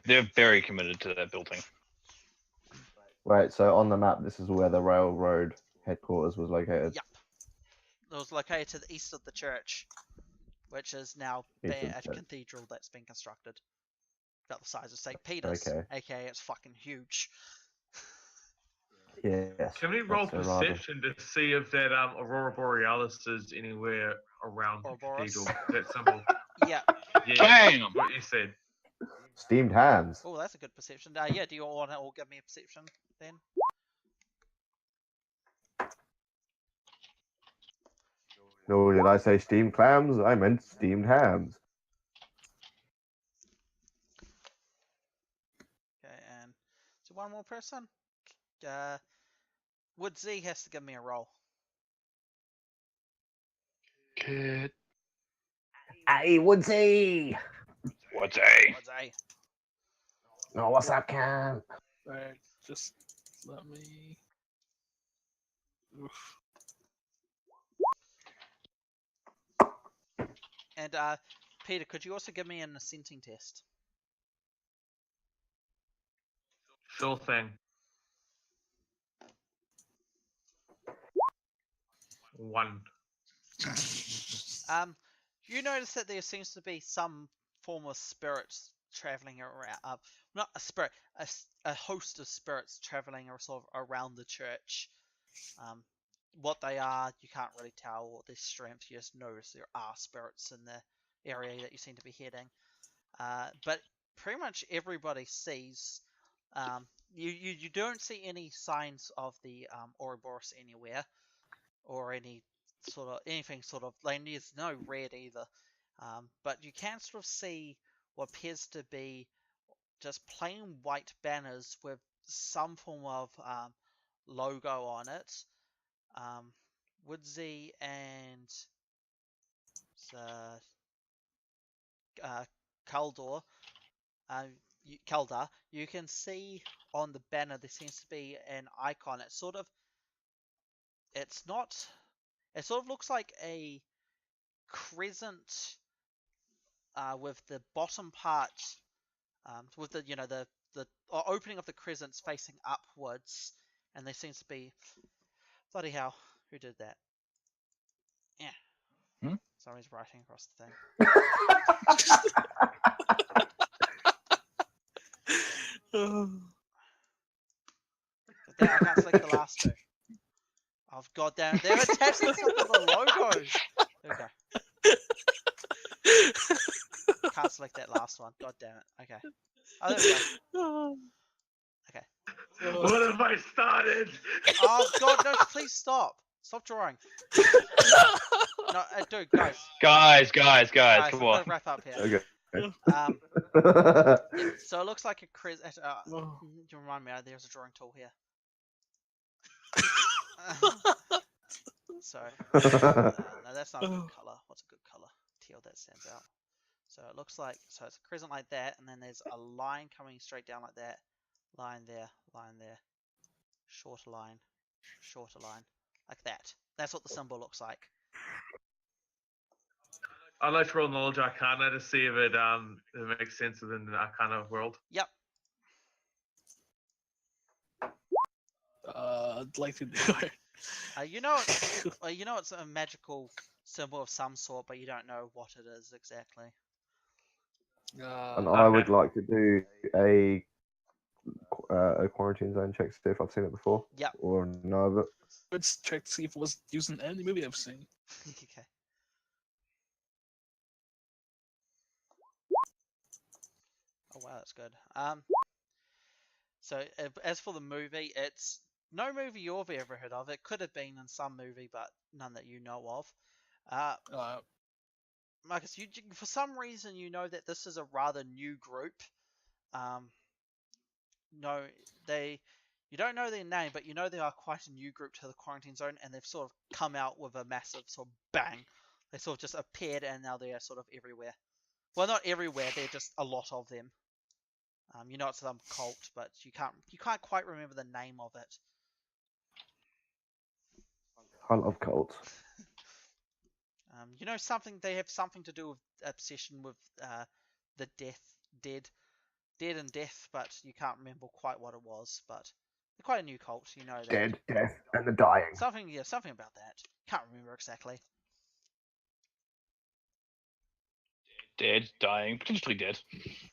They're very committed to that building. Right, so on the map, this is where the railroad headquarters was located. Yep. It was located to the east of the church, which is now East of the a church. cathedral that's been constructed. About the size of St. Peter's, Okay. aka it's fucking huge. Yes. Can we roll that's a rather- perception to see if that Aurora Borealis is anywhere around the Ouroboros? cathedral? That symbol. Yeah. Yeah, Bam! what you said. Steamed hands. Oh, that's a good perception. Yeah, do you all want to all give me a perception then? No, did I say steamed clams? I meant steamed hams. Okay, and so one more person. Woodsy has to give me a roll. Kid. Hey, Woodsy! What's a? Woodsy. Oh, what's up, Cam? Alright, just let me. Oof. And Peter, could you also give me an assenting test? Sure thing. 1. You notice that there seems to be some form of spirits traveling around. Not a spirit, a host of spirits traveling sort of around the church. What they are, you can't really tell. What their strength, you just notice there are spirits in the area that you seem to be heading. But pretty much everybody sees. You don't see any signs of the Ouroboros anywhere, or anything sort of like there's no red either. But you can sort of see what appears to be just plain white banners with some form of logo on it. Woodsy and Kaldor, Kaldar, you can see on the banner there seems to be an icon. It sort of looks like a crescent with the bottom part with the opening of the crescents facing upwards, and there seems to be bloody hell, who did that? Yeah. Somebody's writing across the thing. But then I can't select the last two. Oh god damn it, they're attached to some of the logos. There we go. Can't select that last one. God damn it. Okay. Oh, there we go. Okay. What have I started? Oh god, no! Please stop. Stop drawing. No, dude, guys. Guys, Guys, come I'm on. gonna wrap up here. Okay. Yeah, so it looks like a crescent. You remind me, there's a drawing tool here. So, no, that's not a good color. What's a good color? Teal, that stands out. So it looks like, so it's a crescent like that, and then there's a line coming straight down like that. Line there, shorter line, like that. That's what the symbol looks like. I'd like to roll knowledge arcana to see if it makes sense within the arcana world. Yep. I'd like to do it. You know it's a magical symbol of some sort, but you don't know what it is exactly. And I would Okay. like to do a quarantine zone check to see if I've seen it before Yep. or know of it. Let's check to see if it was used in any movie I've seen. Okay. Oh wow, that's good. So as for the movie, it's no movie you've ever heard of. It could have been in some movie, but none that you know of. Marcus, for some reason you know that this is a rather new group. No, you don't know their name, but you know they are quite a new group to the quarantine zone, and they've sort of come out with a massive sort of bang. They sort of just appeared, and now they are sort of everywhere. Well, not everywhere. They're just a lot of them. You know it's some cult, but you can't quite remember the name of it. I love cults. You know something? They have something to do with obsession with the dead and death, but you can't remember quite what it was. But they're quite a new cult, you know that. Dead, death, and the dying. Something about that. Can't remember exactly. Dead, dying, potentially dead.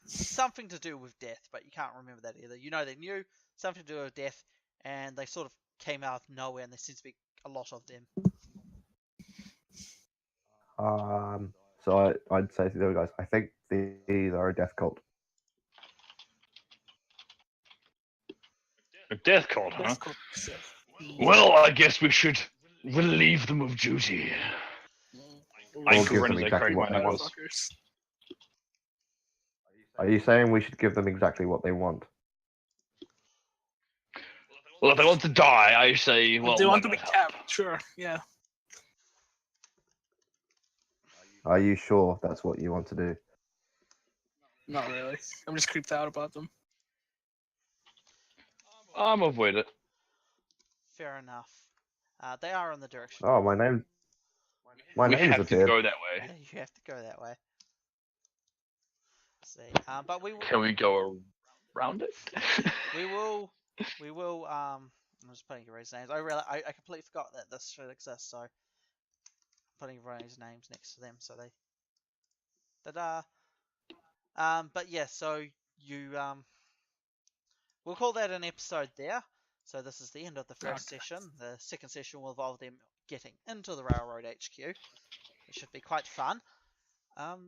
Something to do with death, but you can't remember that either. You know they're new, something to do with death, and they sort of came out of nowhere, and there seems to be a lot of them. So I'd say to the other guys, I think these are a death cult. A death cult, huh? That's cool. Well, I guess we should relieve them of duty. I Or give grin them as I exactly crack what my they want. knuckles. Are you saying we should give them exactly what they want? Well, if they want to die, I say, well, they why want to be not help? capped, sure, yeah. Are you sure that's what you want to do? Not really. I'm just creeped out about them. I'm avoid it. Fair enough. They are in the direction. Oh, my name's We appeared. have to go that way. You have to go that way. Let's see, but we will. Can we go around it? We will. I'm just putting everybody's names. I completely forgot that this should exist, so I'm putting everybody's names next to them, so they. But yeah, so you we'll call that an episode there. So this is the end of the first session. The second session will involve them getting into the Railroad HQ. It should be quite fun.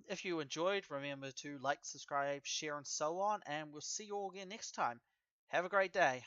If you enjoyed, remember to like, subscribe, share, and so on, and we'll see you all again next time. Have a great day.